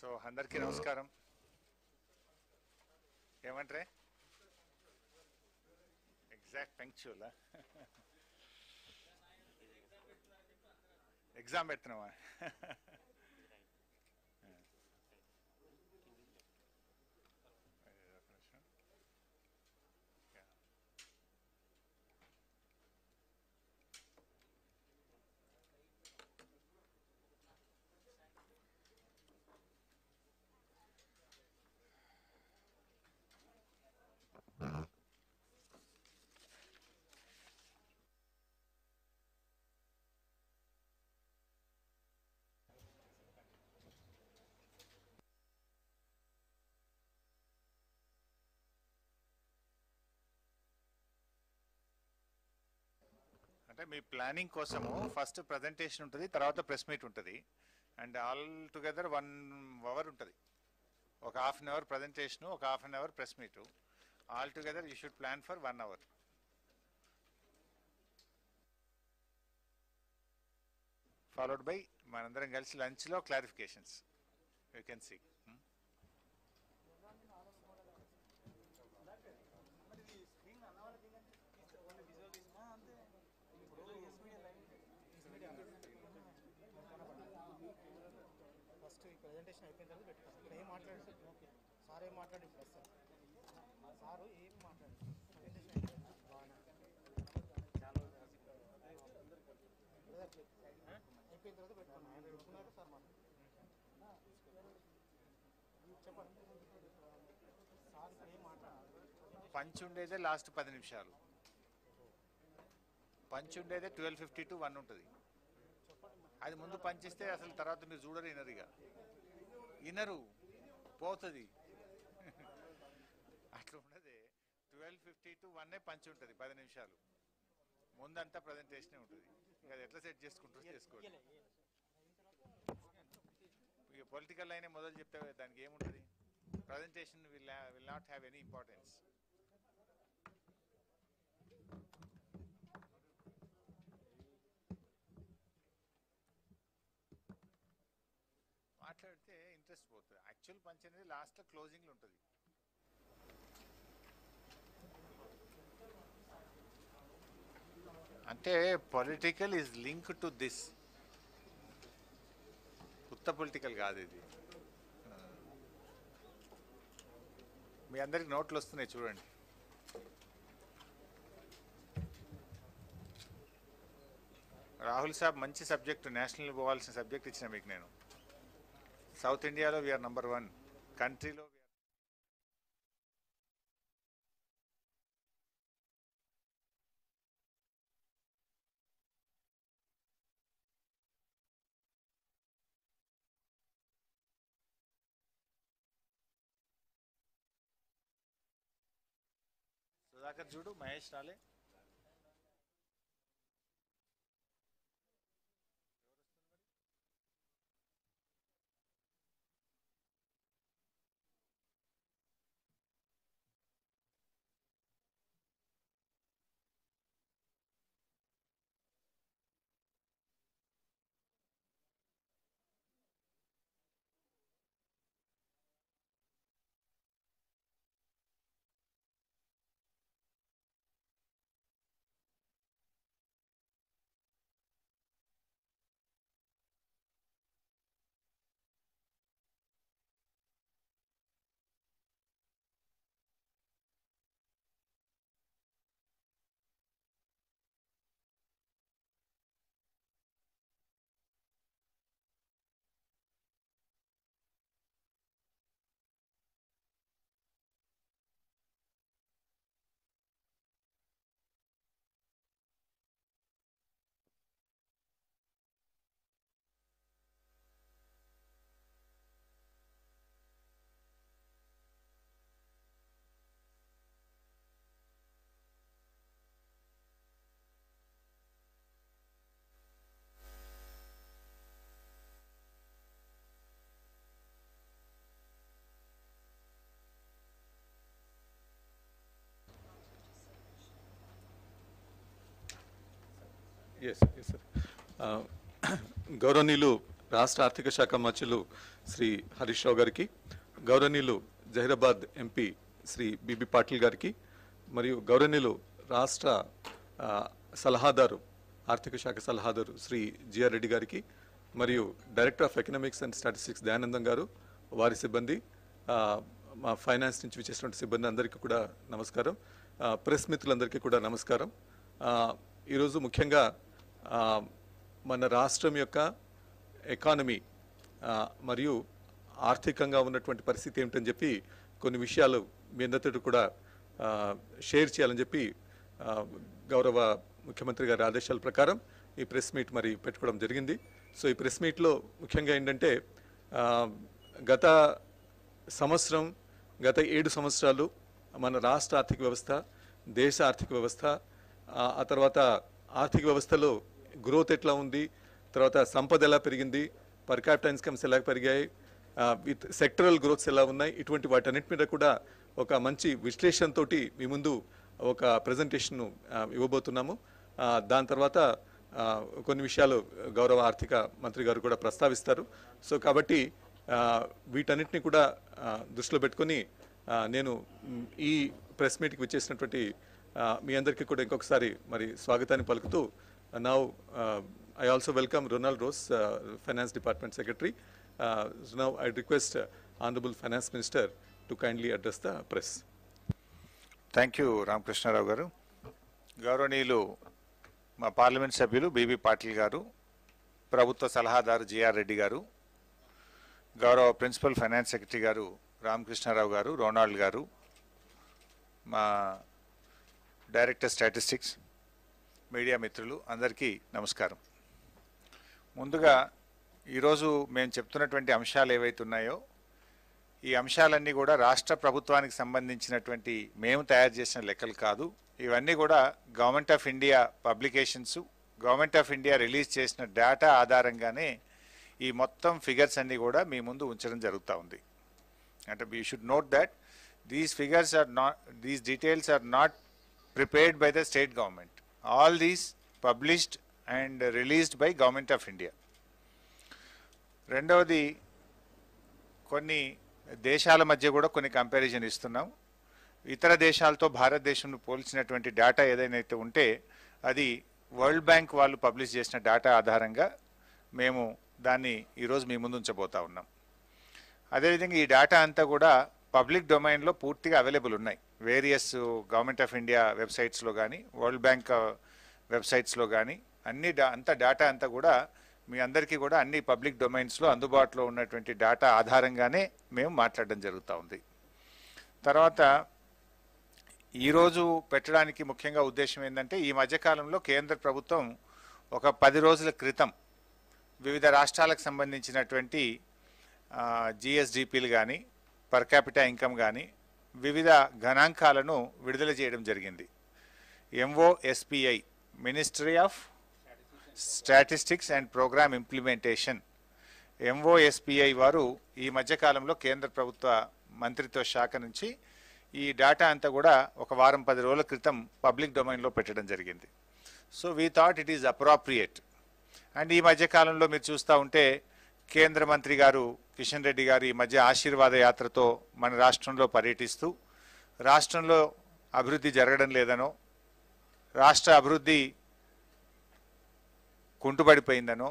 So అందరికీ నమస్కారం. ఏమంటారే exact punctual exam పెడుతున్నావా? అంటే మీ ప్లానింగ్ కోసము ఫస్ట్ ప్రజెంటేషన్ ఉంటుంది, తర్వాత ప్రెస్ మీట్ ఉంటుంది, అండ్ ఆల్ టుగెదర్ 1 hour ఉంటుంది. ఒక ½ an hour ప్రజెంటేషను, ఒక ½ an hour press meet. All together you should plan for 1 hour. Followed by మనందరం కలిసి లంచ్లో clarifications you can see. Presentation అయిపోయిన తర్వాత పెట్టుకోండి. ఇక్కడ ఏం మాట్లాడారు సార్, ఏం మాట్లాడి సార్ సారు ఏం మాట్లాడారు ప్రెజెంటేషన్ అయిపోయింది బాగా అయిపోయిన తర్వాత పెట్టుకోండి. ఆయన పెట్టుకున్నారు సార్ మనం చెప్పండి సార్ ఇప్పుడు ఏం మాట్లాడారు. పంచ్ ఉండేదే లాస్ట్ 10 నిమిషాలు. పంచ్ ఉండేదే 12:50 to 1 ఉంటుంది. అది ముందు పంచిస్తే అసలు తర్వాత మీరు చూడరు, వినరు పోతుంది. అట్లా ఉండదే. 12:50 to 1 పంచ్ ఉంటుంది, 10 నిమిషాలు. ముందంతా ప్రజెంటేషనే ఉంటుంది. ఇక అది ఎట్లా సెట్ చేసుకుంటారో చేసుకోండి. ఇక పొలిటికల్ లైనే మొదలు చెప్తే దానికి ఏముంటుంది. Presentation will not have any importance. మాట్లాడితే ఇంట్రెస్ట్ పోతుంది. యాక్చువల్ పంచ్ అనేది లాస్ట్లో క్లోజింగ్లో ఉంటుంది. అంటే political is link to this. కొత్త పొలిటికల్ కాదు ఇది. మీ అందరికి నోట్లు వస్తున్నాయి చూడండి. రాహుల్ సాబ్ మంచి సబ్జెక్టు, నేషనల్ పోవాల్సిన సబ్జెక్ట్ ఇచ్చిన మీకు నేను. సౌత్ ఇండియాలో వీఆర్ నంబర్ 1 కంట్రీలో. సుధాకర్ చూడు, మహేష్ రాలే. Yes, sir. గౌరవనీయులు రాష్ట్ర ఆర్థిక శాఖ మంత్రులు శ్రీ హరీష్ రావు గారికి, గౌరవనీయులు జహీరాబాద్ ఎంపీ శ్రీ బిబి పాటిల్ గారికి, మరియు గౌరవనీయులు రాష్ట్ర సలహాదారు ఆర్థిక శాఖ సలహాదారు శ్రీ జిఆర్ రెడ్డి గారికి, మరియు director of economics and statistics Dayanandam గారు, వారి సిబ్బంది, మా ఫైనాన్స్ నుంచి విచ్చేసినటువంటి సిబ్బంది అందరికీ కూడా నమస్కారం. ప్రెస్ మిత్రులందరికీ కూడా నమస్కారం. ఈరోజు ముఖ్యంగా మన రాష్ట్రం యొక్క ఎకానమీ మరియు ఆర్థికంగా ఉన్నటువంటి పరిస్థితి ఏమిటని చెప్పి కొన్ని విషయాలు మీ అందరితో కూడా షేర్ చేయాలని చెప్పి గౌరవ ముఖ్యమంత్రి గారి ఆదేశాల ప్రకారం ఈ ప్రెస్ మీట్ మరి పెట్టుకోవడం జరిగింది. సో ఈ ప్రెస్ మీట్లో ముఖ్యంగా ఏంటంటే గత 7 సంవత్సరాలు మన రాష్ట్ర ఆర్థిక వ్యవస్థ, దేశ ఆర్థిక వ్యవస్థ, ఆ తర్వాత ఆర్థిక వ్యవస్థలో గ్రోత్ ఎట్లా ఉంది, తర్వాత సంపద ఎలా పెరిగింది, పర్ క్యాపిటల్ ఇన్కమ్స్ ఎలా పెరిగాయి, విత్ సెక్టరల్ గ్రోత్స్ ఎలా ఉన్నాయి, ఇటువంటి వాటన్నిటి మీద కూడా ఒక మంచి విశ్లేషణతోటి మీ ముందు ఒక ప్రజెంటేషన్ను ఇవ్వబోతున్నాము. దాని తర్వాత కొన్ని విషయాలు గౌరవ ఆర్థిక మంత్రి గారు కూడా ప్రస్తావిస్తారు. సో కాబట్టి వీటన్నిటిని కూడా దృష్టిలో పెట్టుకొని నేను ఈ ప్రెస్ మీట్కి విచ్చేసినటువంటి మీ అందరికీ కూడా ఇంకొకసారి మరి స్వాగతాన్ని పలుకుతూ, now I also welcome Ronald Rose, Finance Department Secretary. So now I request Honorable Finance Minister to kindly address the press. Thank you Ramakrishnarao garu. గౌరవనీయులు మా పార్లమెంట్ సభ్యులు బిబి పాటిల్ గారు, ప్రభుత్వ సలహాదారు జిఆర్ రెడ్డి గారు, గౌరవ ప్రిన్సిపల్ ఫైనాన్స్ సెక్రటరీ గారు రామకృష్ణారావు గారు, రొనాల్డ్ గారు, మా డైరెక్టర్ స్టాటిస్టిక్స్, మీడియా మిత్రులు అందరికీ నమస్కారం. ముందుగా ఈరోజు మేము చెప్తున్నటువంటి అంశాలు ఏవైతే ఉన్నాయో ఈ అంశాలన్నీ కూడా రాష్ట్ర ప్రభుత్వానికి సంబంధించినటువంటి మేము తయారు చేసిన లెక్కలు కాదు. ఇవన్నీ కూడా government of India publications, government of India release చేసిన డేటా ఆధారంగానే ఈ మొత్తం ఫిగర్స్ అన్నీ కూడా మీ ముందు ఉంచడం జరుగుతూ ఉంది. అంటే you should note that these figures are not, these details are not prepared by the state government. All these published and released by government of India. రెండవది, కొన్ని దేశాల మధ్య కూడా కొన్ని కంపారిజన్ ఇస్తున్నాం. ఇతర దేశాలతో భారతదేశంను పోల్చినటువంటి డేటా ఏదైతే ఉంటే అది వరల్డ్ బ్యాంక్ వాళ్ళు పబ్లిష్ చేసిన డేటా ఆధారంగా మేము దాన్ని ఈరోజు మీ ముందు ఉంచబోతా ఉన్నాం. అదేవిధంగా ఈ డేటా అంతా కూడా పబ్లిక్ డొమైన్లో పూర్తిగా అవైలబుల్ ఉన్నాయి. వేరియస్ గవర్నమెంట్ ఆఫ్ ఇండియా వెబ్సైట్స్లో కానీ, వరల్డ్ బ్యాంక్ వెబ్సైట్స్లో కానీ అంత డేటా అంతా కూడా మీ అందరికీ కూడా అన్ని పబ్లిక్ డొమైన్స్లో అందుబాటులో ఉన్నటువంటి డేటా ఆధారంగానే మేము మాట్లాడడం జరుగుతూ ఉంది. తర్వాత ఈరోజు పెట్టడానికి ముఖ్యంగా ఉద్దేశం ఏంటంటే, ఈ మధ్యకాలంలో కేంద్ర ప్రభుత్వం ఒక 10 రోజుల క్రితం వివిధ రాష్ట్రాలకు సంబంధించినటువంటి జిఎస్డిపిలు కానీ, పర్ క్యాపిటల్ ఇన్కమ్ కానీ వివిధ గణాంకాలను విడుదల చేయడం జరిగింది. MOSPI, ministry of statistics and programme implementation, MOSPI వారు ఈ మధ్యకాలంలో కేంద్ర ప్రభుత్వ మంత్రిత్వ శాఖ నుంచి ఈ డేటా అంతా కూడా ఒక వారం 10 రోజుల క్రితం పబ్లిక్ డొమైన్లో పెట్టడం జరిగింది. So we thought it is appropriate. And ఈ మధ్యకాలంలో మీరు చూస్తూ ఉంటే కేంద్ర మంత్రి గారు కిషన్ రెడ్డి గారు ఈ మధ్య ఆశీర్వాద యాత్రతో మన రాష్ట్రంలో పర్యటిస్తూ రాష్ట్రంలో అభివృద్ధి జరగడం లేదనో, రాష్ట్ర అభివృద్ధి కుంటుపడిపోయిందనో,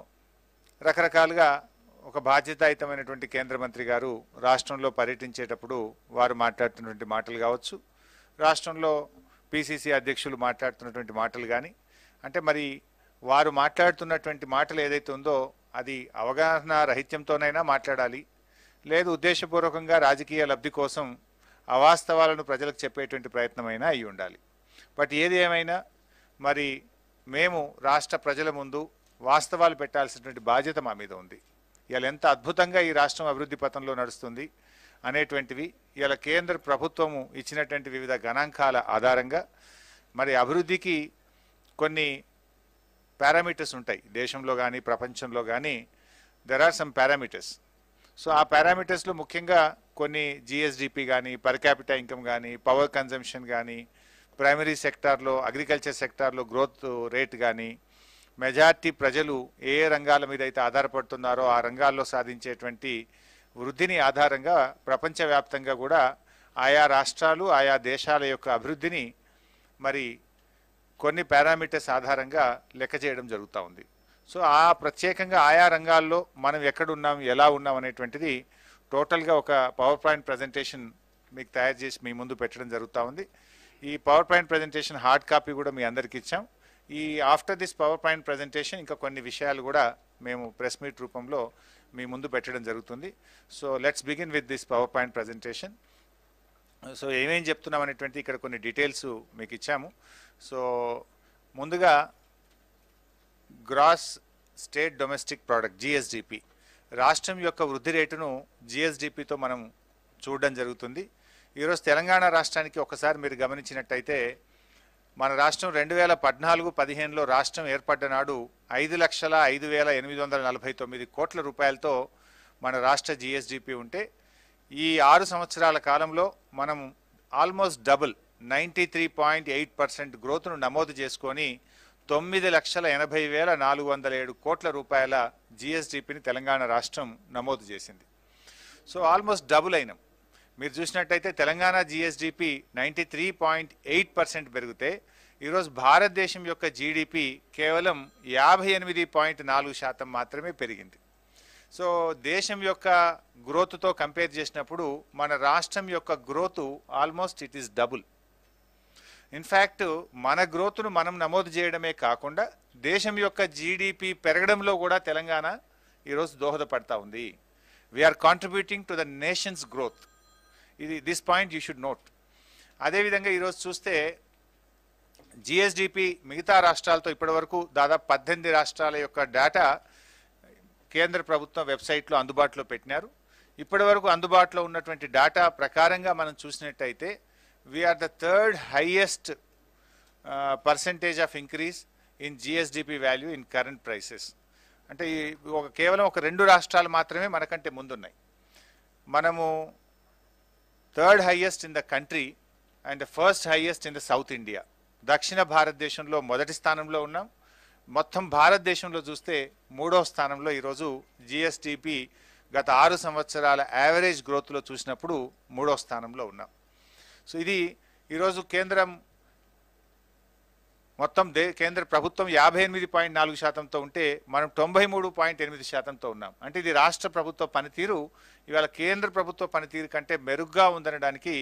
రకరకాలుగా ఒక బాధ్యతాయుతమైనటువంటి కేంద్ర మంత్రి గారు రాష్ట్రంలో పర్యటించేటప్పుడు వారు మాట్లాడుతున్నటువంటి మాటలు కావచ్చు, రాష్ట్రంలో పిసిసి అధ్యక్షులు మాట్లాడుతున్నటువంటి మాటలు కానీ, అంటే మరి వారు మాట్లాడుతున్నటువంటి మాటలు ఏదైతే ఉందో అది అవగాహన రహిత్యంతోనైనా మాట్లాడాలి, లేదు ఉద్దేశపూర్వకంగా రాజకీయ లబ్ధి కోసం అవాస్తవాలను ప్రజలకు చెప్పేటువంటి ప్రయత్నమైనా అయి ఉండాలి. బట్ ఏది ఏమైనా మరి మేము రాష్ట్ర ప్రజల ముందు వాస్తవాలు పెట్టాల్సినటువంటి బాధ్యత మా మీద ఉంది. ఇలా ఎంత అద్భుతంగా ఈ రాష్ట్రం అభివృద్ధి పథంలో నడుస్తుంది అనేటువంటివి ఇలా కేంద్ర ప్రభుత్వము ఇచ్చినటువంటి వివిధ గణాంకాల ఆధారంగా మరి అభివృద్ధికి కొన్ని పారామీటర్స్ ఉంటాయి. దేశంలో కానీ ప్రపంచంలో కానీ there are some parameters. So ఆ పారామీటర్స్లో ముఖ్యంగా కొన్ని జిఎస్డిపి కానీ, పర్ క్యాపిటల్ ఇన్కమ్ కానీ, పవర్ కన్జంప్షన్ కానీ, ప్రైమరీ సెక్టార్లో అగ్రికల్చర్ సెక్టార్లో గ్రోత్ రేట్ కానీ, మెజార్టీ ప్రజలు ఏ రంగాల మీద అయితే ఆధారపడుతున్నారో ఆ రంగాల్లో సాధించేటువంటి వృద్ధిని ఆధారంగా ప్రపంచవ్యాప్తంగా కూడా ఆయా రాష్ట్రాలు ఆయా దేశాల యొక్క అభివృద్ధిని మరి కొన్ని పారామీటర్స్ ఆధారంగా లెక్క చేయడం జరుగుతూ ఉంది. సో ఆ ప్రత్యేకంగా ఆయా రంగాల్లో మనం ఎక్కడున్నాం ఎలా ఉన్నాం అనేటువంటిది టోటల్గా ఒక పవర్ పాయింట్ ప్రజెంటేషన్ మీకు తయారు చేసి మీ ముందు పెట్టడం జరుగుతూ ఉంది. ఈ power point presentation hard copy కూడా మీ అందరికి ఇచ్చాం. ఈ after this power point presentation ఇంకా కొన్ని విషయాలు కూడా మేము ప్రెస్ మీట్ రూపంలో మీ ముందు పెట్టడం జరుగుతుంది. So let's begin with this power point presentation. So ఏమేం చెప్తున్నాం అనేటువంటి ఇక్కడ కొన్ని డీటెయిల్స్ మీకు ఇచ్చాము. సో ముందుగా gross state domestic product GSDP రాష్ట్రం యొక్క వృద్ధి రేటును జిఎస్డిపితో మనం చూడడం జరుగుతుంది. ఈరోజు తెలంగాణ రాష్ట్రానికి ఒకసారి మీరు గమనించినట్టయితే మన రాష్ట్రం 2014-15లో రాష్ట్రం ఏర్పడ్డ నాడు 5,05,849 కోట్ల రూపాయలతో మన రాష్ట్ర జిఎస్డిపి ఉంటే ఈ 6 సంవత్సరాల కాలంలో మనం ఆల్మోస్ట్ డబుల్ 93.8% గ్రోత్ను నమోదు చేసుకొని 9,80,407 కోట్ల రూపాయల జిఎస్డిపిని తెలంగాణ రాష్ట్రం నమోదు చేసింది. సో ఆల్మోస్ట్ డబుల్ అయినాం. మీరు చూసినట్టయితే తెలంగాణ జిఎస్డిపి 93.8% పెరిగితే ఈరోజు భారతదేశం యొక్క జీడిపి కేవలం 58.4% మాత్రమే పెరిగింది. సో దేశం యొక్క గ్రోత్తో కంపేర్ చేసినప్పుడు మన రాష్ట్రం యొక్క growth almost it is double. In fact మన గ్రోత్ను మనం నమోదు చేయడమే కాకుండా దేశం యొక్క జీడిపి పెరగడంలో కూడా తెలంగాణ ఈరోజు దోహదపడతా ఉంది. We are contributing to the nation's growth. This point you should note. అదేవిధంగా ఈరోజు చూస్తే జిఎస్డిపి మిగతా రాష్ట్రాలతో ఇప్పటివరకు దాదాపు 18 రాష్ట్రాల యొక్క డేటా కేంద్ర ప్రభుత్వం వెబ్సైట్లో అందుబాటులో పెట్టినారు. ఇప్పటివరకు అందుబాటులో ఉన్నటువంటి డేటా ప్రకారంగా మనం చూసినట్టయితే we are the third highest percentage of increase in GSDP value in current prices. అంటే కేవలం ఒక 2 రాష్ట్రాలు మాత్రమే మనకంటే ముందున్నాయి. మనము third highest in the country and first highest in the south India. దక్షిణ భారతదేశంలో మొదటి స్థానంలో ఉన్నాం. మొత్తం భారతదేశంలో చూస్తే 3వ స్థానంలో ఈరోజు జిఎస్డిపి గత 6 సంవత్సరాల యావరేజ్ గ్రోత్లో చూసినప్పుడు 3వ స్థానంలో ఉన్నాం. సో ఇది ఈరోజు కేంద్రం మొత్తం కేంద్ర ప్రభుత్వం 58.4%తో ఉంటే మనం 93.8%తో ఉన్నాం. అంటే ఇది రాష్ట్ర ప్రభుత్వ పనితీరు ఇవాళ కేంద్ర ప్రభుత్వ పనితీరు కంటే మెరుగ్గా ఉందనడానికి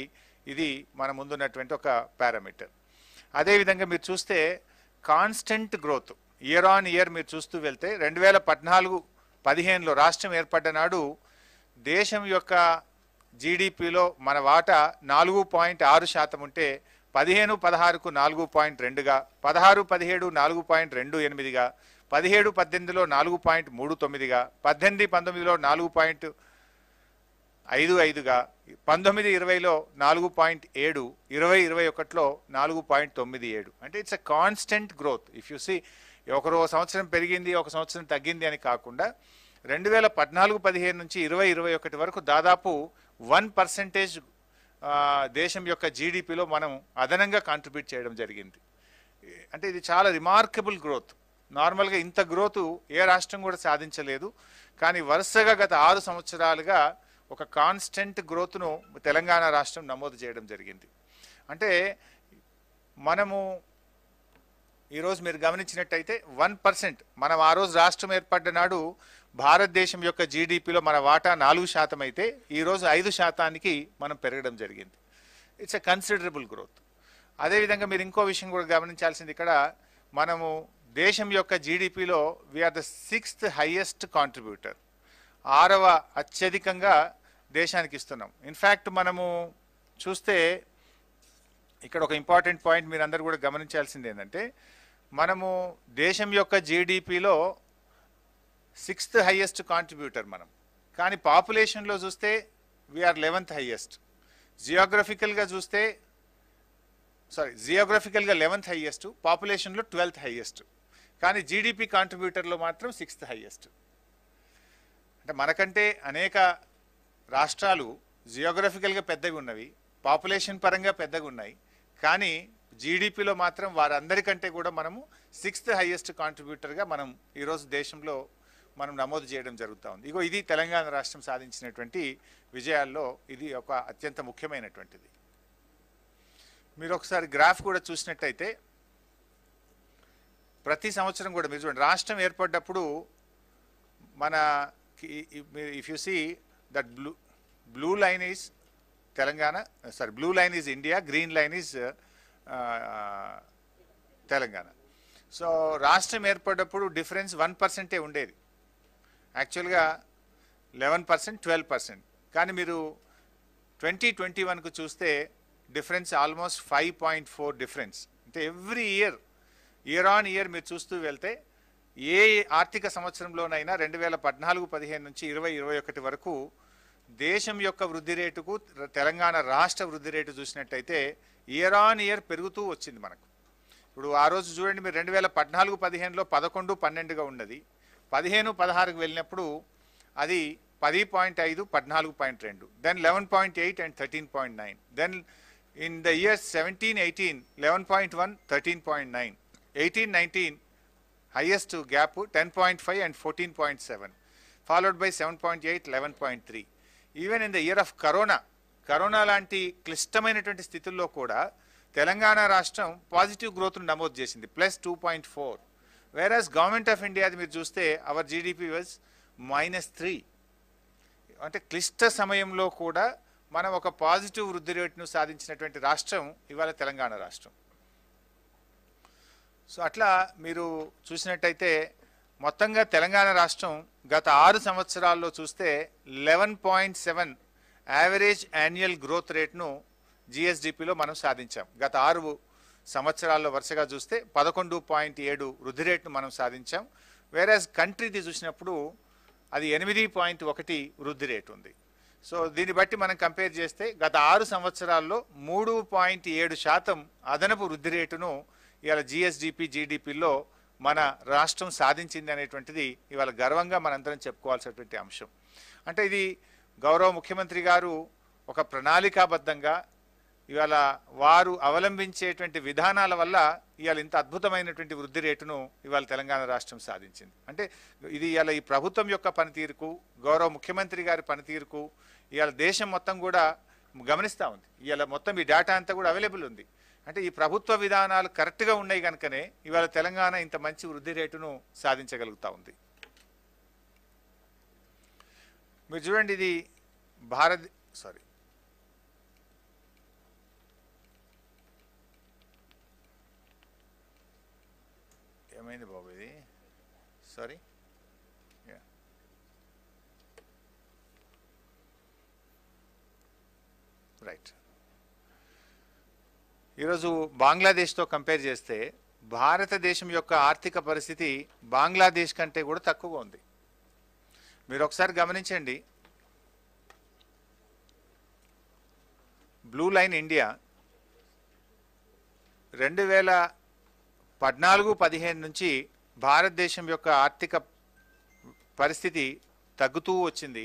ఇది మన ముందున్నటువంటి ఒక పారామీటర్. అదేవిధంగా మీరు చూస్తే constant growth year on year మీరు చూస్తూ వెళ్తే 2014-15లో రాష్ట్రం ఏర్పడ్డ నాడు దేశం యొక్క జీడిపిలో మన వాటా 4.6% ఉంటే 15-16కు 4.2గా, 16-17 4.28గా, 17-18లో 4.39గా, 18-19లో 4.55గా, 19-20లో 4.7, 20-21లో 4.97. అంటే it's a constant growth. If you see ఒకరో సంవత్సరం పెరిగింది ఒక సంవత్సరం తగ్గింది అని కాకుండా 2014-15 నుంచి 20-21 వరకు దాదాపు 1% దేశం యొక్క జీడిపిలో మనం అదనంగా కాంట్రిబ్యూట్ చేయడం జరిగింది. అంటే ఇది చాలా రిమార్కబుల్ గ్రోత్. నార్మల్గా ఇంత గ్రోత్ ఏ రాష్ట్రం కూడా సాధించలేదు. కానీ వరుసగా గత 6 సంవత్సరాలుగా ఒక కాన్స్టెంట్ గ్రోత్ను తెలంగాణ రాష్ట్రం నమోదు చేయడం జరిగింది. అంటే మనము ఈరోజు మీరు గమనించినట్టయితే 1% మనం ఆ రోజు రాష్ట్రం ఏర్పడ్డ నాడు భారతదేశం యొక్క జీడిపిలో మన వాటా 4% అయితే ఈరోజు 5% మనం పెరగడం జరిగింది. It's a considerable growth. అదేవిధంగా మీరు ఇంకో విషయం కూడా గమనించాల్సింది, ఇక్కడ మనము దేశం యొక్క జీడిపిలో we are the 6th highest contributor. 6వ అత్యధికంగా దేశానికి ఇస్తున్నాం. ఇన్ఫ్యాక్ట్ మనము చూస్తే ఇక్కడ ఒక ఇంపార్టెంట్ పాయింట్ మీరు అందరూ కూడా గమనించాల్సింది ఏంటంటే మనము దేశం యొక్క జీడిపిలో 6th హైయెస్ట్ కాంట్రిబ్యూటర్ మనం. కానీ పాపులేషన్లో చూస్తే వీఆర్ 11th హైయెస్ట్. జియోగ్రఫికల్గా 11th హైయెస్ట్, పాపులేషన్లో 12th హైయెస్ట్. కానీ జీడిపి కాంట్రిబ్యూటర్లో మాత్రం 6th హైయెస్ట్. అంటే మనకంటే అనేక రాష్ట్రాలు జియోగ్రఫికల్గా పెద్దవి ఉన్నవి, పాపులేషన్ పరంగా పెద్దగా ఉన్నాయి, కానీ జీడిపిలో మాత్రం వారందరికంటే కూడా మనము 6th హైయెస్ట్ కాంట్రిబ్యూటర్గా మనం ఈరోజు దేశంలో మనం నమోదు చేయడం జరుగుతూ ఉంది. ఇది తెలంగాణ రాష్ట్రం సాధించినటువంటి విజయాల్లో ఇది ఒక అత్యంత ముఖ్యమైనటువంటిది. మీరు ఒకసారి గ్రాఫ్ కూడా చూసినట్టయితే ప్రతి సంవత్సరం కూడా మీరు చూడండి, రాష్ట్రం ఏర్పడ్డప్పుడు మన if you see that blue line is Telangana, blue line is India, green line is Telangana. So రాష్ట్రం ఏర్పడ్డప్పుడు డిఫరెన్స్ 1% ఉండేది, యాక్చువల్గా 11%, 12%. కానీ మీరు 2021కు చూస్తే డిఫరెన్స్ ఆల్మోస్ట్ 5.4 డిఫరెన్స్. అంటే ఎవ్రీ ఇయర్ ఆన్ ఇయర్ మీరు చూస్తూ వెళ్తే ఏ ఆర్థిక సంవత్సరంలోనైనా 2014-15 నుంచి 2021 వరకు దేశం యొక్క వృద్ధి రేటుకు తెలంగాణ రాష్ట్ర వృద్ధి రేటు చూసినట్టయితే ఇయర్ ఆన్ ఇయర్ పెరుగుతూ వచ్చింది మనకు. ఇప్పుడు ఆ రోజు చూడండి, మీరు 2014-15లో 11-12గా ఉన్నది, 15-16కు వెళ్ళినప్పుడు అది 10.5, 14.2, then 11.8 and 13.9, then in the year 17-18 11.1, 13.9, 18-19 highest gap 10.5 and 14.7, followed by 7.8, 11.3. Even in the year of corona లాంటి క్లిష్టమైనటువంటి స్థితుల్లో కూడా తెలంగాణ రాష్ట్రం పాజిటివ్ గ్రోత్ను నమోదు చేసింది, +2.4. వేరాస్ గవర్నమెంట్ ఆఫ్ ఇండియా మీరు చూస్తే అవర్ జీడిపి వాజ్ -3. అంటే క్లిష్ట సమయంలో కూడా మనం ఒక పాజిటివ్ వృద్ధి రేటును సాధించినటువంటి రాష్ట్రం ఇవాళ తెలంగాణ రాష్ట్రం. సో అట్లా మీరు చూసినట్టయితే మొత్తంగా తెలంగాణ రాష్ట్రం గత 6 సంవత్సరాల్లో చూస్తే 11.7 యావరేజ్ యాన్యువల్ గ్రోత్ రేట్ను జిఎస్డిపిలో మనం సాధించాం. గత 6 సంవత్సరాల్లో వరుసగా చూస్తే 11.7 వృద్ధి రేట్ను మనం సాధించాం. వేరాజ్ కంట్రీది చూసినప్పుడు అది 8.1 వృద్ధి రేటు ఉంది. సో దీన్ని బట్టి మనం కంపేర్ చేస్తే గత 6 సంవత్సరాల్లో 3.7% అదనపు వృద్ధి రేటును ఇవాళ జిఎస్డిపి జీడిపిలో మన రాష్ట్రం సాధించింది అనేటువంటిది ఇవాళ గర్వంగా మనందరం చెప్పుకోవాల్సినటువంటి అంశం. అంటే ఇది గౌరవ ముఖ్యమంత్రి గారు ఒక ప్రణాళికాబద్ధంగా ఇవాళ వారు అవలంబించేటువంటి విధానాల వల్ల ఇవాళ ఇంత అద్భుతమైనటువంటి వృద్ధి రేటును ఇవాళ తెలంగాణ రాష్ట్రం సాధించింది. అంటే ఇది ఇవాళ ఈ ప్రభుత్వం యొక్క పనితీరుకు, గౌరవ ముఖ్యమంత్రి గారి పనితీరుకు ఇవాళ దేశం మొత్తం కూడా గమనిస్తూ ఉంది. ఇవాళ మొత్తం ఈ డేటా అంతా కూడా అవైలబుల్ ఉంది. అంటే ఈ ప్రభుత్వ విధానాలు కరెక్ట్గా ఉన్నాయి కనుకనే ఇవాళ తెలంగాణ ఇంత మంచి వృద్ధి రేటును సాధించగలుగుతూ ఉంది. మీరు చూడండి, ఇది ఏమైంది బాబు ఇది, రైట్. ఈరోజు బంగ్లాదేశ్తో కంపేర్ చేస్తే భారతదేశం యొక్క ఆర్థిక పరిస్థితి బంగ్లాదేశ్ కంటే కూడా తక్కువగా ఉంది. మీరు ఒకసారి గమనించండి, బ్లూ లైన్ ఇండియా 2014-15 నుంచి భారతదేశం యొక్క ఆర్థిక పరిస్థితి తగ్గుతూ వచ్చింది,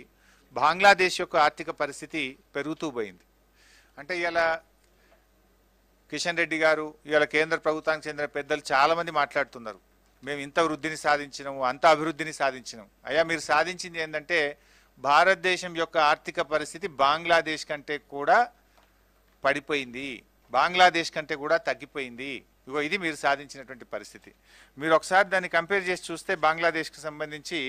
బంగ్లాదేశ్ యొక్క ఆర్థిక పరిస్థితి పెరుగుతూ పోయింది. అంటే ఇలా కిషన్ రెడ్డి గారు, ఇవాళ కేంద్ర ప్రభుత్వానికి చెందిన పెద్దలు చాలామంది మాట్లాడుతున్నారు, మేము ఇంత వృద్ధిని సాధించినాము, అంత అభివృద్ధిని సాధించినాం. అయ్యా, మీరు సాధించింది ఏంటంటే భారతదేశం యొక్క ఆర్థిక పరిస్థితి బంగ్లాదేశ్ కంటే కూడా పడిపోయింది, బంగ్లాదేశ్ కంటే కూడా తగ్గిపోయింది. ఇది మీరు సాధించినటువంటి పరిస్థితి. మీరు ఒకసారి దాన్ని కంపేర్ చేసి చూస్తే బంగ్లాదేశ్కి సంబంధించి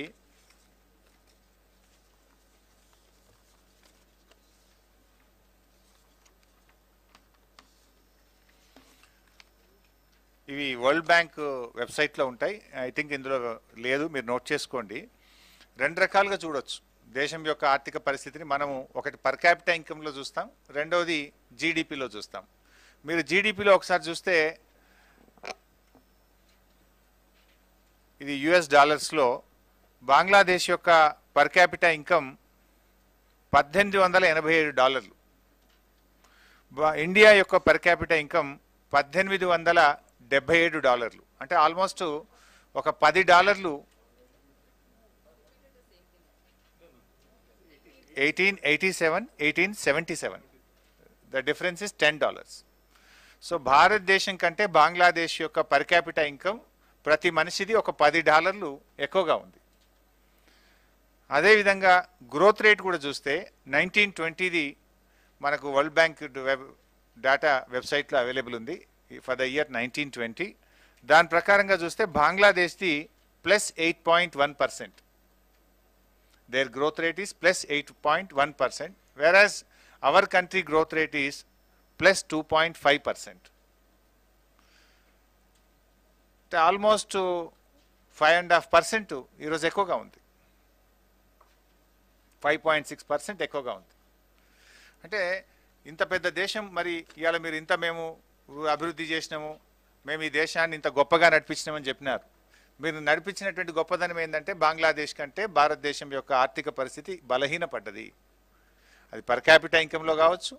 ఇవి వరల్డ్ బ్యాంక్ వెబ్సైట్లో ఉంటాయి, ఐ థింక్ ఇందులో లేదు, మీరు నోట్ చేసుకోండి. 2 రకాలుగా చూడొచ్చు దేశం యొక్క ఆర్థిక పరిస్థితిని. మనము ఒకటి పర్ క్యాపిటా ఇన్కంలో చూస్తాం, రెండవది జీడిపిలో చూస్తాం. మీరు జీడిపిలో ఒకసారి చూస్తే ఇది యుఎస్ డాలర్స్లో బంగ్లాదేశ్ యొక్క పర్ క్యాపిటా ఇన్కమ్ $1887. ఇండియా యొక్క పర్ క్యాపిటా ఇన్కమ్ $1877. అంటే ఆల్మోస్ట్ ఒక $10 1877 ద డిఫరెన్స్ ఇస్ $10. సో భారతదేశం కంటే బంగ్లాదేశ్ యొక్క పర్ క్యాపిటల్ ఇన్కమ్ ప్రతి మనిషిది ఒక $10 ఎక్కువగా ఉంది. అదేవిధంగా గ్రోత్ రేట్ కూడా చూస్తే 1920ది మనకు వరల్డ్ బ్యాంక్ డేటా వెబ్సైట్లో అవైలబుల్ ఉంది ఫర్ ద ఇయర్ 1920. దాని ప్రకారంగా చూస్తే బంగ్లాదేశ్ది +8.1%. Their growth rate is +8.1%, whereas our country growth rate is +2.5%. Almost 5.5% ఈరోజు ఎక్కువగా ఉంది, 5.6% ఎక్కువగా ఉంది. అంటే ఇంత పెద్ద దేశం, మరి ఇవాళ మీరు ఇంత మేము అభివృద్ధి చేసినాము, మేము ఈ దేశాన్ని ఇంత గొప్పగా నడిపించినామని చెప్పినారు. మీరు నడిపించినటువంటి గొప్పదనం ఏంటంటే బంగ్లాదేశ్ కంటే భారతదేశం యొక్క ఆర్థిక పరిస్థితి బలహీనపడ్డది. అది పర్ క్యాపిటల్ ఇన్కంలో కావచ్చు,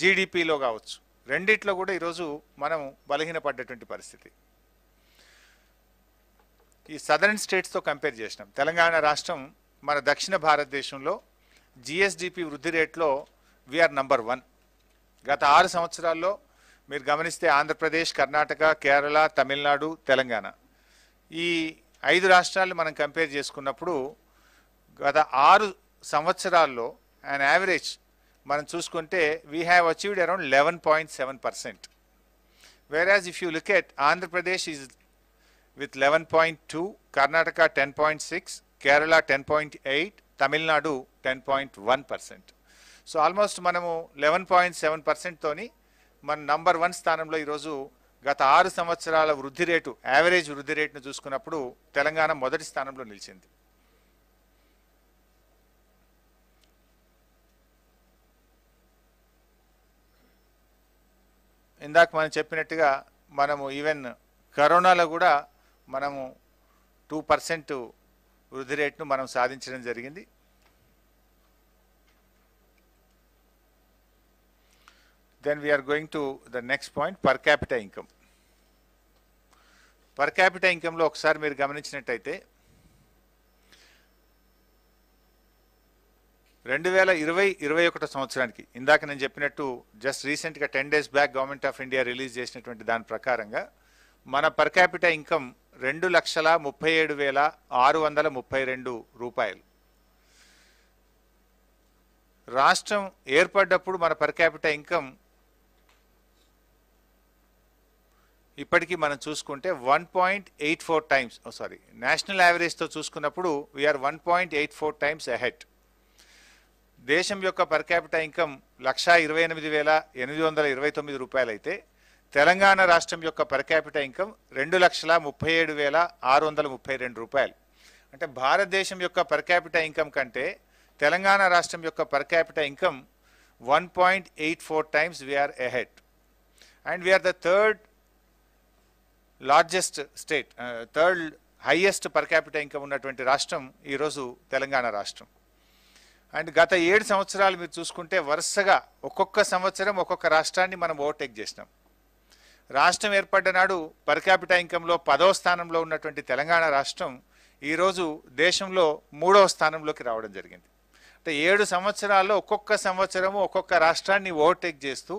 జీడిపిలో కావచ్చు, రెండిట్లో కూడా ఈరోజు మనం బలహీనపడ్డటువంటి పరిస్థితి. ఈ సదరన్ స్టేట్స్తో కంపేర్ చేసినాం. తెలంగాణ రాష్ట్రం మన దక్షిణ భారతదేశంలో జిఎస్డిపి వృద్ధి రేట్లో వీఆర్ నంబర్ 1. గత 6 సంవత్సరాల్లో మీరు గమనిస్తే ఆంధ్రప్రదేశ్, కర్ణాటక, కేరళ, తమిళనాడు, తెలంగాణ ఈ 5 రాష్ట్రాలు మనం కంపేర్ చేసుకున్నప్పుడు గత 6 సంవత్సరాల్లో an యావరేజ్ మనం చూసుకుంటే we have achieved around 11.7%. whereas if you look at Andhra Pradesh is with 11.2, Karnataka 10.6, Kerala 10.8, Tamil Nadu 10.1%. So almost మనము 11.7% తోని మన నంబర్ 1 స్థానంలో ఈరోజు గత 6 సంవత్సరాల వృద్ధి రేటు, యావరేజ్ వృద్ధి రేటును చూసుకున్నప్పుడు తెలంగాణ మొదటి స్థానంలో నిలిచింది. ఇందాక మనం చెప్పినట్టుగా మనము ఈవెన్ కరోనాలో కూడా మనము 2% వృద్ధి రేటును మనం సాధించడం జరిగింది. Then we are going to the next point, per capita income. Per capita income లో ఒకసారి మీరు గమనించినట్టయితే 2020-21 సంవత్సరానికి ఇందాక నేను చెప్పినట్టు జస్ట్ రీసెంట్గా 10 days back government of India release చేసినటువంటి దాని ప్రకారంగా మన పర్ క్యాపిటల్ ఇన్కమ్ 2,37,632 రూపాయలు. రాష్ట్రం ఏర్పడ్డప్పుడు మన పర్ క్యాపిటల్ ఇన్కమ్ ఇప్పటికీ మనం చూసుకుంటే 1.84 టైమ్స్, నేషనల్ యావరేజ్తో చూసుకున్నప్పుడు వీఆర్ 1.84 టైమ్స్ అహెడ్. దేశం యొక్క పర్ క్యాపిటల్ ఇన్కమ్ 1,28,829 రూపాయలు అయితే తెలంగాణ రాష్ట్రం యొక్క పర్ క్యాపిటల్ ఇన్కమ్ 2,37,632 రూపాయలు. అంటే భారతదేశం యొక్క పర్ క్యాపిటల్ ఇన్కమ్ కంటే తెలంగాణ రాష్ట్రం యొక్క per capital income 1.84 times we are ahead. And we are the third largest state, third highest per capital income ఉన్నటువంటి రాష్ట్రం ఈరోజు తెలంగాణ రాష్ట్రం. అండ్ గత 7 సంవత్సరాలు మీరు చూసుకుంటే వరుసగా ఒక్కొక్క సంవత్సరం ఒక్కొక్క రాష్ట్రాన్ని మనం ఓవర్టేక్ చేసినాం. రాష్ట్రం ఏర్పడ్డ నాడు పర్ క్యాపిటల్ ఇన్కంలో 10వ స్థానంలో ఉన్నటువంటి తెలంగాణ రాష్ట్రం ఈరోజు దేశంలో 3వ స్థానంలోకి రావడం జరిగింది. అంటే 7 సంవత్సరాల్లో ఒక్కొక్క సంవత్సరము ఒక్కొక్క రాష్ట్రాన్ని ఓవర్టేక్ చేస్తూ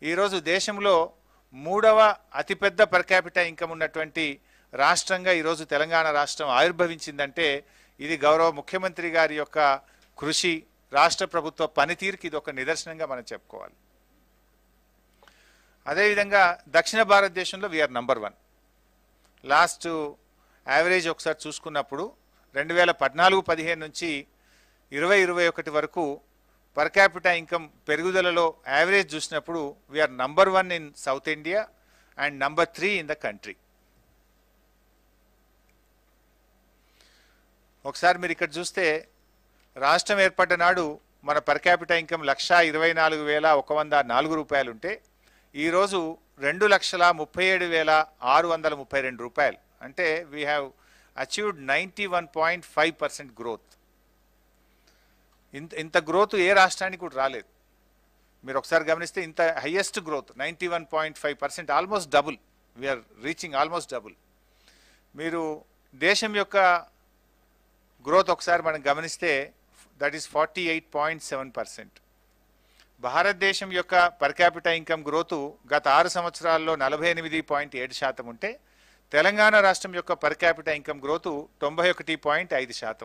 ఈరోజు దేశంలో 3వ అతిపెద్ద పర్ క్యాపిటల్ ఇన్కమ్ ఉన్నటువంటి రాష్ట్రంగా ఈరోజు తెలంగాణ రాష్ట్రం ఆవిర్భవించిందంటే ఇది గౌరవ ముఖ్యమంత్రి గారి యొక్క కృషి, రాష్ట్ర ప్రభుత్వ పనితీరుకి ఇది ఒక నిదర్శనంగా మనం చెప్పుకోవాలి. అదేవిధంగా దక్షిణ భారతదేశంలో వీఆర్ నంబర్ 1. లాస్ట్ యావరేజ్ ఒకసారి చూసుకున్నప్పుడు 2014-15 నుంచి 2021 వరకు పర్ క్యాపిటల్ ఇన్కమ్ పెరుగుదలలో యావరేజ్ చూసినప్పుడు we are number 1 in south India and number 3 in the country. ఒకసారి మీరు ఇక్కడ చూస్తే రాష్ట్రం ఏర్పడ్డ నాడు మన పర్ క్యాపిటల్ ఇన్కమ్ 1,24,104 రూపాయలు ఉంటే ఈరోజు 2,37,632 రూపాయలు. అంటే వీ హ్యావ్ అచీవ్డ్ 91.5% గ్రోత్. ఇంత గ్రోత్ ఏ రాష్ట్రానికి కూడా రాలేదు. మీరు ఒకసారి గమనిస్తే ఇంత highest growth 91.5%, almost double. We are reaching almost double. మీరు దేశం యొక్క గ్రోత్ ఒకసారి మనం గమనిస్తే దట్ ఈస్ 48.7%. భారతదేశం యొక్క పర్ క్యాపిటల్ ఇన్కమ్ గ్రోత్ గత 6 సంవత్సరాల్లో 48.7% ఉంటే తెలంగాణ రాష్ట్రం యొక్క పర్ క్యాపిటల్ ఇన్కమ్ గ్రోత్ 91.5%.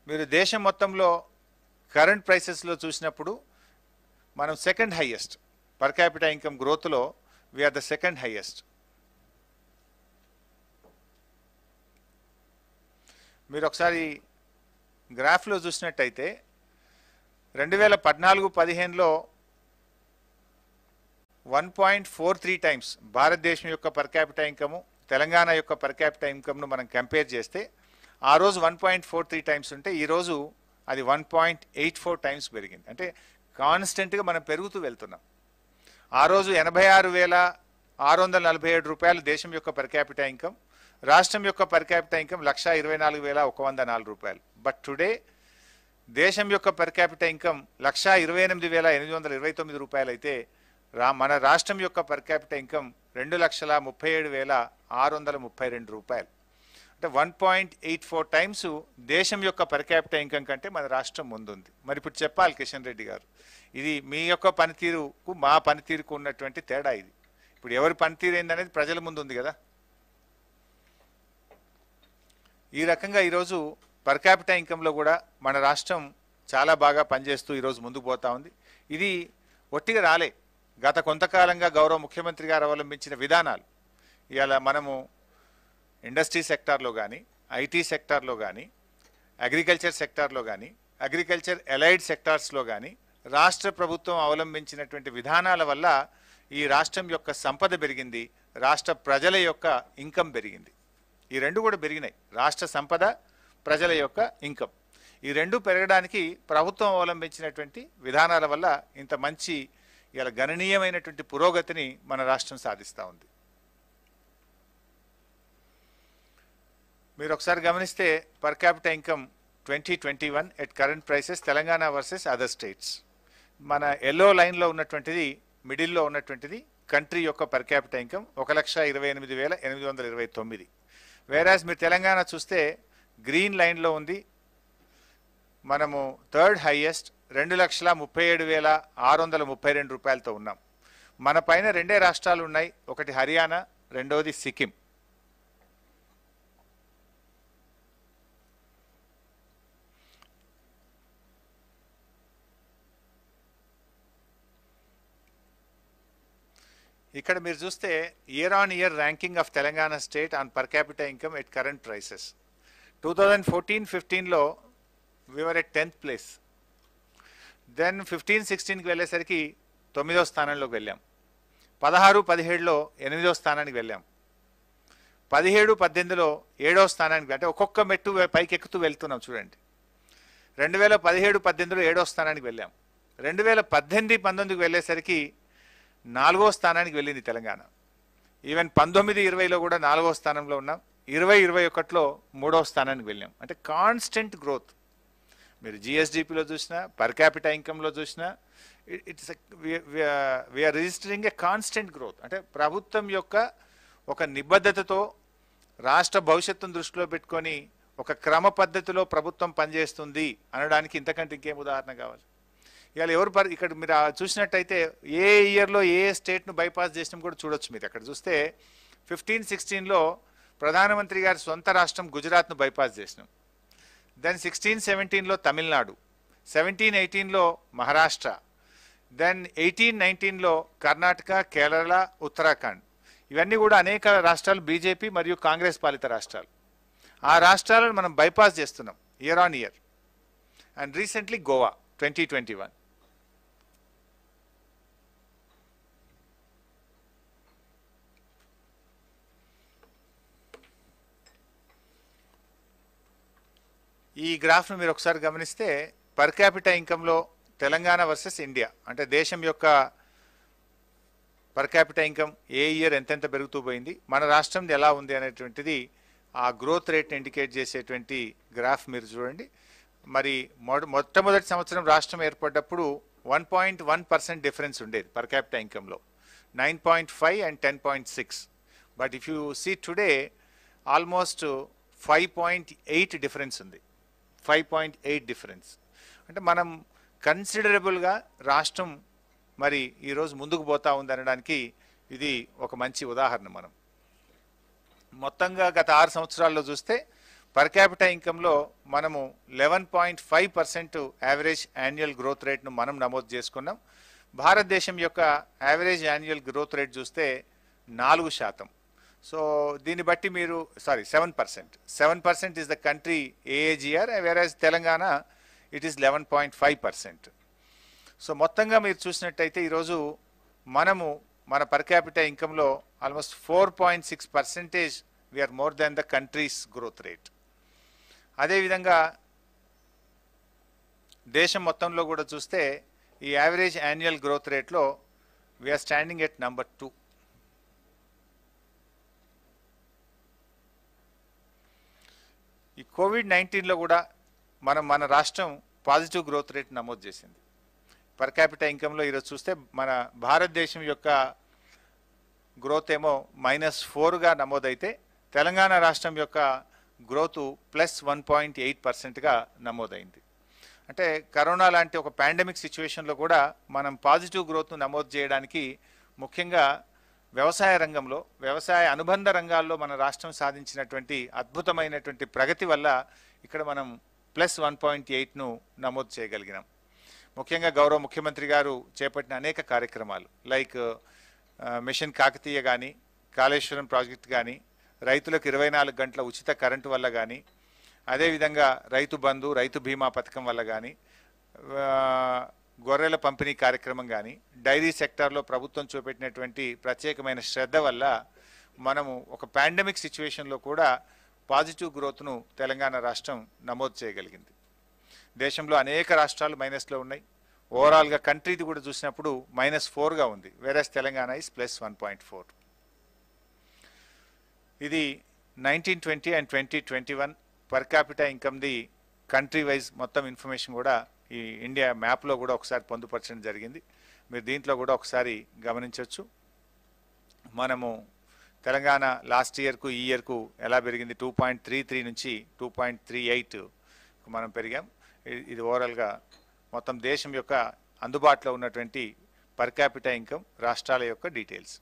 మీరు దేశం మొత్తంలో కరెంట్ ప్రైసెస్లో చూసినప్పుడు మనం second highest per capital income గ్రోత్లో వీఆర్ ద సెకండ్ హైయెస్ట్. మీరు ఒకసారి గ్రాఫ్లో చూసినట్టయితే 2014-15లో 1.43 టైమ్స్ భారతదేశం యొక్క పర్ క్యాపిటల్ ఇన్కమ్ తెలంగాణ యొక్క పర్ క్యాపిటల్ ఇన్కమ్ను మనం కంపేర్ చేస్తే ఆ రోజు 1.43 టైమ్స్ ఉంటే ఈరోజు అది 1.84 టైమ్స్ పెరిగింది. అంటే కాన్స్టెంట్గా మనం పెరుగుతూ వెళ్తున్నాం. ఆ రోజు 86,647 రూపాయలు దేశం యొక్క పర్ క్యాపిటల్ ఇన్కమ్, రాష్ట్రం యొక్క పర్ క్యాపిటల్ ఇన్కమ్ 1,24,104 రూపాయలు. బట్ టుడే దేశం యొక్క పర్ క్యాపిటల్ ఇన్కమ్ 128,829 రూపాయలు అయితే మన రాష్ట్రం యొక్క పర్ క్యాపిటల్ ఇన్కమ్ 2,37,632 రూపాయలు. అంటే 1.84 టైమ్స్ దేశం యొక్క పర్ క్యాపిటల్ ఇన్కమ్ కంటే మన రాష్ట్రం ముందుంది. మరి ఇప్పుడు చెప్పాలి కిషన్ రెడ్డి గారు, ఇది మీ యొక్క పనితీరుకు మా పనితీరుకు ఉన్నటువంటి తేడా. ఇది ఇప్పుడు ఎవరి పనితీరు ఏందనేది ప్రజల ముందు ఉంది కదా. ఈ రకంగా ఈరోజు పర్ క్యాపిటల్ ఇన్కంలో కూడా మన రాష్ట్రం చాలా బాగా పనిచేస్తూ ఈరోజు ముందుకు పోతా ఉంది. ఇది ఒట్టిగా రాలే, గత కొంతకాలంగా గౌరవ ముఖ్యమంత్రి గారు అవలంబించిన విధానాలు. ఇవాళ మనము ఇండస్ట్రీ సెక్టార్లో కానీ, ఐటీ సెక్టార్లో కానీ, అగ్రికల్చర్ సెక్టార్లో కానీ, అగ్రికల్చర్ ఎలైడ్ సెక్టార్స్లో కానీ రాష్ట్ర ప్రభుత్వం అవలంబించినటువంటి విధానాల వల్ల ఈ రాష్ట్రం యొక్క సంపద పెరిగింది, రాష్ట్ర ప్రజల యొక్క ఇన్కమ్ పెరిగింది. ఈ రెండు కూడా పెరిగినాయి, రాష్ట్ర సంపద, ప్రజల యొక్క ఇన్కమ్. ఈ రెండు పెరగడానికి ప్రభుత్వం అవలంబించినటువంటి విధానాల వల్ల ఇంత మంచి ఇలా గణనీయమైనటువంటి పురోగతిని మన రాష్ట్రం సాధిస్తూ ఉంది. మీరు ఒకసారి గమనిస్తే per capital income 2021 at current prices Telangana versus other states. మన ఎల్లో లైన్లో ఉన్నటువంటిది, మిడిల్లో ఉన్నటువంటిది కంట్రీ యొక్క పర్ క్యాపిటల్ ఇన్కమ్ 1,28,829. వేరాజ్ మీరు తెలంగాణ చూస్తే గ్రీన్ లైన్లో ఉంది, మనము థర్డ్ హైయెస్ట్ 2,37,632 రూపాయలతో ఉన్నాం. మన పైన రెండే రాష్ట్రాలు ఉన్నాయి, ఒకటి హర్యానా, రెండవది సిక్కిం. ఇక్కడ మీరు చూస్తే year on year ranking of Telangana state on per capital income at current prices. 2014-15లో we are at 10th place. Then 15-16కి వెళ్ళేసరికి 9వ స్థానంలోకి వెళ్ళాం. 16-17లో 8వ స్థానానికి వెళ్ళాం. 17-18లో 7వ స్థానానికి, అంటే ఒక్కొక్క మెట్టు పైకి ఎక్కుతూ వెళ్తున్నాం చూడండి. 2017-18లో 7వ స్థానానికి వెళ్ళాం. 2018-19కి వెళ్ళేసరికి 4వ స్థానానికి వెళ్ళింది తెలంగాణ. ఈవెన్ 19-20లో కూడా 4వ స్థానంలో ఉన్నాం. 20-21లో 3వ స్థానానికి వెళ్ళాం. అంటే కాన్స్టెంట్ గ్రోత్. మీరు జిఎస్డిపిలో చూసినా, పర్ క్యాపిటల్ ఇన్కంలో చూసినా, it's we're registering a constant growth. అంటే ప్రభుత్వం యొక్క ఒక నిబద్ధతతో, రాష్ట్ర భవిష్యత్తును దృష్టిలో పెట్టుకొని ఒక క్రమ పద్ధతిలో ప్రభుత్వం పనిచేస్తుంది అనడానికి ఇంతకంటే ఇంకేం ఉదాహరణ కావాలి? ఇవాళ ఎవరు ఇక్కడ మీరు చూసినట్టయితే ఏ ఇయర్లో ఏ స్టేట్ను బైపాస్ చేసినాం కూడా చూడొచ్చు. మీరు అక్కడ చూస్తే 15-16లో ప్రధానమంత్రి గారి సొంత రాష్ట్రం గుజరాత్ను బైపాస్ చేసినాం. దెన్ 16-17లో తమిళనాడు, 17-18లో మహారాష్ట్ర, దెన్ 18-19లో కర్ణాటక, కేరళ, ఉత్తరాఖండ్. ఇవన్నీ కూడా అనేక రాష్ట్రాలు బీజేపీ మరియు కాంగ్రెస్ పాలిత రాష్ట్రాలు. ఆ రాష్ట్రాలను మనం బైపాస్ చేస్తున్నాం year on year. And recently Goa 2021. ఈ గ్రాఫ్ను మీరు ఒకసారి గమనిస్తే పర్ క్యాపిటల్ ఇన్కంలో తెలంగాణ వర్సెస్ ఇండియా, అంటే దేశం యొక్క పర్ క్యాపిటల్ ఇన్కమ్ ఏ ఇయర్ ఎంతెంత పెరుగుతూ పోయింది, మన రాష్ట్రం ఎలా ఉంది అనేటువంటిది ఆ గ్రోత్ రేట్ని ఇండికేట్ చేసేటువంటి గ్రాఫ్ మీరు చూడండి. మరి మొట్టమొదటి సంవత్సరం రాష్ట్రం ఏర్పడ్డప్పుడు 1.1% డిఫరెన్స్ ఉండేది పర్ క్యాపిటల్ ఇన్కంలో, 9.5 and 10.6. But if you see today almost 5.8 difference ఉంది. 5.8 డిఫరెన్స్. అంటే మనం కన్సిడరబుల్గా రాష్ట్రం మరి ఈరోజు ముందుకు పోతా ఉందనడానికి ఇది ఒక మంచి ఉదాహరణ. మనం మొత్తంగా గత 6 సంవత్సరాల్లో చూస్తే పర్ క్యాపిటల్ ఇన్కంలో మనము 11.5% యావరేజ్ యాన్యువల్ గ్రోత్ రేట్ను మనం నమోదు చేసుకున్నాం. భారతదేశం యొక్క యావరేజ్ యాన్యువల్ గ్రోత్ రేట్ చూస్తే 4%. సో దీన్ని బట్టి మీరు 7% is the country AAGR, whereas Telangana it is 11.5%. So మొత్తంగా మీరు చూసినట్టయితే ఈరోజు మనము మన పర్ క్యాపిటల్ ఇన్కంలో almost 4.6% we are more than the country's growth rate. అదేవిధంగా దేశం మొత్తంలో కూడా చూస్తే ఈ యావరేజ్ యాన్యువల్ గ్రోత్ రేట్లో వీఆర్ స్టాండింగ్ ఎట్ నంబర్ 2. ఈ కోవిడ్-19లో కూడా మన రాష్ట్రం పాజిటివ్ గ్రోత్ రేట్ నమోదు చేసింది. పర్ క్యాపిటల్ ఇన్కంలో ఈరోజు చూస్తే మన భారతదేశం యొక్క గ్రోత్ ఏమో -4గా నమోదైతే తెలంగాణ రాష్ట్రం యొక్క గ్రోత్ +1.8%గా నమోదైంది. అంటే కరోనా లాంటి ఒక పాండమిక్ సిచ్యువేషన్లో కూడా మనం పాజిటివ్ గ్రోత్ను నమోదు చేయడానికి ముఖ్యంగా వ్యవసాయ రంగంలో, వ్యవసాయ అనుబంధ రంగాల్లో మన రాష్ట్రం సాధించినటువంటి అద్భుతమైనటువంటి ప్రగతి వల్ల ఇక్కడ మనం +1.8ను నమోదు చేయగలిగినాం. ముఖ్యంగా గౌరవ ముఖ్యమంత్రి గారు చేపట్టిన అనేక కార్యక్రమాలు లైక్ మిషన్ కాకతీయ కానీ, కాళేశ్వరం ప్రాజెక్ట్ కానీ, రైతులకు 24 గంటల ఉచిత కరెంటు వల్ల కానీ, అదేవిధంగా రైతు బంధు, రైతు బీమా పథకం వల్ల కానీ, గొర్రెల పంపిణీ కార్యక్రమం కానీ, డైరీ సెక్టార్లో ప్రభుత్వం చూపెట్టినటువంటి ప్రత్యేకమైన శ్రద్ధ వల్ల మనము ఒక పాండమిక్ సిచ్యువేషన్లో కూడా పాజిటివ్ గ్రోత్ను తెలంగాణ రాష్ట్రం నమోదు చేయగలిగింది. దేశంలో అనేక రాష్ట్రాలు మైనస్లో ఉన్నాయి. ఓవరాల్గా కంట్రీది కూడా చూసినప్పుడు -4గా ఉంది, వేరేస్ తెలంగాణ ఇస్ +1.4. ఇది 1920 and 2021 పర్ క్యాపిటల్ ఇన్కమ్ది కంట్రీ వైజ్ మొత్తం ఇన్ఫర్మేషన్ కూడా ఈ ఇండియా మ్యాప్లో కూడా ఒకసారి పొందుపరచడం జరిగింది. మీరు దీంట్లో కూడా ఒకసారి గమనించవచ్చు. మనము తెలంగాణ లాస్ట్ ఇయర్కు ఈ ఇయర్కు ఎలా పెరిగింది, 2.33 నుంచి 2.38 మనం పెరిగాం. ఇది ఓవరాల్గా మొత్తం దేశం యొక్క అందుబాటులో ఉన్నటువంటి పర్ క్యాపిటల్ ఇన్కమ్ రాష్ట్రాల యొక్క డీటెయిల్స్.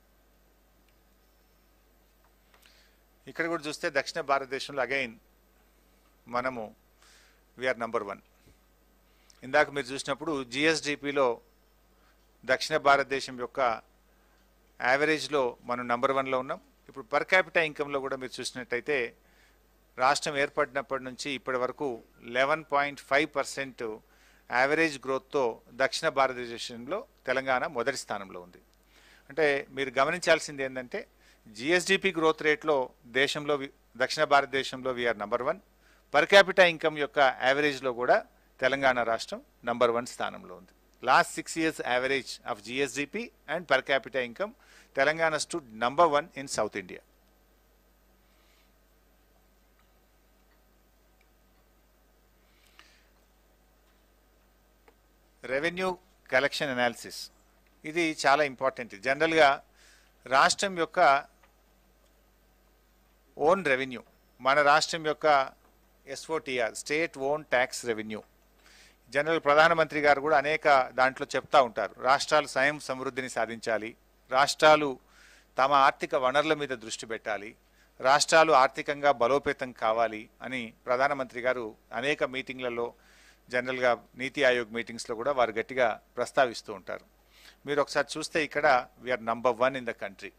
ఇక్కడ కూడా చూస్తే దక్షిణ భారతదేశంలో అగైన్ మనము వీఆర్ నంబర్ 1. ఇందాక మీరు చూసినప్పుడు జిఎస్డిపిలో దక్షిణ భారతదేశం యొక్క యావరేజ్లో మనం నంబర్ 1లో ఉన్నాం. ఇప్పుడు పర్ క్యాపిటల్ ఇన్కంలో కూడా మీరు చూసినట్టయితే రాష్ట్రం ఏర్పడినప్పటి నుంచి ఇప్పటి వరకు 11.5% యావరేజ్ గ్రోత్తో దక్షిణ భారతదేశంలో తెలంగాణ మొదటి స్థానంలో ఉంది. అంటే మీరు గమనించాల్సింది ఏంటంటే జిఎస్డిపి గ్రోత్ రేట్లో దేశంలో దక్షిణ భారతదేశంలో we're number 1. Per capital income యొక్క యావరేజ్లో కూడా తెలంగాణ రాష్ట్రం నంబర్ 1 స్థానంలో ఉంది. Last 6 years average of GSDP and per capital income Telangana stood number 1 in south India. Revenue collection analysis ఇది చాలా ఇంపార్టెంట్. జనరల్గా రాష్ట్రం యొక్క ఓన్ రెవెన్యూ, మన రాష్ట్రం యొక్క SOTR state own tax revenue, general ప్రధానమంత్రి గారు కూడా అనేక దాంట్లో చెప్తా ఉంటారు. రాష్ట్రాలు స్వయం సమృద్ధిని సాధించాలి, రాష్ట్రాలు తమ ఆర్థిక వనరుల మీద దృష్టి పెట్టాలి, రాష్ట్రాలు ఆర్థికంగా బలోపేతం కావాలి అని ప్రధానమంత్రి గారు అనేక మీటింగ్లలో, జనరల్గా నీతి ఆయోగ్ మీటింగ్స్లో కూడా వారు గట్టిగా ప్రస్తావిస్తూ ఉంటారు. మీరు ఒకసారి చూస్తే ఇక్కడ we are number 1 in the country.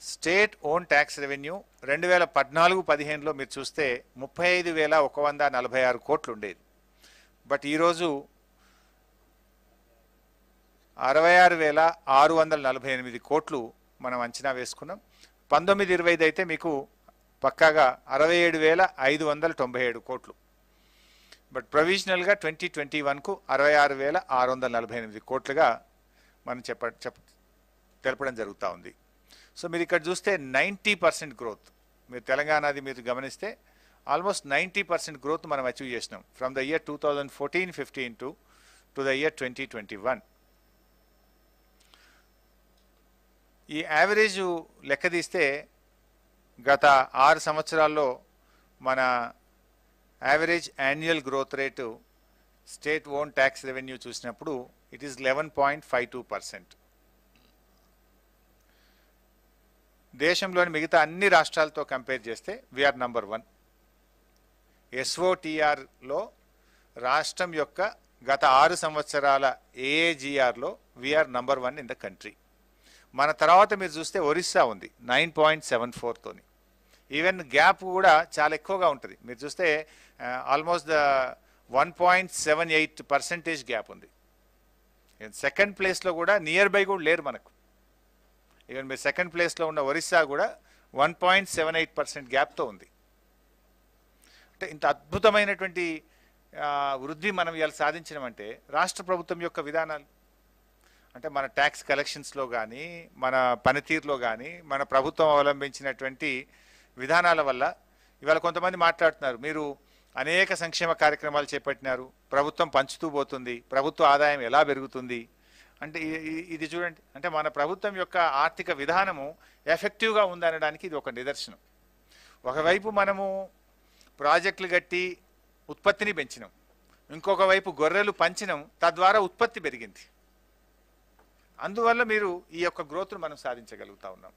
State own tax revenue 2014-15లో మీరు చూస్తే 35,146 కోట్లు ఉండేది. బట్ ఈరోజు 66,648 కోట్లు మనం అంచనా వేసుకున్నాం. 19-20 అయితే మీకు పక్కాగా 67,597 కోట్లు. బట్ ప్రొవిజనల్గా 2021కు 66,648 కోట్లుగా మనం తెలపడం జరుగుతూ ఉంది. సో మీరు ఇక్కడ చూస్తే 90% గ్రోత్, మీరు తెలంగాణది మీరు గమనిస్తే ఆల్మోస్ట్ 90% గ్రోత్ మనం అచీవ్ చేసినాం from the year 2014-15 to the year 2021. ఈ యావరేజ్ లెక్క తీస్తే గత 6 సంవత్సరాల్లో మన average annual growth rate state own tax revenue చూసినప్పుడు ఇట్ ఈస్ 11.52%. దేశంలోని మిగతా అన్ని రాష్ట్రాలతో కంపేర్ చేస్తే వీఆర్ నంబర్ 1. SOTRలో రాష్ట్రం యొక్క గత 6 సంవత్సరాల AAGRలో we are number 1 in the country. మన తర్వాత మీరు చూస్తే ఒరిస్సా ఉంది 9.74తోని. ఈవెన్ గ్యాప్ కూడా చాలా ఎక్కువగా ఉంటుంది. మీరు చూస్తే ఆల్మోస్ట్ 1.78% గ్యాప్ ఉంది. సెకండ్ ప్లేస్లో కూడా నియర్ బై కూడా లేరు మనకు. ఈవెన్ మీరు సెకండ్ ప్లేస్లో ఉన్న ఒరిస్సా కూడా 1.78% గ్యాప్తో ఉంది. అంటే ఇంత అద్భుతమైనటువంటి వృద్ధి మనం ఇవాళ సాధించడమంటే రాష్ట్ర ప్రభుత్వం యొక్క విధానాలు, అంటే మన ట్యాక్స్ కలెక్షన్స్లో కానీ మన పనితీరులో కానీ మన ప్రభుత్వం అవలంబించినటువంటి విధానాల వల్ల. ఇవాళ కొంతమంది మాట్లాడుతున్నారు, మీరు అనేక సంక్షేమ కార్యక్రమాలు చేపట్టినారు, ప్రభుత్వం పంచుతూ పోతుంది, ప్రభుత్వ ఆదాయం ఎలా పెరుగుతుంది అంటే ఇది చూడండి. అంటే మన ప్రభుత్వం యొక్క ఆర్థిక విధానము ఎఫెక్టివ్గా ఉందనడానికి ఇది ఒక నిదర్శనం. ఒకవైపు మనము ప్రాజెక్టులు కట్టి ఉత్పత్తిని పెంచినాం, ఇంకొక వైపు గొర్రెలు పంచినాం, తద్వారా ఉత్పత్తి పెరిగింది. అందువల్ల మీరు ఈ యొక్క గ్రోత్ను మనం సాధించగలుగుతా ఉన్నాం.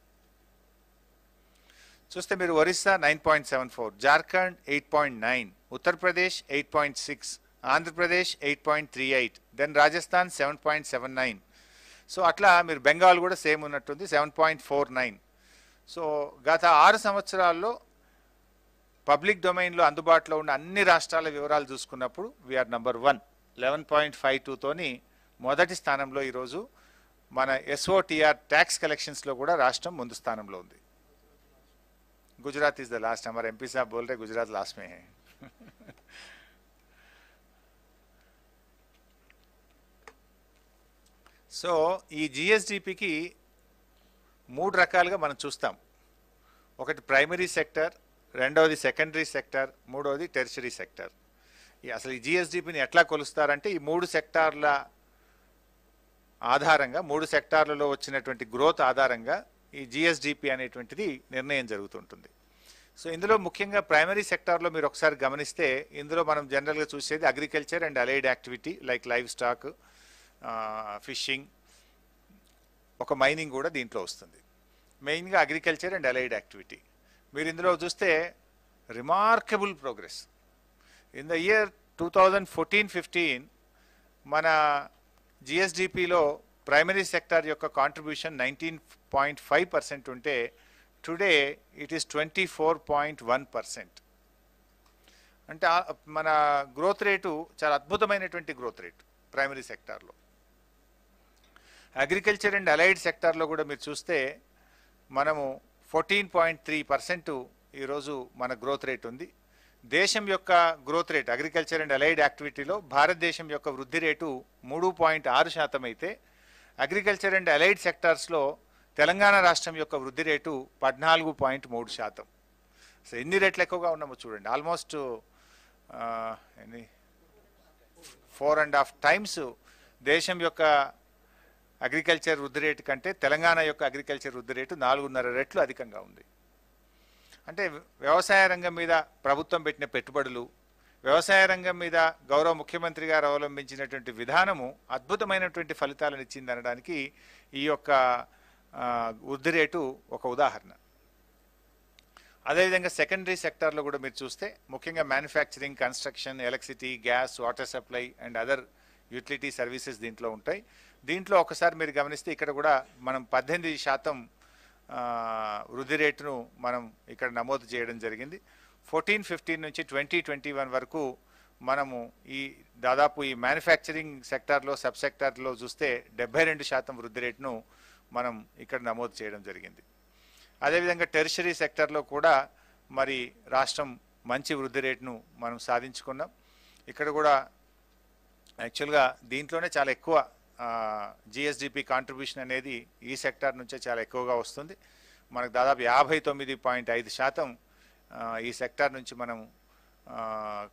చూస్తే మీరు ఒరిస్సా 9.74, జార్ఖండ్ 8.9, ఉత్తరప్రదేశ్ 8.6, ఆంధ్రప్రదేశ్ 8.38, దెన్ రాజస్థాన్ 7.79. సో అట్లా మీరు బెంగాల్ కూడా సేమ్ ఉన్నట్టుంది 7.49. సో గత 6 సంవత్సరాల్లో పబ్లిక్ డొమైన్లో అందుబాటులో ఉన్న అన్ని రాష్ట్రాల వివరాలు చూసుకున్నప్పుడు వీఆర్ నంబర్ 1 11.52తోని మొదటి స్థానంలో ఈరోజు మన SOTR ట్యాక్స్ కలెక్షన్స్లో కూడా రాష్ట్రం ముందు స్థానంలో ఉంది. Gujarat is the last. हमारे MP साहब बोल रहे गुजरात लास्ट में है. సో ఈ GSDPకి 3 రకాలుగా మనం చూస్తాం. ఒకటి ప్రైమరీ సెక్టర్, రెండవది సెకండరీ సెక్టర్, మూడవది టెర్షరీ సెక్టర్. అసలు ఈ GSDPని ఎట్లా కొలుస్తారంటే ఈ 3 సెక్టార్ల ఆధారంగా, 3 సెక్టార్లలో వచ్చినటువంటి గ్రోత్ ఆధారంగా ఈ GSDP అనేటువంటిది నిర్ణయం జరుగుతుంటుంది. సో ఇందులో ముఖ్యంగా ప్రైమరీ సెక్టార్లో మీరు ఒకసారి గమనిస్తే ఇందులో మనం జనరల్గా చూసేది agriculture and allied activity like live stock, fishing, ఒక మైనింగ్ కూడా దీంట్లో వస్తుంది. మెయిన్గా అగ్రికల్చర్ అండ్ అలైడ్ యాక్టివిటీ. మీరు ఇందులో చూస్తే remarkable progress. In the year 2014-15 మన GSDPలో ప్రైమరీ సెక్టార్ యొక్క కాంట్రిబ్యూషన్ 19.5% ఉంటే టుడే ఇట్ ఈస్ 24.1%. అంటే మన గ్రోత్ రేటు చాలా అద్భుతమైనటువంటి గ్రోత్ రేటు ప్రైమరీ సెక్టార్లో. అగ్రికల్చర్ అండ్ అలైడ్ సెక్టార్లో కూడా మీరు చూస్తే మనము 14.3% ఈరోజు మన గ్రోత్ రేట్ ఉంది. దేశం యొక్క growth rate agriculture and allied యాక్టివిటీలో భారతదేశం యొక్క వృద్ధి రేటు 3.6% అయితే అగ్రికల్చర్ అండ్ అలైడ్ సెక్టార్స్లో తెలంగాణ రాష్ట్రం యొక్క వృద్ధి రేటు 14.3%. సో ఎన్ని రేట్లు ఎక్కువగా ఉన్నామో చూడండి. ఆల్మోస్ట్ 4.5 టైమ్స్ దేశం యొక్క అగ్రికల్చర్ వృద్ధి రేటు కంటే తెలంగాణ యొక్క అగ్రికల్చర్ వృద్ధి రేటు 4.5 రెట్లు అధికంగా ఉంది. అంటే వ్యవసాయ రంగం మీద ప్రభుత్వం పెట్టిన పెట్టుబడులు, వ్యవసాయ రంగం మీద గౌరవ ముఖ్యమంత్రి గారు అవలంబించినటువంటి విధానము అద్భుతమైనటువంటి ఫలితాలను ఇచ్చింది అనడానికి ఈ యొక్క వృద్ధి రేటు ఒక ఉదాహరణ. అదేవిధంగా సెకండరీ సెక్టార్లో కూడా మీరు చూస్తే ముఖ్యంగా manufacturing, construction, electricity, gas, water supply and other utility services దీంట్లో ఉంటాయి. దీంట్లో ఒకసారి మీరు గమనిస్తే ఇక్కడ కూడా మనం 18% వృద్ధి రేటును మనం ఇక్కడ నమోదు చేయడం జరిగింది. 14-15 నుంచి 2021 వరకు మనము ఈ దాదాపు ఈ మ్యానుఫ్యాక్చరింగ్ సెక్టార్లో, సబ్ సెక్టార్లో చూస్తే 72% వృద్ధి రేటును మనం ఇక్కడ నమోదు చేయడం జరిగింది. అదేవిధంగా టెరిషరీ సెక్టార్లో కూడా మరి రాష్ట్రం మంచి వృద్ధి రేటును మనం సాధించుకున్నాం. ఇక్కడ కూడా యాక్చువల్గా దీంట్లోనే చాలా ఎక్కువ GSDP కాంట్రిబ్యూషన్ అనేది ఈ సెక్టార్ నుంచే చాలా ఎక్కువగా వస్తుంది. మనకు దాదాపు 59.5% ఈ సెక్టార్ నుంచి మనం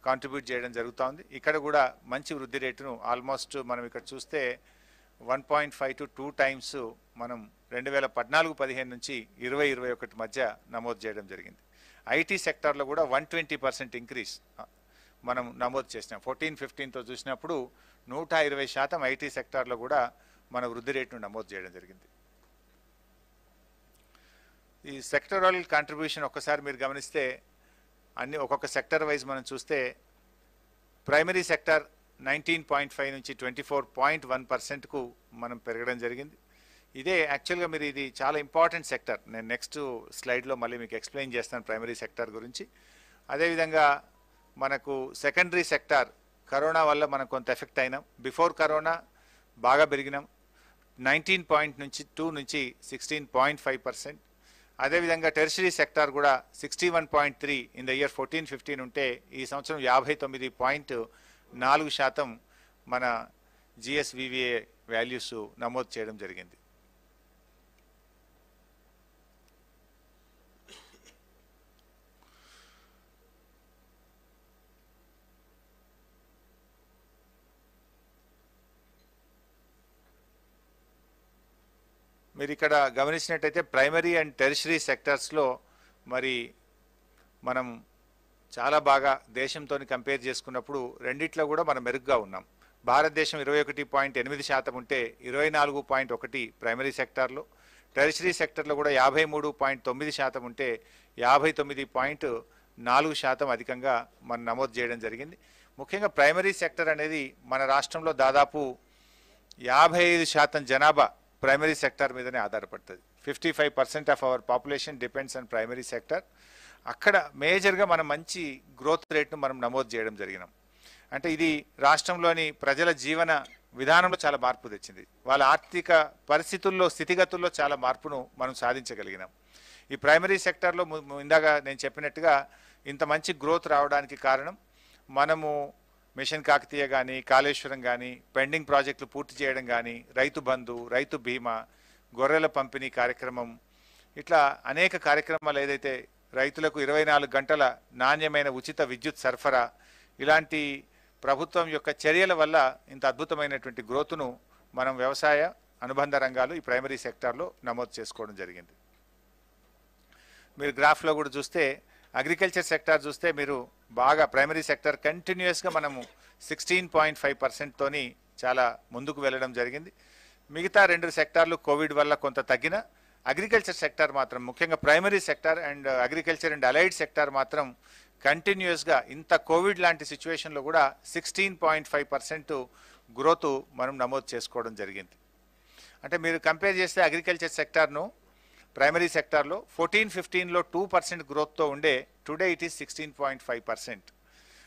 కాంట్రిబ్యూట్ చేయడం జరుగుతూ ఉంది. ఇక్కడ కూడా మంచి వృద్ధి రేటును ఆల్మోస్ట్ మనం ఇక్కడ చూస్తే 1.5 to 2 టైమ్స్ మనం 2014-15 నుంచి 2021 మధ్య నమోదు చేయడం జరిగింది. IT సెక్టార్లో కూడా 120% ఇంక్రీజ్. మనం నమోదు చేసినాం. 14-15తో చూసినప్పుడు 120% ఐటీ సెక్టార్లో కూడా మన వృద్ధి రేటును నమోదు చేయడం జరిగింది. ఈ సెక్టరల్ కాంట్రిబ్యూషన్ ఒక్కసారి మీరు గమనిస్తే అన్ని ఒక్కొక్క సెక్టర్ వైజ్ మనం చూస్తే ప్రైమరీ సెక్టర్ 19.5 నుంచి 24.1%కు మనం పెరగడం జరిగింది. ఇదే యాక్చువల్గా మీరు ఇది చాలా ఇంపార్టెంట్ సెక్టర్. నేను నెక్స్ట్ స్లైడ్లో మళ్ళీ మీకు ఎక్స్ప్లెయిన్ చేస్తాను ప్రైమరీ సెక్టర్ గురించి. అదేవిధంగా మనకు సెకండరీ సెక్టార్ కరోనా వల్ల మనం కొంత ఎఫెక్ట్ అయినాం. బిఫోర్ కరోనా బాగా పెరిగినాం. 19.2 నుంచి 16.5%. అదేవిధంగా టెరిషరీ సెక్టార్ కూడా 61.3 ఇన్ ద ఇయర్ 14-15 ఉంటే ఈ సంవత్సరం 59.4% మన జిఎస్వివిఏ వాల్యూస్ నమోదు చేయడం జరిగింది. మీరు ఇక్కడ గమనించినట్టయితే ప్రైమరీ అండ్ టెరిషరీ సెక్టర్స్లో మరి మనం చాలా బాగా దేశంతో కంపేర్ చేసుకున్నప్పుడు రెండిట్లో కూడా మనం మెరుగ్గా ఉన్నాం. భారతదేశం 21.8% ఉంటే 24.1 ప్రైమరీ సెక్టార్లో, టెరిషరీ సెక్టర్లో కూడా 53.9% ఉంటే 59.4% అధికంగా మనం నమోదు చేయడం జరిగింది. ముఖ్యంగా ప్రైమరీ సెక్టర్ అనేది మన రాష్ట్రంలో దాదాపు 55% జనాభా ప్రైమరీ సెక్టర్ మీదనే ఆధారపడుతుంది. 55% of our population depends on primary sector. అక్కడ మేజర్గా మనం మంచి గ్రోత్ రేట్ను మనం నమోదు చేయడం జరిగినాం. అంటే ఇది రాష్ట్రంలోని ప్రజల జీవన విధానంలో చాలా మార్పు తెచ్చింది. వాళ్ళ ఆర్థిక పరిస్థితుల్లో స్థితిగతుల్లో చాలా మార్పును మనం సాధించగలిగినాం. ఈ ప్రైమరీ సెక్టర్లో ఇందాక నేను చెప్పినట్టుగా ఇంత మంచి గ్రోత్ రావడానికి కారణం మనము మిషన్ కాకతీయ కానీ, కాళేశ్వరం కానీ, పెండింగ్ ప్రాజెక్టులు పూర్తి చేయడం కానీ, రైతు బంధు, రైతు బీమా, గొర్రెల పంపిణీ కార్యక్రమం, ఇట్లా అనేక కార్యక్రమాలు ఏదైతే రైతులకు 24 గంటల నాణ్యమైన ఉచిత విద్యుత్ సరఫరా, ఇలాంటి ప్రభుత్వం యొక్క చర్యల వల్ల ఇంత అద్భుతమైనటువంటి గ్రోత్ను మనం వ్యవసాయ అనుబంధ రంగాలు ఈ ప్రైమరీ సెక్టార్లో నమోదు చేసుకోవడం జరిగింది. మీరు గ్రాఫ్లో కూడా చూస్తే అగ్రికల్చర్ సెక్టార్ చూస్తే మీరు బాగా ప్రైమరీ సెక్టర్ కంటిన్యూస్గా మనము 16.5%తోని చాలా ముందుకు వెళ్ళడం జరిగింది. మిగతా రెండు సెక్టార్లు కోవిడ్ వల్ల కొంత తగ్గిన, అగ్రికల్చర్ సెక్టార్ మాత్రం ముఖ్యంగా primary sector and agriculture and allied sector మాత్రం కంటిన్యూస్గా ఇంత కోవిడ్ లాంటి సిచ్యువేషన్లో కూడా 16.5% గ్రోత్ మనం నమోదు చేసుకోవడం జరిగింది. అంటే మీరు కంపేర్ చేస్తే అగ్రికల్చర్ సెక్టార్ను ప్రైమరీ సెక్టార్లో 14-15లో 2% గ్రోత్తో ఉండే, టుడే ఇట్ ఈస్ 16.5%.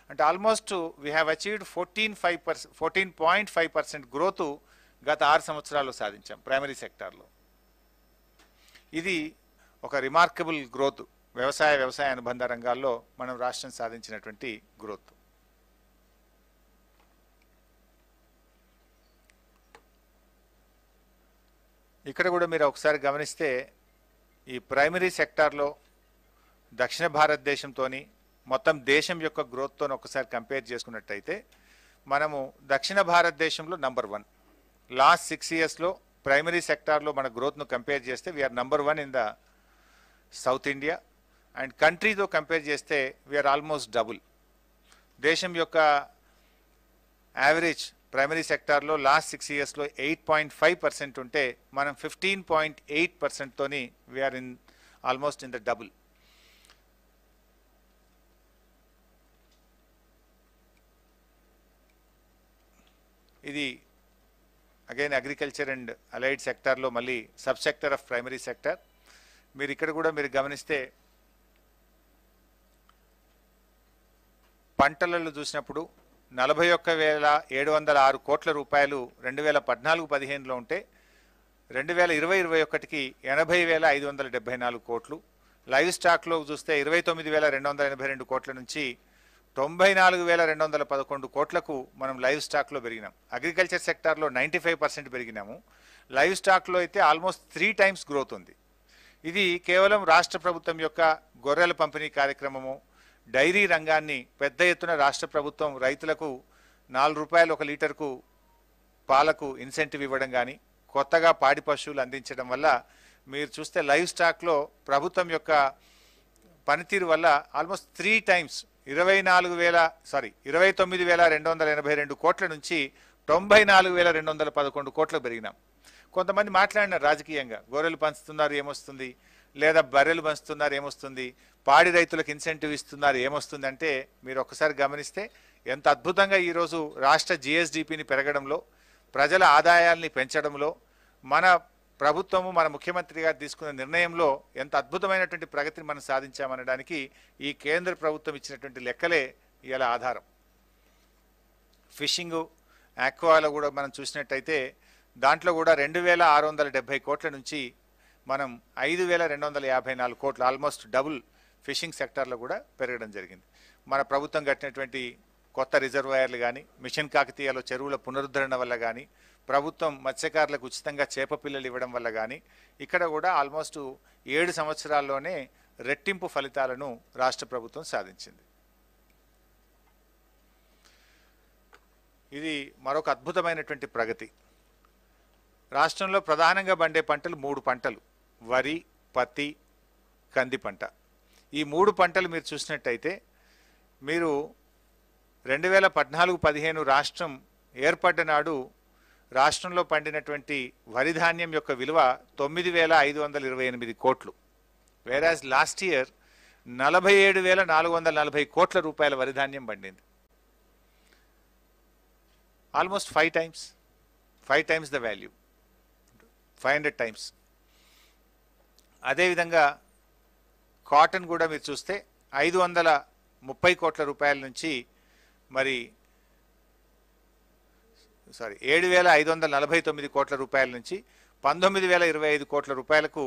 అంటే almost we have achieved 14.5% growth గత 6 సంవత్సరాల్లో సాధించాం ప్రైమరీ సెక్టార్లో. ఇది ఒక రిమార్కబుల్ గ్రోత్ వ్యవసాయ అనుబంధ రంగాల్లో మనం రాష్ట్రం సాధించినటువంటి గ్రోత్. ఇక్కడ కూడా మీరు ఒకసారి గమనిస్తే ఈ ప్రైమరీ సెక్టార్లో దక్షిణ భారతదేశంతో మొత్తం దేశం యొక్క గ్రోత్తో ఒకసారి కంపేర్ చేసుకున్నట్టయితే మనము దక్షిణ భారతదేశంలో నంబర్ 1. లాస్ట్ 6 ఇయర్స్లో ప్రైమరీ సెక్టార్లో మన గ్రోత్ను కంపేర్ చేస్తే we are number 1 in the south India. And కంట్రీతో కంపేర్ చేస్తే వీఆర్ ఆల్మోస్ట్ డబుల్. దేశం యొక్క యావరేజ్ ప్రైమరీ సెక్టార్లో లాస్ట్ 6 ఇయర్స్లో 8.5% ఉంటే మనం 15.8%తోని we are in almost in the double. ఇది అగైన్ అగ్రికల్చర్ అండ్ అలైడ్ సెక్టార్లో మళ్ళీ sub sector of primary sector. మీరు ఇక్కడ కూడా మీరు గమనిస్తే పంటలలో చూసినప్పుడు 41,706 కోట్ల రూపాయలు 2014-15లో ఉంటే 2020-21కి 80,574 కోట్లు. లైవ్ స్టాక్లో చూస్తే 29,282 కోట్ల నుంచి 94,211 కోట్లకు మనం లైవ్ స్టాక్లో పెరిగినాం. అగ్రికల్చర్ సెక్టార్లో 95% పెరిగినాము. లైవ్ స్టాక్లో అయితే ఆల్మోస్ట్ 3 టైమ్స్ గ్రోత్ ఉంది. ఇది కేవలం రాష్ట్ర ప్రభుత్వం యొక్క గొర్రెల పంపిణీ కార్యక్రమము, డైరీ రంగాన్ని పెద్ద ఎత్తున రాష్ట్ర ప్రభుత్వం రైతులకు 4 రూపాయలు 1 లీటర్కు పాలకు ఇన్సెంటివ్ ఇవ్వడం కానీ, కొత్తగా పాడి పశువులు అందించడం వల్ల మీరు చూస్తే లైవ్ స్టాక్లో ప్రభుత్వం యొక్క పనితీరు వల్ల ఆల్మోస్ట్ 3 టైమ్స్ 29,282 కోట్ల నుంచి 94,211 కోట్లకు పెరిగినాం. కొంతమంది మాట్లాడినారు రాజకీయంగా, గొర్రెలు పంచుతున్నారు ఏమొస్తుంది, లేదా బర్రెలు పంచుతున్నారు ఏమొస్తుంది, పాడి రైతులకు ఇన్సెంటివ్ ఇస్తున్నారు ఏమొస్తుంది అంటే, మీరు ఒక్కసారి గమనిస్తే ఎంత అద్భుతంగా ఈరోజు రాష్ట్ర జిఎస్డిపిని పెరగడంలో, ప్రజల ఆదాయాల్ని పెంచడంలో, మన ప్రభుత్వము మన ముఖ్యమంత్రి గారు తీసుకున్న నిర్ణయంలో ఎంత అద్భుతమైనటువంటి ప్రగతిని మనం సాధించామనడానికి ఈ కేంద్ర ప్రభుత్వం ఇచ్చినటువంటి లెక్కలే ఇలా ఆధారం. ఫిషింగ్, ఆక్వాలో కూడా మనం చూసినట్టయితే దాంట్లో కూడా 2,670 కోట్ల నుంచి మనం 5,254 కోట్లు, ఆల్మోస్ట్ డబుల్ ఫిషింగ్ సెక్టార్లో కూడా పెరగడం జరిగింది. మన ప్రభుత్వం కట్టినటువంటి కొత్త రిజర్వాయర్లు కానీ, మిషన్ కాకతీయలో చెరువుల పునరుద్ధరణ వల్ల కానీ, ప్రభుత్వం మత్స్యకారులకు ఉచితంగా చేప పిల్లలు ఇవ్వడం వల్ల కానీ, ఇక్కడ కూడా ఆల్మోస్ట్ 7 సంవత్సరాల్లోనే రెట్టింపు ఫలితాలను రాష్ట్ర ప్రభుత్వం సాధించింది. ఇది మరొక అద్భుతమైనటువంటి ప్రగతి. రాష్ట్రంలో ప్రధానంగా పండే పంటలు 3 పంటలు: వరి, పత్తి, కంది పంట. ఈ 3 పంటలు మీరు చూసినట్టయితే, మీరు 2014-15 రాష్ట్రం ఏర్పడ్డ నాడు రాష్ట్రంలో పండినటువంటి వరి ధాన్యం యొక్క విలువ 9,528 కోట్లు. వేరాజ్ లాస్ట్ ఇయర్ 47,440 కోట్ల రూపాయల వరి ధాన్యం పండింది. Almost 5 times the value, 500 times. అదేవిధంగా కాటన్ కూడా మీరు చూస్తే 530 కోట్ల రూపాయల నుంచి మరి 7,549 కోట్ల రూపాయల నుంచి 19,025 కోట్ల రూపాయలకు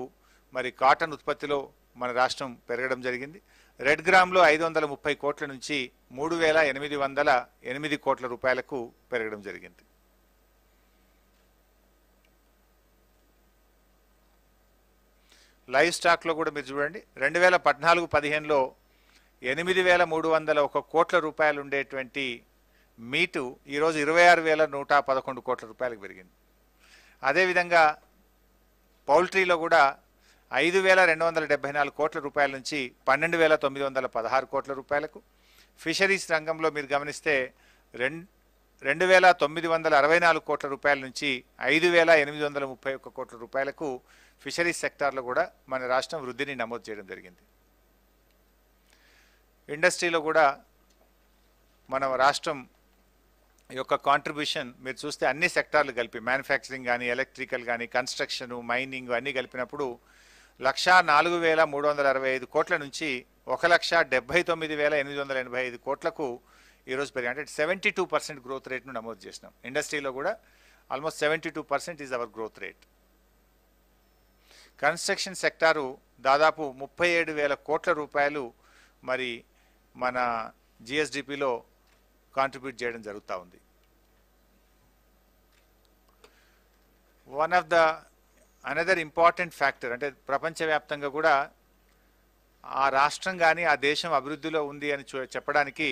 మరి కాటన్ ఉత్పత్తిలో మన రాష్ట్రం పెరగడం జరిగింది. రెడ్ గ్రామ్లో 530 కోట్ల నుంచి 3,808 కోట్ల రూపాయలకు పెరగడం జరిగింది. లైవ్ స్టాక్లో కూడా మీరు చూడండి, 2014-15లో 8,301 కోట్ల రూపాయలు ఉండేటువంటి మీటు ఈరోజు 26,111 కోట్ల రూపాయలకు పెరిగింది. అదేవిధంగా పౌల్ట్రీలో కూడా 5,274 కోట్ల రూపాయల నుంచి 12,916 కోట్ల రూపాయలకు. ఫిషరీస్ రంగంలో మీరు గమనిస్తే 2,964 కోట్ల రూపాయల నుంచి 5,831 కోట్ల రూపాయలకు ఫిషరీస్ సెక్టార్లో కూడా మన రాష్ట్రం వృద్ధిని నమోదు చేయడం జరిగింది. ఇండస్ట్రీలో కూడా మన రాష్ట్రం యొక్క కాంట్రిబ్యూషన్ మీరు చూస్తే అన్ని సెక్టార్లు కలిపి, మ్యానుఫ్యాక్చరింగ్ కానీ, ఎలక్ట్రికల్ కానీ, కన్స్ట్రక్షన్, మైనింగ్ అన్నీ కలిపినప్పుడు 1,03,365 కోట్ల నుంచి 1,79,885 కోట్లకు ఈరోజు పెరిగి, అంటే 72% గ్రోత్ రేట్ను నమోదు చేసినాం. ఇండస్ట్రీలో కూడా almost 72% is our growth rate. Construction sector దాదాపు 37,000 కోట్ల రూపాయలు మరి మన జిఎస్డిపిలో కాంట్రిబ్యూట్ చేయడం జరుగుతూ ఉంది. One of the another important factor, అంటే ప్రపంచవ్యాప్తంగా కూడా ఆ రాష్ట్రం కానీ ఆ దేశం అభివృద్ధిలో ఉంది అని చెప్పడానికి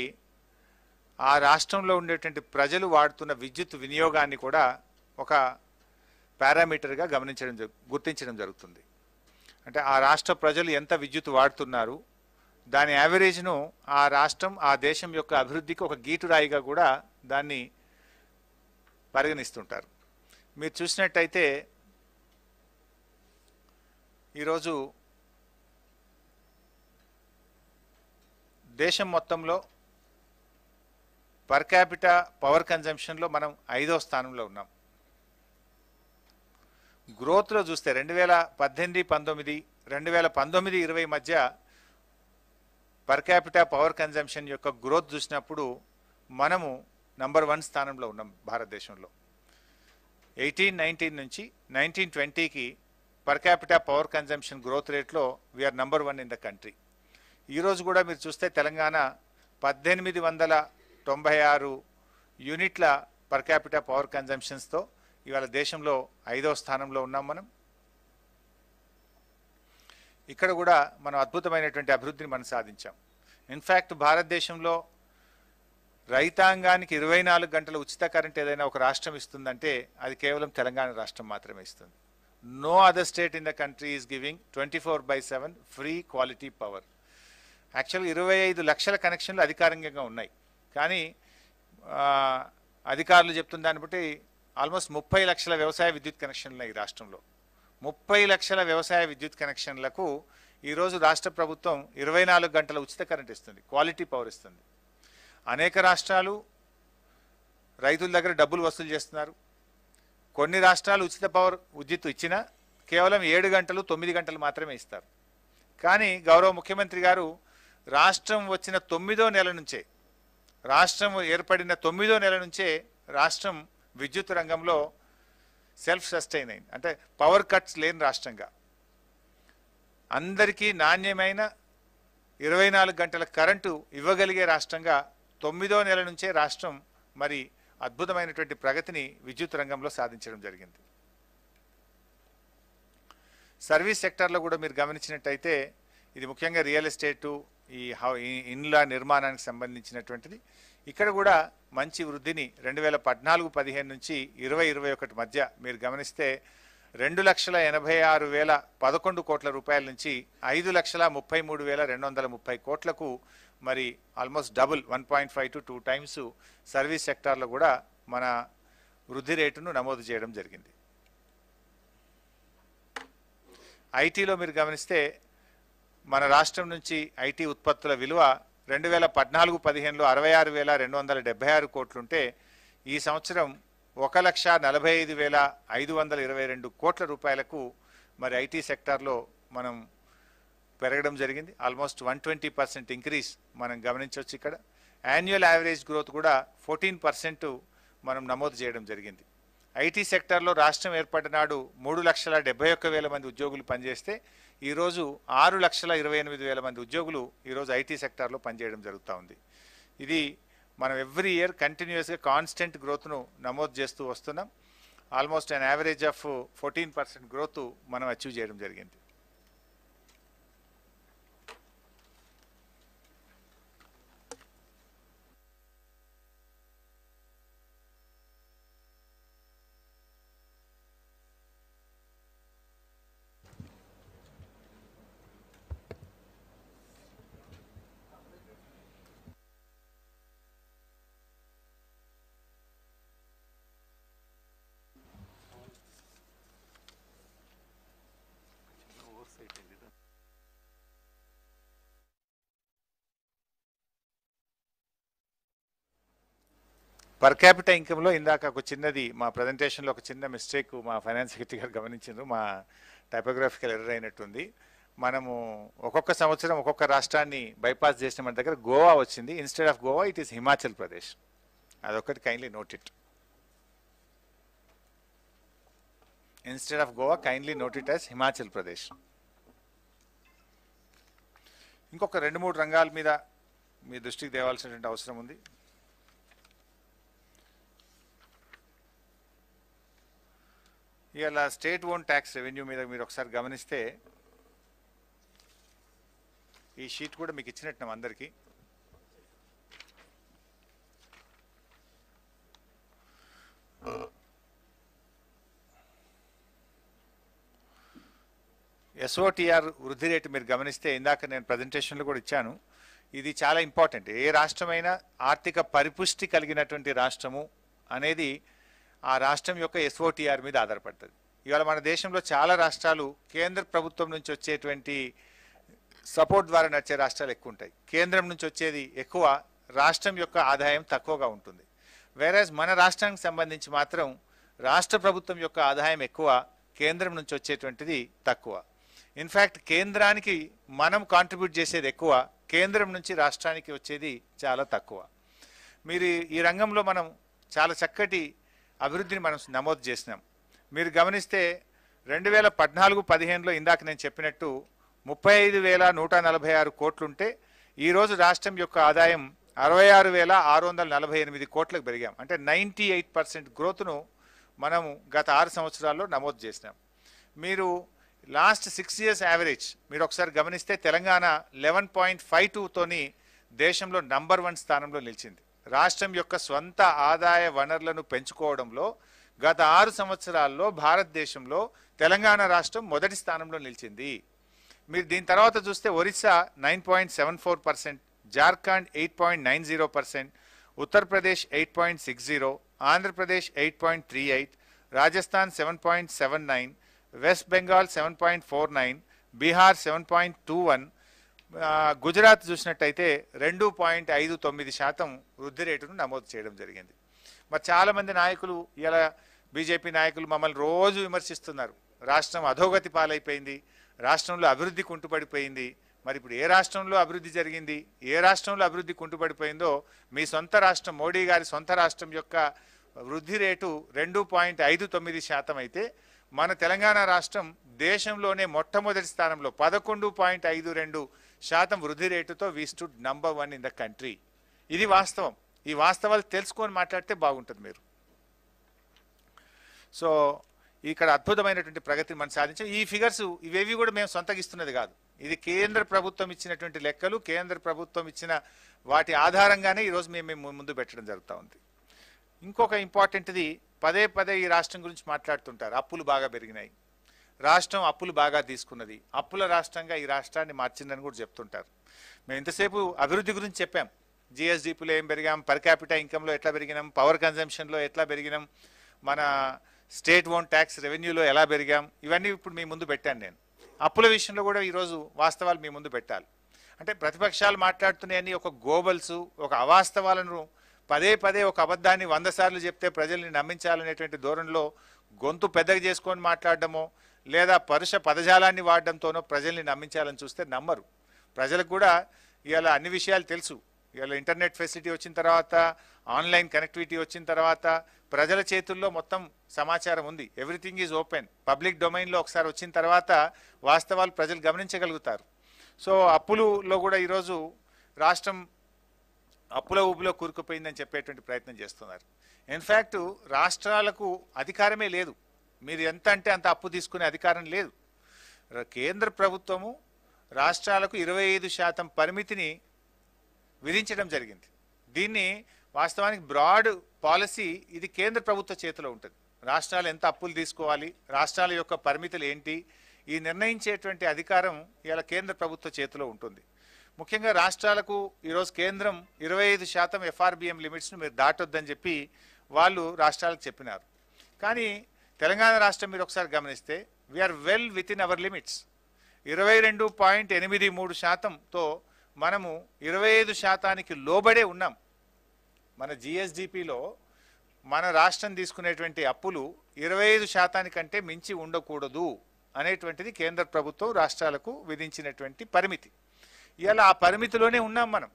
ఆ రాష్ట్రంలో ఉండేటువంటి ప్రజలు వాడుతున్న విద్యుత్ వినియోగాన్ని కూడా ఒక పారామీటర్గా గుర్తించడం జరుగుతుంది. అంటే ఆ రాష్ట్ర ప్రజలు ఎంత విద్యుత్ వాడుతున్నారు, దాని యావరేజ్ను ఆ రాష్ట్రం ఆ దేశం యొక్క అభివృద్ధికి ఒక గీటురాయిగా కూడా దాన్ని పరిగణిస్తుంటారు. మీరు చూసినట్టయితే ఈరోజు దేశం మొత్తంలో పర్ క్యాపిటా పవర్ కన్జంప్షన్లో మనం 5వ స్థానంలో ఉన్నాం. గ్రోత్లో చూస్తే 2018-19, 2019-20 మధ్య పర్ క్యాపిటా పవర్ కన్జంప్షన్ యొక్క గ్రోత్ చూసినప్పుడు మనము నంబర్ 1 స్థానంలో ఉన్నాం భారతదేశంలో. 18-19 నుంచి 19-20కి per capita power consumption growth రేట్లో we are number 1 in the country. ఈరోజు కూడా మీరు చూస్తే తెలంగాణ 1,896 యూనిట్ల పర్ క్యాపిటా పవర్ కన్జంప్షన్స్తో ఇవాళ దేశంలో 5వ స్థానంలో ఉన్నాం మనం. ఇక్కడ కూడా మనం అద్భుతమైనటువంటి అభివృద్ధిని మనం సాధించాం. ఇన్ఫ్యాక్ట్ భారతదేశంలో రైతాంగానికి 24 గంటల ఉచిత కరెంట్ ఏదైనా ఒక రాష్ట్రం ఇస్తుందంటే అది కేవలం తెలంగాణ రాష్ట్రం మాత్రమే ఇస్తుంది. No other state in the country is giving 24/7 free quality power. యాక్చువల్గా 25 లక్షల కనెక్షన్లు అధికారికంగా ఉన్నాయి. కానీ అధికారులు చెప్తున్న దాన్ని బట్టి ఆల్మోస్ట్ 30 లక్షల వ్యవసాయ విద్యుత్ కనెక్షన్లు ఉన్నాయి ఈ రాష్ట్రంలో. 30 లక్షల వ్యవసాయ విద్యుత్ కనెక్షన్లకు ఈరోజు రాష్ట్ర ప్రభుత్వం 24 గంటల ఉచిత కరెంట్ ఇస్తుంది, క్వాలిటీ పవర్ ఇస్తుంది. అనేక రాష్ట్రాలు రైతుల దగ్గర డబ్బులు వసూలు చేస్తున్నారు. కొన్ని రాష్ట్రాలు ఉచిత పవర్ విద్యుత్ ఇచ్చినా కేవలం 7 గంటలు 9 గంటలు మాత్రమే ఇస్తారు. కానీ గౌరవ ముఖ్యమంత్రి గారు రాష్ట్రం వచ్చిన 9వ నెల నుంచే, రాష్ట్రం ఏర్పడిన 9వ నెల నుంచే రాష్ట్రం విద్యుత్ రంగంలో సెల్ఫ్ సస్టైన్ అయింది. అంటే పవర్ కట్స్ లేని రాష్ట్రంగా అందరికీ నాణ్యమైన 24 గంటల కరెంటు ఇవ్వగలిగే రాష్ట్రంగా 9వ నెల నుంచే రాష్ట్రం మరి అద్భుతమైనటువంటి ప్రగతిని విద్యుత్ రంగంలో సాధించడం జరిగింది. సర్వీస్ సెక్టార్లో కూడా మీరు గమనించినట్టయితే ఇది ముఖ్యంగా రియల్ ఎస్టేటు, ఈ ఇండ్ల నిర్మాణానికి సంబంధించినటువంటిది. ఇక్కడ కూడా మంచి వృద్ధిని 2014-15 నుంచి 2021 మధ్య మీరు గమనిస్తే 2,86,11 కోట్ల రూపాయల నుంచి 5,33,230 కోట్లకు మరి almost double 1.5 to 2 times service సెక్టార్లో కూడా మన వృద్ధి రేటును నమోదు చేయడం జరిగింది. ఐటీలో మీరు గమనిస్తే మన రాష్ట్రం నుంచి ఐటీ ఉత్పత్తుల విలువ 2014-15లో 66,276 కోట్లుంటే ఈ సంవత్సరం 1,45,522 కోట్ల రూపాయలకు మరి ఐటీ సెక్టార్లో మనం పెరగడం జరిగింది. ఆల్మోస్ట్ 120% ఇంక్రీజ్ మనం గమనించవచ్చు. ఇక్కడ యాన్యువల్ యావరేజ్ గ్రోత్ కూడా 14% మనం నమోదు చేయడం జరిగింది. ఐటీ సెక్టార్లో రాష్ట్రం ఏర్పడిన నాడు 3,71,000 మంది ఉద్యోగులు పనిచేస్తే ఈరోజు 6,28,000 మంది ఉద్యోగులు ఈరోజు ఐటీ సెక్టార్లో పనిచేయడం జరుగుతూ ఉంది. ఇది మనం ఎవ్రీ ఇయర్ కంటిన్యూస్గా కాన్స్టెంట్ గ్రోత్ను నమోదు చేస్తూ వస్తున్నాం. Almost an average of 14% growth మనం అచీవ్ చేయడం జరిగింది. పర్ క్యాపిటల్ ఇన్కంలో ఇందాక ఒక చిన్నది మా ప్రజెంటేషన్లో ఒక చిన్న మిస్టేక్ మా ఫైనాన్స్ సెక్రటరీ గారు గమనించారు. మా టైపోగ్రాఫికల్ ఎర్రర్ అయినట్టుంది. మనము ఒక్కొక్క సంవత్సరం ఒక్కొక్క రాష్ట్రాన్ని బైపాస్ చేసిన మన దగ్గర గోవా వచ్చింది. Instead of Goa it is Himachal Pradesh. అదొకటి kindly note it. Instead of Goa kindly note it as Himachal Pradesh. ఇంకొక 2-3 రంగాల మీద మీ దృష్టికి తేవాల్సినటువంటి అవసరం ఉంది. ఇలా స్టేట్ ఓన్ ట్యాక్స్ రెవెన్యూ మీద మీరు ఒకసారి గమనిస్తే ఈ షీట్ కూడా మీకు ఇచ్చినట్టు అందరికీ. ఎస్ఓటిఆర్ వృద్ధి రేటు మీరు గమనిస్తే ఇందాక నేను ప్రజెంటేషన్లో కూడా ఇచ్చాను. ఇది చాలా ఇంపార్టెంట్. ఏ రాష్ట్రమైనా ఆర్థిక పరిపుష్టి కలిగినటువంటి రాష్ట్రము అనేది ఆ రాష్ట్రం యొక్క ఎస్ఓటిఆర్ మీద ఆధారపడుతుంది. ఇవాళ మన దేశంలో చాలా రాష్ట్రాలు కేంద్ర ప్రభుత్వం నుంచి వచ్చేటువంటి సపోర్ట్ ద్వారా నడిచే రాష్ట్రాలు ఎక్కువ ఉంటాయి. కేంద్రం నుంచి వచ్చేది ఎక్కువ, రాష్ట్రం యొక్క ఆదాయం తక్కువగా ఉంటుంది. వేరేజ్ మన రాష్ట్రానికి సంబంధించి మాత్రం రాష్ట్ర ప్రభుత్వం యొక్క ఆదాయం ఎక్కువ, కేంద్రం నుంచి వచ్చేటువంటిది తక్కువ. ఇన్ఫ్యాక్ట్ కేంద్రానికి మనం కాంట్రిబ్యూట్ చేసేది ఎక్కువ, కేంద్రం నుంచి రాష్ట్రానికి వచ్చేది చాలా తక్కువ. మీరు ఈ రంగంలో మనం చాలా చక్కటి అభివృద్ధిని మనం నమోదు చేసినాం. మీరు గమనిస్తే 2014-15లో ఇందాక నేను చెప్పినట్టు 35,146 కోట్లుంటే ఈరోజు రాష్ట్రం యొక్క ఆదాయం 66,648 కోట్లకు పెరిగాం. అంటే 98% గ్రోత్ను మనము గత 6 సంవత్సరాల్లో నమోదు చేసినాం. మీరు లాస్ట్ 6 years యావరేజ్ మీరు ఒకసారి గమనిస్తే తెలంగాణ 11.52తోని దేశంలో నంబర్ 1 స్థానంలో నిలిచింది. రాష్ట్రం యొక్క స్వంత ఆదాయ వనరులను పెంచుకోవడంలో గత 6 సంవత్సరాల్లో భారతదేశంలో తెలంగాణ రాష్ట్రం మొదటి స్థానంలో నిలిచింది. మీరు దీని తర్వాత చూస్తే ఒరిస్సా 9.74%, జార్ఖండ్ 8.90%, ఉత్తరప్రదేశ్ 8.60, ఆంధ్రప్రదేశ్ 8.38, రాజస్థాన్ 7.79, వెస్ట్ బెంగాల్ 7.49, బీహార్ 7.21, గుజరాత్ చూసినట్టయితే 2.59% వృద్ధి రేటును నమోదు చేయడం జరిగింది. మరి చాలామంది నాయకులు ఇలా బీజేపీ నాయకులు మమ్మల్ని రోజు విమర్శిస్తున్నారు. రాష్ట్రం అధోగతి పాలైపోయింది, రాష్ట్రంలో అభివృద్ధి కుంటుపడిపోయింది. మరి ఇప్పుడు ఏ రాష్ట్రంలో అభివృద్ధి జరిగింది, ఏ రాష్ట్రంలో అభివృద్ధి కుంటుపడిపోయిందో మీ సొంత రాష్ట్రం, మోడీ గారి సొంత రాష్ట్రం యొక్క వృద్ధి రేటు 2.59% అయితే మన తెలంగాణ రాష్ట్రం దేశంలోనే మొట్టమొదటి స్థానంలో 11.52% వృద్ధి రేటుతో we stood number 1 in the country. ఇది వాస్తవం. ఈ వాస్తవాలు తెలుసుకొని మాట్లాడితే బాగుంటుంది మీరు. సో ఇక్కడ అద్భుతమైనటువంటి ప్రగతిని మనం సాధించాం. ఈ ఫిగర్స్ ఇవేవి కూడా మేము సొంతగా ఇస్తున్నది కాదు. ఇది కేంద్ర ప్రభుత్వం ఇచ్చినటువంటి లెక్కలు, కేంద్ర ప్రభుత్వం ఇచ్చిన వాటి ఆధారంగానే ఈరోజు మేము ముందు పెట్టడం జరుగుతూ ఉంది. ఇంకొక ఇంపార్టెంట్ది, పదే పదే ఈ రాష్ట్రం గురించి మాట్లాడుతుంటారు. అప్పులు బాగా పెరిగినాయి, రాష్ట్రం అప్పులు బాగా తీసుకున్నది, అప్పుల రాష్ట్రంగా ఈ రాష్ట్రాన్ని మార్చిందని కూడా చెప్తుంటారు. మేము ఇంతసేపు అభివృద్ధి గురించి చెప్పాం. జిఎస్డిపిలో ఏం పెరిగాం, పర్ క్యాపిటల్ ఇన్కంలో ఎట్లా పెరిగినాం, పవర్ కన్జంప్షన్లో ఎట్లా పెరిగినాం, మన స్టేట్ ఓన్ ట్యాక్స్ రెవెన్యూలో ఎలా పెరిగాం, ఇవన్నీ ఇప్పుడు మీ ముందు పెట్టాను నేను. అప్పుల విషయంలో కూడా ఈరోజు వాస్తవాలు మీ ముందు పెట్టాలి. అంటే ప్రతిపక్షాలు మాట్లాడుతున్నాయని ఒక గోబల్స్, ఒక అవాస్తవాలను పదే పదే ఒక అబద్ధాన్ని 100 సార్లు చెప్తే ప్రజల్ని నమ్మించాలనేటువంటి ధోరణిలో గొంతు పెద్దగా చేసుకొని మాట్లాడడమో లేదా పరుష పదజాలాన్ని వాడడంతోనో ప్రజల్ని నమ్మించాలని చూస్తే నమ్మరు. ప్రజలకు కూడా ఇవాళ అన్ని విషయాలు తెలుసు. ఇవాళ ఇంటర్నెట్ ఫెసిలిటీ వచ్చిన తర్వాత, ఆన్లైన్ కనెక్టివిటీ వచ్చిన తర్వాత ప్రజల చేతుల్లో మొత్తం సమాచారం ఉంది. Everything is open. పబ్లిక్ డొమైన్లో ఒకసారి వచ్చిన తర్వాత వాస్తవాలు ప్రజలు గమనించగలుగుతారు. సో అప్పులలో కూడా ఈరోజు రాష్ట్రం అప్పుల ఊపిలో కూరుకుపోయిందని చెప్పేటువంటి ప్రయత్నం చేస్తున్నారు. ఇన్ఫ్యాక్ట్ రాష్ట్రాలకు అధికారమే లేదు. మీరు ఎంత అంటే అంత అప్పు తీసుకునే అధికారం లేదు. కేంద్ర ప్రభుత్వము రాష్ట్రాలకు 25% పరిమితిని విధించడం జరిగింది. దీన్ని వాస్తవానికి బ్రాడ్ పాలసీ ఇది కేంద్ర ప్రభుత్వ చేతిలో ఉంటుంది. రాష్ట్రాలు ఎంత అప్పులు తీసుకోవాలి, రాష్ట్రాల యొక్క పరిమితులు ఏంటి, ఈ నిర్ణయించేటువంటి అధికారం ఇలా కేంద్ర ప్రభుత్వ చేతిలో ఉంటుంది. ముఖ్యంగా రాష్ట్రాలకు ఈరోజు కేంద్రం 25% ఎఫ్ఆర్బిఎం లిమిట్స్ను మీరు దాటొద్దని చెప్పి వాళ్ళు రాష్ట్రాలకు చెప్పినారు. కానీ తెలంగాణ రాష్ట్రం మీరు ఒకసారి గమనిస్తే we are well within our limits. 22.83%తో మనము 25%కి లోబడే ఉన్నాం. మన జిఎస్డిపిలో మన రాష్ట్రం తీసుకునేటువంటి అప్పులు 25% కంటే మించి ఉండకూడదు అనేటువంటిది కేంద్ర ప్రభుత్వం రాష్ట్రాలకు విధించినటువంటి పరిమితి. ఇలా ఆ పరిమితిలోనే ఉన్నాం మనం.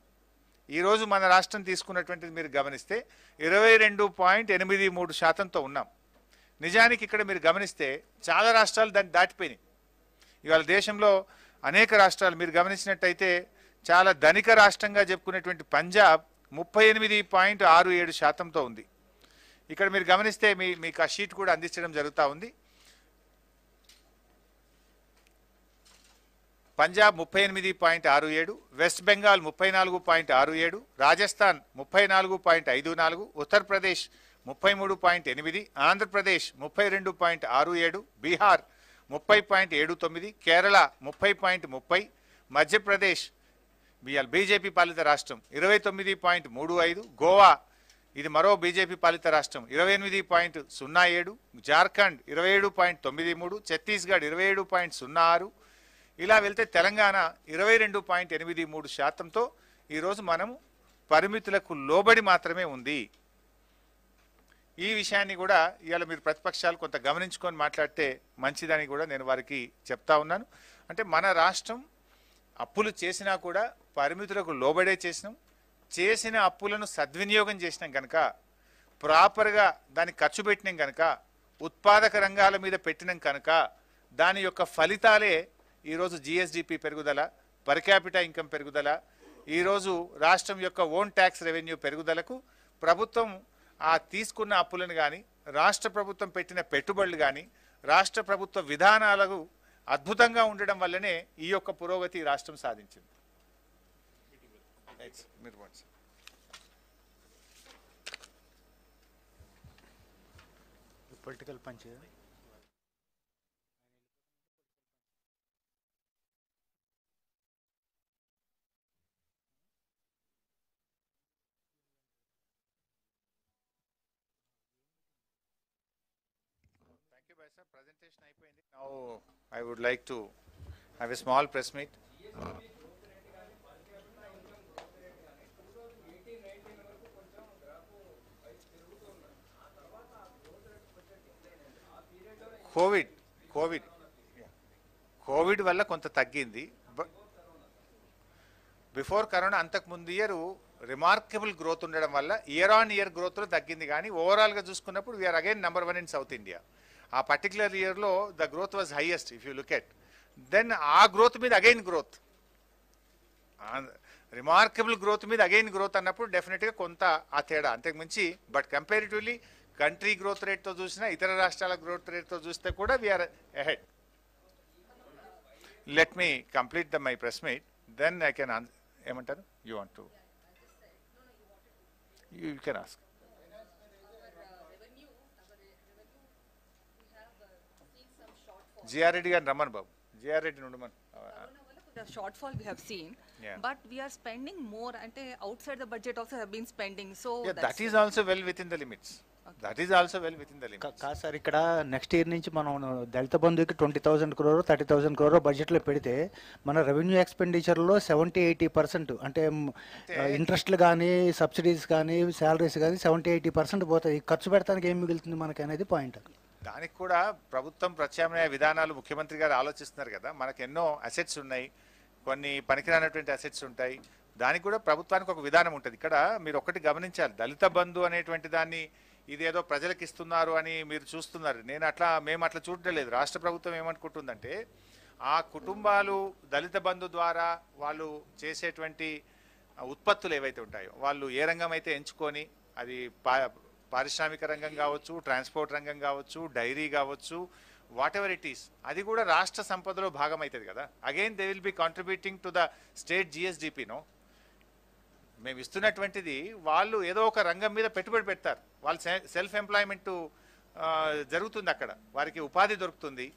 ఈరోజు మన రాష్ట్రం తీసుకున్నటువంటిది మీరు గమనిస్తే 22.83%తో ఉన్నాం. నిజానికి ఇక్కడ మీరు గమనిస్తే చాలా రాష్ట్రాలు దాన్ని దాటిపోయినాయి. ఇవాళ దేశంలో అనేక రాష్ట్రాలు మీరు గమనించినట్టయితే చాలా ధనిక రాష్ట్రంగా చెప్పుకునేటువంటి పంజాబ్ 38.67%తో ఉంది. ఇక్కడ మీరు గమనిస్తే మీకు ఆ షీట్ కూడా అందించడం జరుగుతూ ఉంది. పంజాబ్ 38.67, వెస్ట్ బెంగాల్ 34.67, రాజస్థాన్ 34.54, ఉత్తరప్రదేశ్ 33.8, ఆంధ్రప్రదేశ్ 32.67, బీహార్ 30.79, కేరళ 30.30, మధ్యప్రదేశ్ బీజేపీ పాలిత రాష్ట్రం 29.35, గోవా ఇది మరో బీజేపీ పాలిత రాష్ట్రం 28.07, జార్ఖండ్ 27.93, ఛత్తీస్గఢ్ 27.06, ఇలా వెళ్తే తెలంగాణ 22.83%తో ఈరోజు మనము పరిమితులకు లోబడి మాత్రమే ఉంది. ఈ విషయాన్ని కూడా ఇవాళ మీరు ప్రతిపక్షాలు కొంత గమనించుకొని మాట్లాడితే మంచిదని కూడా నేను వారికి చెప్తా ఉన్నాను. అంటే మన రాష్ట్రం అప్పులు చేసినా కూడా పరిమితులకు లోబడే చేసినాం. చేసిన అప్పులను సద్వినియోగం చేసినాం కనుక, ప్రాపర్గా దాన్ని ఖర్చు పెట్టినాం కనుక, ఉత్పాదక రంగాల మీద పెట్టినాం కనుక దాని యొక్క ఫలితాలే ఈరోజు జిఎస్డిపి పెరుగుదల, పర్ క్యాపిటల్ ఇన్కమ్ పెరుగుదల, ఈరోజు రాష్ట్రం యొక్క ఓన్ ట్యాక్స్ రెవెన్యూ పెరుగుదలకు ప్రభుత్వం ఆ తీసుకున్న అప్పులను కానీ, రాష్ట్ర ప్రభుత్వం పెట్టిన పెట్టుబడులు కానీ, రాష్ట్ర ప్రభుత్వ విధానాలకు అద్భుతంగా ఉండడం వల్లనే ఈ యొక్క పురోగతి రాష్ట్రం సాధించింది. పొలిటికల్ పంచ్ Sir, presentation అయిపోయింది. Now I would like to have a small press meet. Covid వల్ల కొంత తగ్గింది. బిఫోర్ కరోనా అంతకు ముందు ఇయర్ రిమార్కబుల్ గ్రోత్ ఉండడం వల్ల ఇయర్ ఆన్ ఇయర్ గ్రోత్లో తగ్గింది, కానీ ఓవరాల్గా చూసుకున్నప్పుడు we are again number 1 in south India. ఆ పర్టికులర్ ఇయర్లో the growth was highest if you look at. Then ఆ గ్రోత్ మీద అగైన్ గ్రోత్, రిమార్కబుల్ గ్రోత్ మీద అగైన్ గ్రోత్ అన్నప్పుడు డెఫినెట్గా కొంత ఆ తేడా అంతకుమించి. బట్ కంపారిటివ్లీ కంట్రీ గ్రోత్ రేట్తో చూసినా ఇతర రాష్ట్రాల గ్రోత్ రేట్తో చూస్తే కూడా we are ahead. Let me complete my press meet, then I can ఏమంటారు you want to you can ask. GR Reddy గారిని రమ్మను బాబు, జిఆర్ రెడ్డి నుండి మన The shortfall we have seen, Yeah. but we are spending more, and outside the budget also have been spending. So that is also well within the limits. That is also well within the limits. కాదు sir, ఇక్కడ next year నుంచి మనం దళిత బంధువుకి 20,000 crore 30,000 crore బడ్జెట్లో పెడితే మన revenue ఎక్స్పెండిచర్లో 70-80% అంటే ఇంట్రెస్ట్లు కానీ subsidies కానీ శాలరీస్ కానీ 70-80% పోతాయి. ఖర్చు పెడతానికి ఏం మిగులుతుంది మనకి అనేది పాయింట్. దానికి కూడా ప్రభుత్వం ప్రత్యామ్నాయ విధానాలు ముఖ్యమంత్రి గారు ఆలోచిస్తున్నారు కదా. మనకు ఎన్నో అసెట్స్ ఉన్నాయి, కొన్ని పనికిరానటువంటి అసెట్స్ ఉంటాయి. దానికి కూడా ప్రభుత్వానికి ఒక విధానం ఉంటుంది. ఇక్కడ మీరు ఒకటి గమనించాలి, దళిత బంధు అనేటువంటి దాన్ని ఇదేదో ప్రజలకు ఇస్తున్నారు అని మీరు చూస్తున్నారు. మేము అట్లా చూడటం లేదు. రాష్ట్ర ప్రభుత్వం ఏమనుకుంటుందంటే ఆ కుటుంబాలు దళిత బంధు ద్వారా వాళ్ళు చేసేటువంటి ఉత్పత్తులు ఏవైతే ఉంటాయో, వాళ్ళు ఏ రంగం అయితే ఎంచుకొని, అది పారిశ్రామిక రంగం కావచ్చు, ట్రాన్స్పోర్ట్ రంగం కావచ్చు, డైరీ కావచ్చు, వాట్ ఎవర్ ఇట్ ఈస్, అది కూడా రాష్ట్ర సంపదలో భాగం అవుతుంది కదా. Again they will be contributing to the state GSDP. No, మేము ఇస్తున్నటువంటిది వాళ్ళు ఏదో ఒక రంగం మీద పెట్టుబడి పెడతారు, వాళ్ళు సెల్ఫ్ ఎంప్లాయ్మెంట్ జరుగుతుంది, అక్కడ వారికి ఉపాధి దొరుకుతుంది.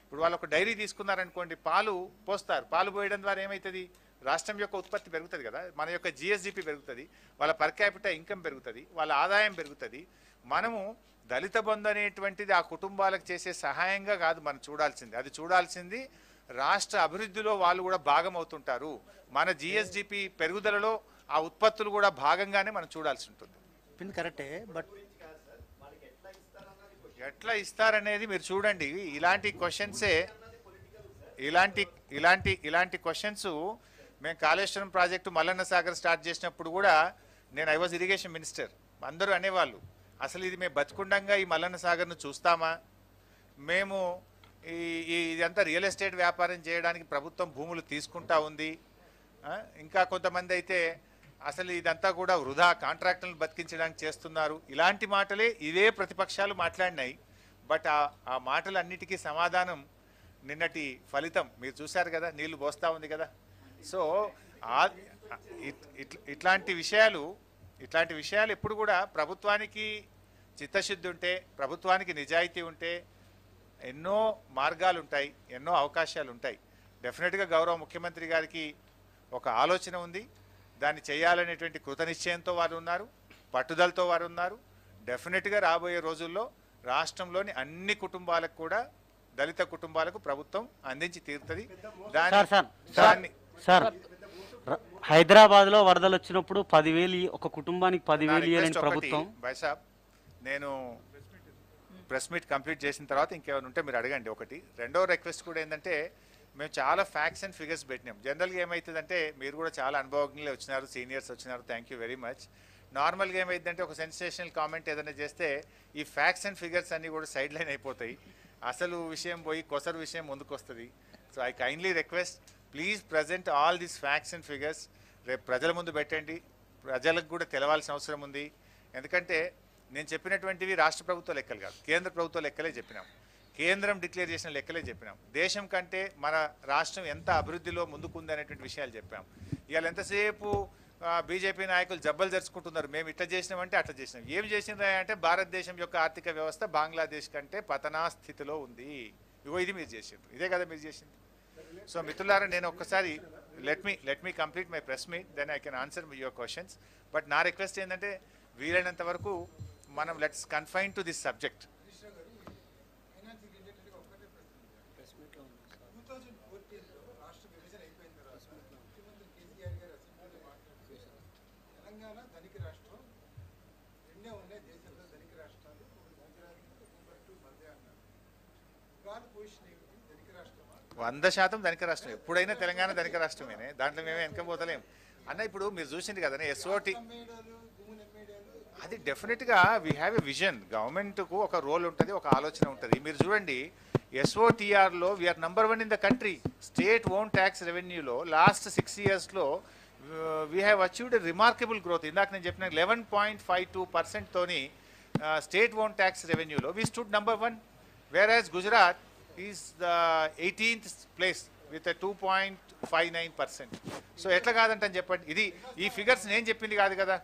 ఇప్పుడు వాళ్ళు ఒక డైరీ తీసుకున్నారనుకోండి, పాలు పోస్తారు, పాలు పోయడం ద్వారా ఏమవుతుంది, రాష్ట్రం యొక్క ఉత్పత్తి పెరుగుతుంది కదా, మన యొక్క జిఎస్డిపి పెరుగుతుంది, వాళ్ళ పర్ క్యాపిటల్ ఇన్కమ్ పెరుగుతుంది, వాళ్ళ ఆదాయం పెరుగుతుంది. మనము దళిత బంధు అనేటువంటిది ఆ కుటుంబాలకు చేసే సహాయంగా కాదు మనం చూడాల్సింది, అది చూడాల్సింది రాష్ట్ర అభివృద్ధిలో వాళ్ళు కూడా భాగం అవుతుంటారు. మన జిఎస్డిపి పెరుగుదలలో ఆ ఉత్పత్తులు కూడా భాగంగానే మనం చూడాల్సి ఉంటుంది. కరెక్టే, బట్ ఎట్లా ఇస్తారనేది మీరు చూడండి. ఇలాంటి క్వశ్చన్సే ఇలాంటి క్వశ్చన్స్ మేము కాళేశ్వరం ప్రాజెక్టు మల్లన్న సాగర్ స్టార్ట్ చేసినప్పుడు కూడా ఐ వాజ్ ఇరిగేషన్ మినిస్టర్, అందరూ అనేవాళ్ళు అసలు ఇది మేము బతుకుండంగా ఈ మల్లన్న సాగర్ను చూస్తామా, మేము ఇదంతా రియల్ ఎస్టేట్ వ్యాపారం చేయడానికి ప్రభుత్వం భూములు తీసుకుంటా ఉంది, ఇంకా కొంతమంది అయితే అసలు ఇదంతా కూడా వృధా కాంట్రాక్టులను బతికించడానికి చేస్తున్నారు. ఇలాంటి మాటలే ఇవే ప్రతిపక్షాలు మాట్లాడినాయి. బట్ ఆ మాటలన్నిటికీ సమాధానం నిన్నటి ఫలితం మీరు చూశారు కదా, నీళ్లు పోస్తూ ఉంది కదా. సో ఇట్లాంటి విషయాలు ఎప్పుడు కూడా ప్రభుత్వానికి చిత్తశుద్ధి ఉంటే, ప్రభుత్వానికి నిజాయితీ ఉంటే ఎన్నో మార్గాలు ఉంటాయి, ఎన్నో అవకాశాలు ఉంటాయి. డెఫినెట్గా గౌరవ ముఖ్యమంత్రి గారికి ఒక ఆలోచన ఉంది, దాన్ని చేయాలనేటువంటి కృతనిశ్చయంతో వారు ఉన్నారు, పట్టుదలతో వారు ఉన్నారు. డెఫినెట్గా రాబోయే రోజుల్లో రాష్ట్రంలోని అన్ని కుటుంబాలకు కూడా, దళిత కుటుంబాలకు ప్రభుత్వం అందించి తీరుతుంది. హైదరాబాద్ లో వరదలు వచ్చినప్పుడు 10,000 ఒక కుటుంబానికి 10,000 ఇవ్వాలని ప్రభుత్వం. బైసాబ్, నేను ప్రెస్ మీట్ కంప్లీట్ చేసిన తర్వాత ఇంకేమైనా ఉంటే మీరు అడగండి. ఒకటి రెండో రిక్వెస్ట్ కూడా ఏంటంటే, మేము చాలా ఫ్యాక్ట్స్ అండ్ ఫిగర్స్ పెట్టినాం. జనరల్గా ఏమవుతుందంటే, మీరు కూడా చాలా అనుభవజ్ఞులే వచ్చినారు, సీనియర్స్ వచ్చినారు, థ్యాంక్ యూ వెరీ మచ్. నార్మల్గా ఏమైందంటే ఒక సెన్సేషనల్ కామెంట్ ఏదైనా చేస్తే ఈ ఫ్యాక్ట్స్ అండ్ ఫిగర్స్ అన్నీ కూడా సైడ్ లైన్ అయిపోతాయి, అసలు విషయం పోయి కొసరు విషయం ముందుకు వస్తుంది. So I kindly request, please present all these facts and figures. రేపు ప్రజల ముందు పెట్టండి, ప్రజలకు కూడా తెలవాల్సిన అవసరం ఉంది. ఎందుకంటే నేను చెప్పినటువంటివి రాష్ట్ర ప్రభుత్వ లెక్కలు కాదు, కేంద్ర ప్రభుత్వ లెక్కలే చెప్పినాం, కేంద్రం డిక్లేర్ చేసిన లెక్కలే చెప్పినాం. దేశం కంటే మన రాష్ట్రం ఎంత అభివృద్ధిలో ముందుకుంది అనేటువంటి విషయాలు చెప్పాం. ఇవాళ ఎంతసేపు బీజేపీ నాయకులు జబ్బలు జరుచుకుంటున్నారు, మేము ఇట్లా చేసినామంటే అట్లా చేసినాం. ఏం చేసినా అంటే భారతదేశం యొక్క ఆర్థిక వ్యవస్థ బంగ్లాదేశ్ కంటే పతనా స్థితిలో ఉంది. ఇది మీరు చేసిండ్రు, ఇదే కదా మీరు చేసింది. సో మిత్రులారా, నేను ఒక్కసారి let me complete my press meet, then I can answer your questions. But నా రిక్వెస్ట్ ఏంటంటే, వీలైనంత వరకు మనం let's confine to this subject. వంద శాతం ధనిక రాష్ట్రం. ఎప్పుడైనా తెలంగాణ ధనిక రాష్ట్రమేనే, దాంట్లో మేమే వెనక పోతలేం అన్న. ఇప్పుడు మీరు చూసింది కదా ఎస్ఓటి, అది డెఫినెట్గా వీ హ్యావ్ ఎ విజన్. గవర్నమెంట్కు ఒక రోల్ ఉంటుంది, ఒక ఆలోచన ఉంటుంది. మీరు చూడండి ఎస్ఓటిఆర్లో we are number 1 in the country. State own tax రెవెన్యూలో లాస్ట్ 6 yearsలో we have achieved remarkable growth. ఇందాక నేను చెప్పిన 11.52% తోని స్టేట్ ఓన్ ట్యాక్స్ రెవెన్యూలో we stood number 1, whereas Gujarat is the 18th place with 2.59%. So ఎట్లా కాదంటని చెప్పండి. ఇది ఈ ఫిగర్స్ నేను చెప్పింది కాదు కదా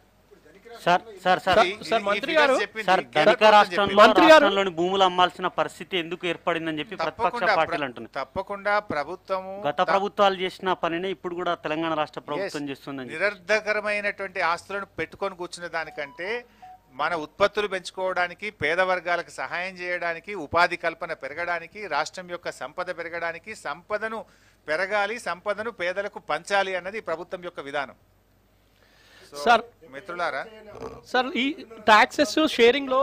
సార్ సార్ సార్ సార్ మంత్రి గారు, సార్ ధనిక రాష్ట్రంలోని భూములు అమ్మాల్సిన పరిస్థితి ఎందుకు ఏర్పడిందని చెప్పి ప్రతిపక్ష పార్టీలు అంటున్నాయి. తప్పకుండా ప్రభుత్వము గత ప్రభుత్వాలు చేసిన పనినే ఇప్పుడు కూడా తెలంగాణ రాష్ట్ర ప్రభుత్వం చేస్తుందని. నిరర్ధకరమైనటువంటి ఆస్తులను పెట్టుకొని కూర్చున్న దానికంటే మన ఉత్పత్తులు పెంచుకోవడానికి, పేద వర్గాలకు సహాయం చేయడానికి, ఉపాధి కల్పన పెరగడానికి, రాష్ట్రం యొక్క సంపద పెరగడానికి, సంపదను పెరగాలి, సంపదను పేదలకు పంచాలి అన్నది ప్రభుత్వం యొక్క విధానం. సార్ మిత్రులారా, సార్ ఈ టాక్సెస్ షేరింగ్ లో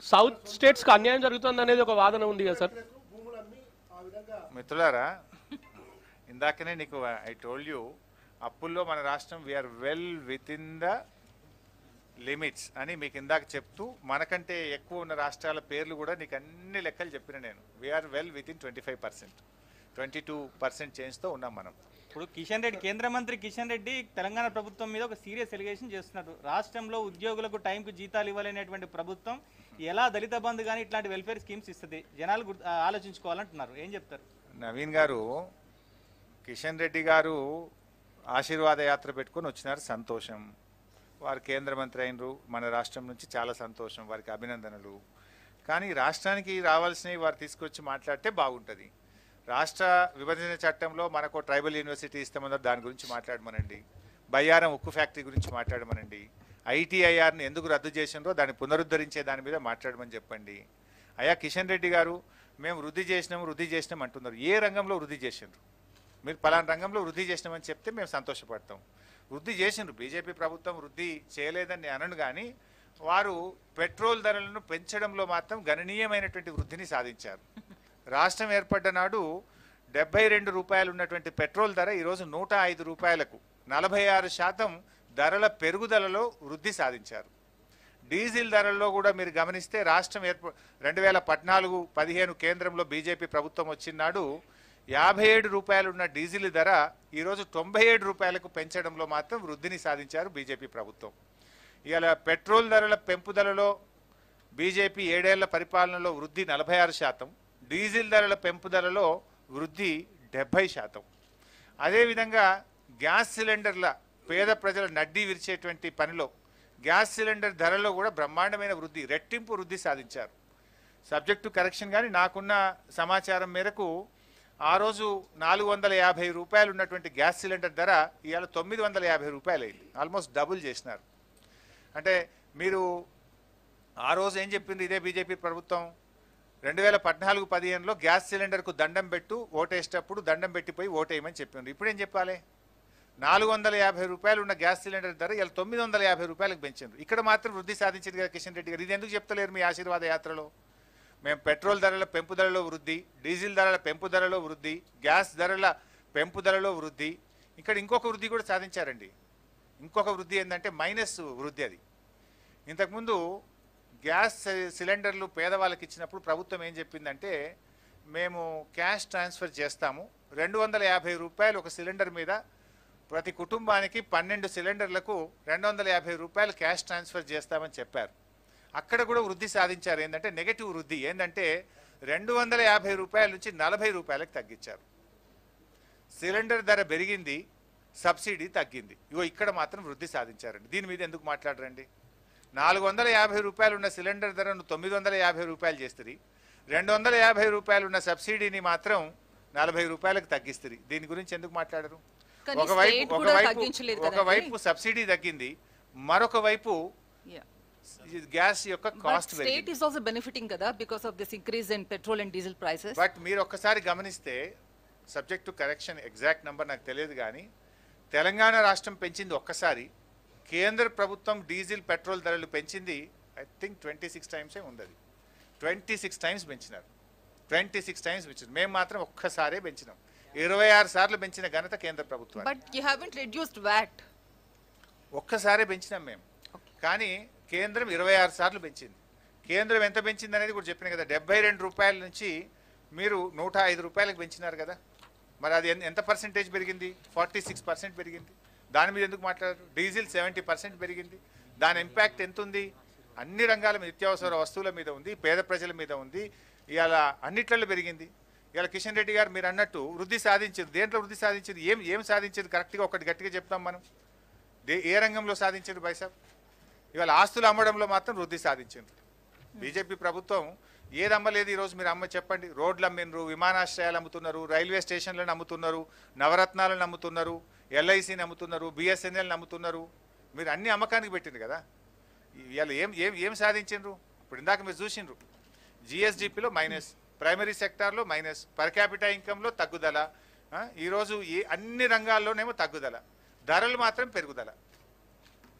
సౌత్ స్టేట్స్ కి అన్యాయం జరుగుతుంది అనేది ఒక వాదన ఉంది కదా సార్. మిత్రులారా, ఇందాకనే నీకు ఐ టోల్డ్ యూ, అప్పుల్లో మన రాష్ట్రం we're well within the limits అని మీకు ఇందాక చెప్తూ, మనకంటే ఎక్కువ ఉన్న రాష్ట్రాల పేర్లు కూడా నీకు అన్ని లెక్కలు చెప్పిన నేను. వీఆర్ వెల్ విత్ ఇన్ 25%, 22% చేంజ్తో ఉన్నాం మనం. ఇప్పుడు కిషన్ రెడ్డి, కేంద్ర మంత్రి కిషన్ రెడ్డి తెలంగాణ ప్రభుత్వం మీద ఒక సీరియస్ ఎలిగేషన్ చేస్తున్నారు. రాష్ట్రంలో ఉద్యోగులకు టైంకు జీతాలు ఇవ్వలేనటువంటి ప్రభుత్వం ఎలా దళిత బంధు కానీ ఇట్లాంటి వెల్ఫేర్ స్కీమ్స్ ఇస్తుంది, జనాలు ఆలోచించుకోవాలంటున్నారు. ఏం చెప్తారు? నవీన్ గారు, కిషన్ రెడ్డి గారు ఆశీర్వాద యాత్ర పెట్టుకొని వచ్చినారు, సంతోషం. వారు కేంద్ర మంత్రి అయినరు, మన రాష్ట్రం నుంచి చాలా సంతోషం, వారికి అభినందనలు. కానీ రాష్ట్రానికి రావాల్సినవి వారు తీసుకొచ్చి మాట్లాడితే బాగుంటుంది. రాష్ట్ర విభజన చట్టంలో మనకు ట్రైబల్ యూనివర్సిటీ ఇస్తామన్నారు, దాని గురించి మాట్లాడమనండి. బయ్యారం ఉక్కు ఫ్యాక్టరీ గురించి మాట్లాడమనండి. ఐటీఐఆర్ని ఎందుకు రద్దు చేసినారో దాన్ని పునరుద్ధరించే దాని మీద మాట్లాడమని చెప్పండి. అయ్యా కిషన్ రెడ్డి గారు, మేము వృద్ధి చేసినాం అంటున్నారు. ఏ రంగంలో వృద్ధి చేసినారు? మీరు పలానా రంగంలో వృద్ధి చేసినామని చెప్తే మేము సంతోషపడతాం. వృద్ధి చేసినారు, బీజేపీ ప్రభుత్వం వృద్ధి చేయలేదని అనను, కానీ వారు పెట్రోల్ ధరలను పెంచడంలో మాత్రం గణనీయమైనటువంటి వృద్ధిని సాధించారు. రాష్ట్రం ఏర్పడ్డ నాడు 72 రూపాయలు ఉన్నటువంటి పెట్రోల్ ధర ఈరోజు 105 రూపాయలకు 46% ధరల పెరుగుదలలో వృద్ధి సాధించారు. డీజిల్ ధరల్లో కూడా మీరు గమనిస్తే రాష్ట్రం 2014-15 కేంద్రంలో బీజేపీ ప్రభుత్వం వచ్చినాడు 57 రూపాయలు ఉన్న డీజిల్ ధర ఈరోజు 97 రూపాయలకు పెంచడంలో మాత్రం వృద్ధిని సాధించారు బీజేపీ ప్రభుత్వం. ఇవాళ పెట్రోల్ ధరల పెంపుదలలో బీజేపీ 7 ఏళ్ల పరిపాలనలో వృద్ధి 46%, డీజిల్ ధరల పెంపుదలలో వృద్ధి 70%. అదేవిధంగా గ్యాస్ సిలిండర్ల పేద ప్రజల నడ్డీ విరిచేటువంటి పనిలో గ్యాస్ సిలిండర్ ధరలో కూడా బ్రహ్మాండమైన వృద్ధి, రెట్టింపు వృద్ధి సాధించారు. సబ్జెక్టు కరెక్షన్ కానీ నాకున్న సమాచారం మేరకు ఆ రోజు 450 రూపాయలు ఉన్నటువంటి గ్యాస్ సిలిండర్ ధర ఇవాళ 950 రూపాయలు అయింది. ఆల్మోస్ట్ డబుల్ చేసినారు. అంటే మీరు ఆ రోజు ఏం చెప్పింది ఇదే బీజేపీ ప్రభుత్వం? 2014-15లో గ్యాస్ సిలిండర్కు దండం పెట్టు, ఓటేసేటప్పుడు దండం పెట్టిపోయి ఓటేయమని చెప్పింది. ఇప్పుడు ఏం చెప్పాలి? 450 రూపాయలు ఉన్న గ్యాస్ సిలిండర్ ధర ఇలా 950 రూపాయలకు పెంచింది. ఇక్కడ మాత్రం వృద్ధి సాధించింది కదా కిషన్ రెడ్డి గారు. ఇది ఎందుకు చెప్తలేరు మీ ఆశీర్వాద యాత్రలో? మేము పెట్రోల్ ధరల పెంపుదలలో వృద్ధి, డీజిల్ ధరల పెంపుదలలో వృద్ధి, గ్యాస్ ధరల పెంపుదలలో వృద్ధి, ఇక్కడ ఇంకొక వృద్ధి కూడా సాధించారండి. ఇంకొక వృద్ధి ఏంటంటే మైనస్ వృద్ధి. అది ఇంతకుముందు గ్యాస్ సిలిండర్లు పేదవాళ్ళకి ఇచ్చినప్పుడు ప్రభుత్వం ఏం చెప్పిందంటే, మేము క్యాష్ ట్రాన్స్ఫర్ చేస్తాము, 250 రూపాయలు ఒక సిలిండర్ మీద ప్రతి కుటుంబానికి 12 సిలిండర్లకు 250 రూపాయలు క్యాష్ ట్రాన్స్ఫర్ చేస్తామని చెప్పారు. అక్కడ కూడా వృద్ధి సాధించారు. ఏంటంటే నెగటివ్ వృద్ధి. ఏంటంటే 250 రూపాయల నుంచి 40 రూపాయలకు తగ్గించారు. సిలిండర్ ధర పెరిగింది, సబ్సిడీ తగ్గింది. ఇగో ఇక్కడ మాత్రం వృద్ధి సాధించారండి. దీని మీద ఎందుకు మాట్లాడరండి? 450 రూపాయలు ఉన్న సిలిండర్ ధరను 950 రూపాయలు చేస్తుంది, 250 రూపాయలు ఉన్న సబ్సిడీని మాత్రం 40 రూపాయలకు తగ్గిస్తుంది. దీని గురించి ఎందుకు మాట్లాడరు? ఒకవైపు సబ్సిడీ తగ్గింది, మరొక వైపు గ్యాస్ యొక్క cost state is also benefiting kada because of this increase in petrol and diesel prices. But మీరు ఒక్కసారి గమనిస్తే, subject to correction exact number నాకు తెలియదు, కానీ తెలంగాణ రాష్ట్రం పెంచింది ఒక్కసారి, కేంద్ర ప్రభుత్వం డీజిల్ పెట్రోల్ ధరలు పెంచింది ఐ థింక్ 26 టైమ్సే ఉంది. అది 26 టైమ్స్ పెంచినారు. 26 టైమ్స్ పెంచారు. మేము మాత్రం ఒక్కసారే పెంచినాం. 26 సార్లు పెంచిన ఘనత కేంద్ర ప్రభుత్వం. But you haven't reduced VAT. ఒక్కసారే పెంచినాం మేము. కానీ కేంద్రం 26 సార్లు పెంచింది. కేంద్రం ఎంత పెంచింది అనేది కూడా చెప్పిన కదా. 72 రూపాయల నుంచి మీరు 105 రూపాయలకు పెంచినారు కదా. మరి అది ఎంత పర్సెంటేజ్ పెరిగింది? 46% పెరిగింది. దాని మీద ఎందుకు మాట్లాడారు? డీజిల్ 70% పెరిగింది. దాని ఇంపాక్ట్ ఎంత ఉంది? అన్ని రంగాల మీద, నిత్యావసర వస్తువుల మీద ఉంది, పేద ప్రజల మీద ఉంది, ఇవాళ అన్నిట్లలో పెరిగింది. ఇవాళ కిషన్ రెడ్డి గారు మీరు అన్నట్టు వృద్ధి సాధించింది. దేంట్లో వృద్ధి సాధించింది? ఏం సాధించింది? కరెక్ట్గా ఒకటి గట్టిగా చెప్తాం మనం. ఏ రంగంలో సాధించారు బైసాబ్? ఇవాళ ఆస్తులు అమ్మడంలో మాత్రం వృద్ధి సాధించింది. బీజేపీ ప్రభుత్వం ఏది అమ్మలేదు ఈరోజు? మీరు అమ్మ చెప్పండి. రోడ్లు అమ్మినరు, విమానాశ్రయాలు అమ్ముతున్నారు, రైల్వే స్టేషన్లను అమ్ముతున్నారు, నవరత్నాలను అమ్ముతున్నారు, ఎల్ఐసిని అమ్ముతున్నారు, బిఎస్ఎన్ఎల్ని అమ్ముతున్నారు. మీరు అన్ని అమ్మకానికి పెట్టింది కదా. ఇవాళ ఏం సాధించిండ్రు? ఇప్పుడు ఇందాక మీరు చూసిండ్రు, జిఎస్డిపిలో మైనస్, ప్రైమరీ సెక్టార్లో మైనస్, పర్ క్యాపిటా ఇన్కంలో తగ్గుదల, ఈరోజు అన్ని రంగాల్లోనేమో తగ్గుదల, ధరలు మాత్రం పెరుగుదల.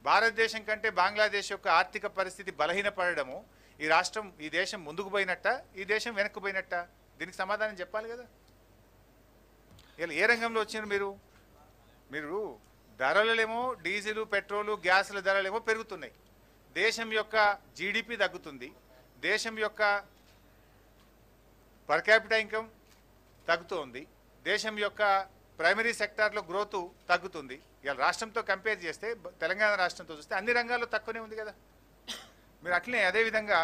భారతదేశం కంటే బంగ్లాదేశ్ యొక్క ఆర్థిక పరిస్థితి బలహీనపడము ఈ దేశం ముందుకు పోయినట్ట, ఈ దేశం వెనక్కి పోయినట్ట? దీనికి సమాధానం చెప్పాలి కదా. ఇలా ఏ రంగంలో వచ్చినారు మీరు? ధరలేమో డీజిల్, పెట్రోలు, గ్యాసుల ధరలేమో పెరుగుతున్నాయి. దేశం యొక్క జీడిపి తగ్గుతుంది, దేశం యొక్క పర్ క్యాపిటా ఇన్కమ్ తగ్గుతుంది, దేశం యొక్క ప్రైమరీ సెక్టార్లో గ్రోత్ తగ్గుతుంది. ఇవాళ రాష్ట్రంతో కంపేర్ చేస్తే, తెలంగాణ రాష్ట్రంతో చూస్తే అన్ని రంగాల్లో తక్కువనే ఉంది కదా. మీరు అట్లనే అదేవిధంగా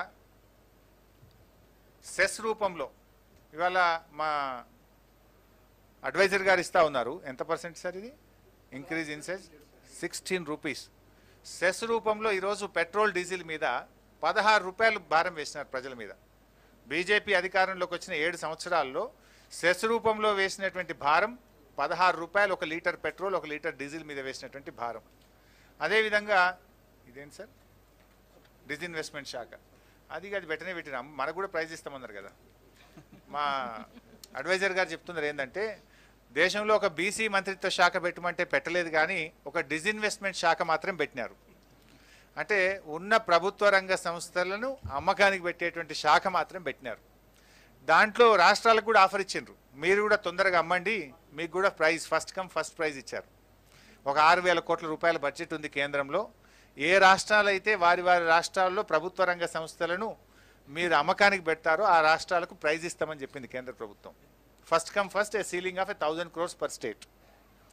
సెస్ రూపంలో ఇవాళ మా అడ్వైజర్ గారు ఇస్తూ ఉన్నారు. ఎంత పర్సెంట్ సార్ ఇది? Increase in cess 16 rupees. Cess రూపంలో ఈరోజు పెట్రోల్, డీజిల్ మీద 16 రూపాయలు భారం వేసినారు ప్రజల మీద. బీజేపీ అధికారంలోకి వచ్చిన 7 సంవత్సరాల్లో సెస్ రూపంలో వేసినటువంటి భారం 16 రూపాయలు, 1 లీటర్ పెట్రోల్, 1 లీటర్ డీజిల్ మీద వేసినటువంటి భారం. అదేవిధంగా ఇదేంటి సార్? డిజిన్వెస్ట్మెంట్ శాఖ అది వెంటనే పెట్టినాం. మనకు కూడా ప్రైజ్ ఇస్తామన్నారు కదా. మా అడ్వైజర్ గారు చెప్తున్నారు ఏంటంటే, దేశంలో ఒక బీసీ మంత్రిత్వ శాఖ పెట్టమంటే పెట్టలేదు, కానీ ఒక డిజిన్వెస్ట్మెంట్ శాఖ మాత్రం పెట్టినారు. అంటే ఉన్న ప్రభుత్వ రంగ సంస్థలను అమ్మకానికి పెట్టేటువంటి శాఖ మాత్రం పెట్టినారు. దాంట్లో రాష్ట్రాలకు కూడా ఆఫర్ ఇచ్చిండ్రు, మీరు కూడా తొందరగా అమ్మండి, మీకు కూడా praise first come first prize ఇచ్చారు. ఒక 6,000 కోట్ల రూపాయల బడ్జెట్ ఉంది కేంద్రంలో. ఏ రాష్ట్రాలు అయితే వారి రాష్ట్రాల్లో ప్రభుత్వ రంగ సంస్థలను మీరు అమ్మకానికి పెడతారో ఆ రాష్ట్రాలకు ప్రైజ్ ఇస్తామని చెప్పింది కేంద్ర ప్రభుత్వం. First come first, A ceiling of 1,000 crores per state.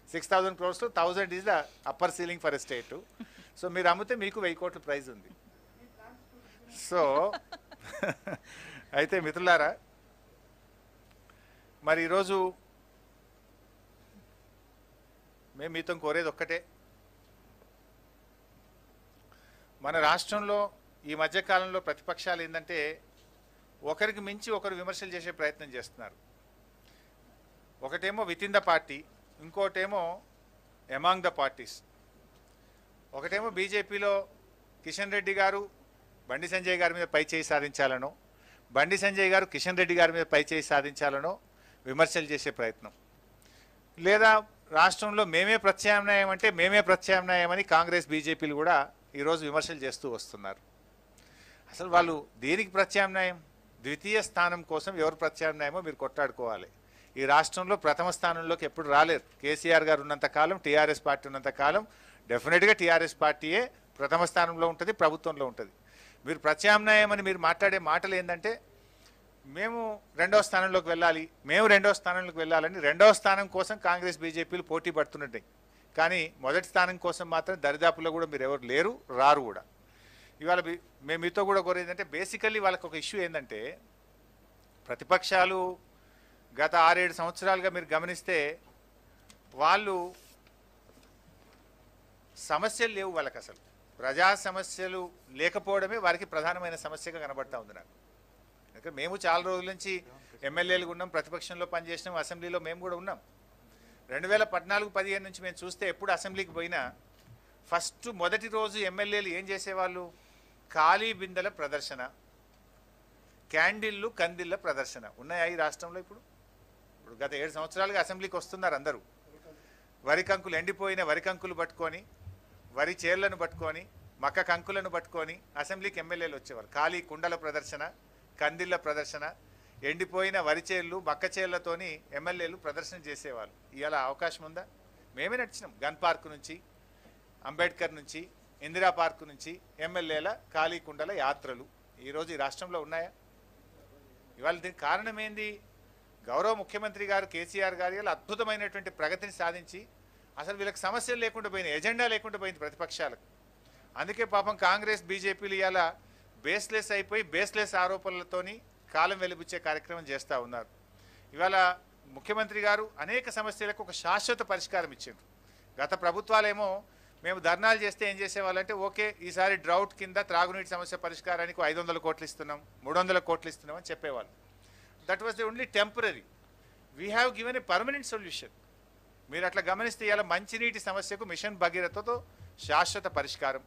6,000 crores 1,000 is the upper ceiling for a state. So మీరు అమ్మితే మీకు 1,000 కోట్ల ప్రైజ్ ఉంది. సో అయితే మిత్రులారా, మరి ఈరోజు మేము మీతో కోరేది ఒక్కటే. మన రాష్ట్రంలో ఈ మధ్యకాలంలో ప్రతిపక్షాలు ఏంటంటే, ఒకరికి మించి ఒకరు విమర్శలు చేసే ప్రయత్నం చేస్తున్నారు. ఒకటేమో విత్ ఇన్ ద పార్టీ, ఇంకోటేమో ఎమాంగ్ ద పార్టీస్. ఒకటేమో బీజేపీలో కిషన్ రెడ్డి గారు బండి సంజయ్ గారి మీద పై చేయి సాధించాలనో, బండి సంజయ్ గారు కిషన్ రెడ్డి గారి మీద పై చేయి సాధించాలనో విమర్శలు చేసే ప్రయత్నం. లేదా రాష్ట్రంలో మేమే ప్రత్యామ్నాయం అంటే మేమే ప్రత్యామ్నాయం అని కాంగ్రెస్, బీజేపీలు కూడా ఈరోజు విమర్శలు చేస్తూ వస్తున్నారు. అసలు వాళ్ళు దేనికి ప్రత్యామ్నాయం? ద్వితీయ స్థానం కోసం ఎవరు ప్రత్యామ్నాయమో మీరు కొట్లాడుకోవాలి. ఈ రాష్ట్రంలో ప్రథమ స్థానంలోకి ఎప్పుడు రాలేరు. కేసీఆర్ గారు ఉన్నంతకాలం, టీఆర్ఎస్ పార్టీ ఉన్నంతకాలం డెఫినెట్గా టీఆర్ఎస్ పార్టీయే ప్రథమ స్థానంలో ఉంటుంది, ప్రభుత్వంలో ఉంటుంది. మీరు ప్రత్యామ్నాయం అని మీరు మాట్లాడే మాటలు ఏంటంటే, మేము 2వ స్థానంలోకి వెళ్ళాలి, మేము 2వ స్థానంలోకి వెళ్ళాలని 2వ స్థానం కోసం కాంగ్రెస్, బీజేపీలు పోటీ పడుతున్నట్టు. కానీ మొదటి స్థానం కోసం మాత్రం దరిదాపుల్లో కూడా మీరు ఎవరు లేరు, రారు కూడా. ఇవాళ మేము మీతో కూడా కోరేది ఏంటంటే, బేసికల్లీ వాళ్ళకి ఒక ఇష్యూ ఏంటంటే, ప్రతిపక్షాలు గత 6-7 సంవత్సరాలుగా మీరు గమనిస్తే వాళ్ళు సమస్యలు లేవు వాళ్ళకి. అసలు ప్రజా సమస్యలు లేకపోవడమే వారికి ప్రధానమైన సమస్యగా కనబడతా ఉంది నాకు. ఎందుకంటే మేము చాలా రోజుల నుంచి ఎమ్మెల్యేలుగా ఉన్నాం, ప్రతిపక్షంలో పనిచేసినాం, అసెంబ్లీలో మేము కూడా ఉన్నాం. 2014-15 నుంచి మేము చూస్తే ఎప్పుడు అసెంబ్లీకి పోయినా ఫస్ట్ మొదటి రోజు ఎమ్మెల్యేలు ఏం చేసేవాళ్ళు? ఖాళీ బిందెల ప్రదర్శన, క్యాండిళ్ళు, కందిళ్ళ ప్రదర్శన ఉన్నాయా ఈ రాష్ట్రంలో? ఇప్పుడు గత 7 సంవత్సరాలుగా అసెంబ్లీకి వస్తున్నారు అందరూ. వరికంకులు, ఎండిపోయిన వరికంకులు పట్టుకొని వరి చేళ్లను పట్టుకొని మక్క కంకులను పట్టుకొని అసెంబ్లీకి ఎమ్మెల్యేలు వచ్చేవారు. ఖాళీ కుండల ప్రదర్శన, కందిళ్ళ ప్రదర్శన, ఎండిపోయిన వరి చేళ్ళు మక్క చేళ్లతోని ఎమ్మెల్యేలు ప్రదర్శన చేసేవాళ్ళు. ఇవాళ అవకాశం ఉందా? మేమే నడిచినాం. గన్ పార్క్ నుంచి, అంబేద్కర్ నుంచి, ఇందిరా పార్క్ నుంచి ఎమ్మెల్యేల ఖాళీ కుండల యాత్రలు ఈరోజు ఈ రాష్ట్రంలో ఉన్నాయా? ఇవాళ దీనికి కారణం ఏంది? గౌరవ ముఖ్యమంత్రి గారు కేసీఆర్ గారు ఇలా అద్భుతమైనటువంటి ప్రగతిని సాధించి అసలు వీళ్ళకి సమస్యలు లేకుండా పోయినాయి, ఎజెండా లేకుండా పోయింది ప్రతిపక్షాలకు. అందుకే పాపం కాంగ్రెస్ బీజేపీలు ఇవాళ బేస్లెస్ అయిపోయి బేస్లెస్ ఆరోపణలతోని కాలం వెలిబుచ్చే కార్యక్రమం చేస్తూ ఉన్నారు. ఇవాళ ముఖ్యమంత్రి గారు అనేక సమస్యలకు ఒక శాశ్వత పరిష్కారం ఇచ్చారు. గత ప్రభుత్వాలేమో మేము ధర్నాలు చేస్తే ఏం చేసేవాళ్ళంటే, ఓకే ఈసారి డ్రౌట్ కింద త్రాగునీటి సమస్య పరిష్కారానికి 500 కోట్లు ఇస్తున్నాం, 300 కోట్లు ఇస్తున్నాం అని చెప్పేవాళ్ళు. That was the only temporary. We have given a permanent solution. మీరు అట్లా గమనిస్తే ఇవాళ మంచినీటి సమస్యకు మిషన్ భగీరథతో శాశ్వత పరిష్కారం,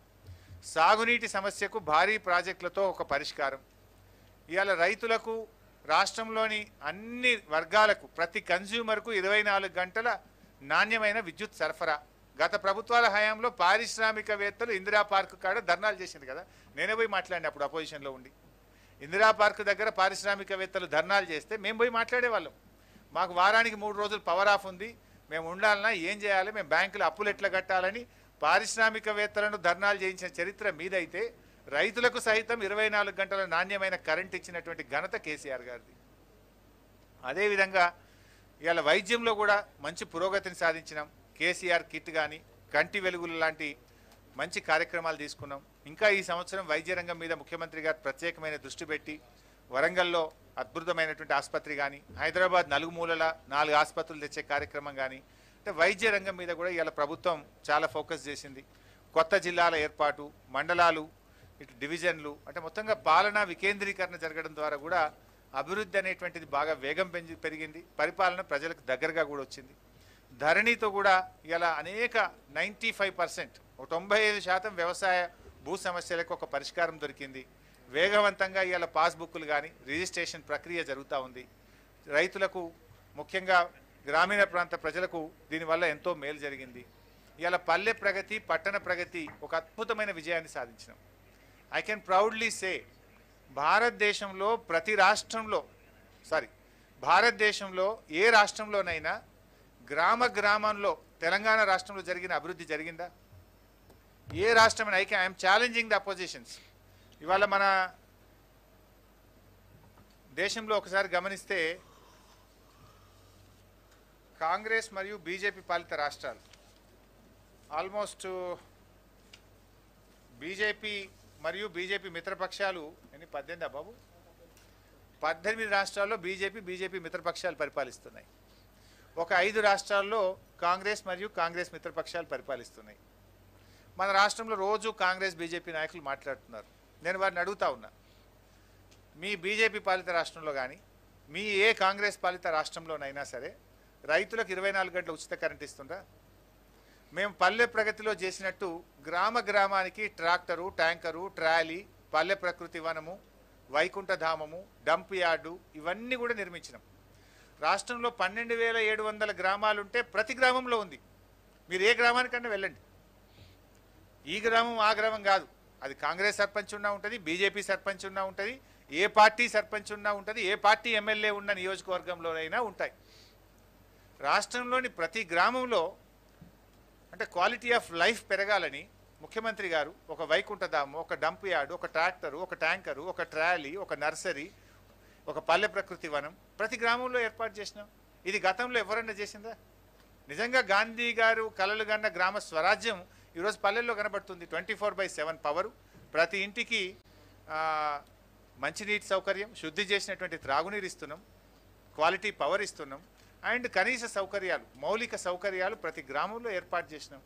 సాగునీటి సమస్యకు భారీ ప్రాజెక్టులతో ఒక పరిష్కారం, ఇవాళ రైతులకు, రాష్ట్రంలోని అన్ని వర్గాలకు, ప్రతి కన్జ్యూమర్కు 24 గంటల నాణ్యమైన విద్యుత్ సరఫరా. గత ప్రభుత్వాల హయాంలో పారిశ్రామికవేత్తలు ఇందిరా పార్క్ కాడ ధర్నాలు చేసింది కదా, నేనే పోయి మాట్లాడిన అప్పుడు అపోజిషన్లో ఉండి. ఇందిరా పార్క్ దగ్గర పారిశ్రామికవేత్తలు ధర్నాలు చేస్తే మేము పోయి మాట్లాడేవాళ్ళం. మాకు వారానికి 3 రోజులు పవర్ ఆఫ్ ఉంది, మేము ఉండాలన్నా ఏం చేయాలి, మేము బ్యాంకులు అప్పులు ఎట్లా కట్టాలని పారిశ్రామికవేత్తలను ధర్నాలు చేయించిన చరిత్ర మీదైతే రైతులకు సైతం 24 గంటల నాణ్యమైన కరెంట్ ఇచ్చినటువంటి ఘనత కేసీఆర్ గారిది. అదేవిధంగా ఇవాళ వైద్యంలో కూడా మంచి పురోగతిని సాధించినాం. కేసీఆర్ కిట్ కానీ, కంటి వెలుగులు లాంటి మంచి కార్యక్రమాలు తీసుకున్నాం. ఇంకా ఈ సంవత్సరం వైద్య రంగం మీద ముఖ్యమంత్రి గారు ప్రత్యేకమైన దృష్టి పెట్టి వరంగల్లో అద్భుతమైనటువంటి ఆసుపత్రి కానీ, హైదరాబాద్ నలుగుమూలల 4 ఆసుపత్రులు తెచ్చే కార్యక్రమం కానీ, అంటే వైద్య రంగం మీద కూడా ఇవాళ ప్రభుత్వం చాలా ఫోకస్ చేసింది. కొత్త జిల్లాల ఏర్పాటు, మండలాలు, ఇటు డివిజన్లు, అంటే మొత్తంగా పాలనా వికేంద్రీకరణ జరగడం ద్వారా కూడా అభివృద్ధి అనేటువంటిది బాగా వేగం పెరిగింది. పరిపాలన ప్రజలకు దగ్గరగా కూడా వచ్చింది. ధరణితో కూడా ఇలా అనేక 95%, 95% వ్యవసాయ భూ సమస్యలకు ఒక పరిష్కారం దొరికింది. వేగవంతంగా ఇవాళ పాస్బుక్లు కానీ రిజిస్ట్రేషన్ ప్రక్రియ జరుగుతూ ఉంది. రైతులకు, ముఖ్యంగా గ్రామీణ ప్రాంత ప్రజలకు దీనివల్ల ఎంతో మేలు జరిగింది. ఇవాళ పల్లె ప్రగతి, పట్టణ ప్రగతి ఒక అద్భుతమైన విజయాన్ని సాధించినాం. ఐ కెన్ ప్రౌడ్లీ సే భారతదేశంలో భారతదేశంలో ఏ రాష్ట్రంలోనైనా గ్రామంలో తెలంగాణ రాష్ట్రంలో జరిగిన అభివృద్ధి జరిగిందా? ఏ రాష్ట్రమైనా? I'm challenging the oppositions. ఇవాళ మన దేశంలో ఒకసారి గమనిస్తే కాంగ్రెస్ మరియు బీజేపీ పాలిత రాష్ట్రాలు, ఆల్మోస్ట్ బీజేపీ మరియు బీజేపీ మిత్రపక్షాలు 18 బాబు 18 రాష్ట్రాల్లో బీజేపీ మిత్రపక్షాలు పరిపాలిస్తున్నాయి. ఒక 5 రాష్ట్రాల్లో కాంగ్రెస్ మరియు కాంగ్రెస్ మిత్రపక్షాలు పరిపాలిస్తున్నాయి. మన రాష్ట్రంలో రోజు కాంగ్రెస్ బీజేపీ నాయకులు మాట్లాడుతున్నారు. నేను వారిని అడుగుతా ఉన్నా, మీ బీజేపీ పాలిత రాష్ట్రంలో కానీ, మీ ఏ కాంగ్రెస్ పాలిత రాష్ట్రంలోనైనా సరే రైతులకు 24 గంటల ఉచిత కరెంట్ ఇస్తుందా? మేము పల్లె ప్రగతిలో చేసినట్టు గ్రామానికి ట్రాక్టరు, ట్యాంకరు, ట్రాలీ, పల్లె ప్రకృతి వనము, వైకుంఠధామము, డంప్ యార్డు ఇవన్నీ కూడా నిర్మించినాం. రాష్ట్రంలో 12,700 గ్రామాలుంటే ప్రతి గ్రామంలో ఉంది. మీరు ఏ గ్రామానికన్నా వెళ్ళండి. ఈ గ్రామం ఆ గ్రామం కాదు, అది కాంగ్రెస్ సర్పంచ్ ఉన్నా ఉంటుంది, బీజేపీ సర్పంచ్ ఉన్నా ఉంటుంది, ఏ పార్టీ సర్పంచ్ ఉన్నా ఉంటుంది, ఏ పార్టీ ఎమ్మెల్యే ఉన్న నియోజకవర్గంలోనైనా ఉంటాయి. రాష్ట్రంలోని ప్రతి గ్రామంలో అంటే క్వాలిటీ ఆఫ్ లైఫ్ పెరగాలని ముఖ్యమంత్రి గారు ఒక వైకుంఠధామం, ఒక డంప్ యార్డు, ఒక ట్రాక్టరు, ఒక ట్యాంకరు, ఒక ట్రాలీ, ఒక నర్సరీ, ఒక పల్లె ప్రకృతి వనం ప్రతి గ్రామంలో ఏర్పాటు చేసినాం. ఇది గతంలో ఎవరన్నా చేసిందా? నిజంగా గాంధీ గారు కలలు కన్న గ్రామ స్వరాజ్యం ఈరోజు పల్లెల్లో కనబడుతుంది. 24/7 పవరు, ప్రతి ఇంటికి మంచినీటి సౌకర్యం, శుద్ధి చేసినటువంటి త్రాగునీరు ఇస్తున్నాం, క్వాలిటీ పవర్ ఇస్తున్నాం, అండ్ కనీస సౌకర్యాలు, మౌలిక సౌకర్యాలు ప్రతి గ్రామంలో ఏర్పాటు చేసినాం.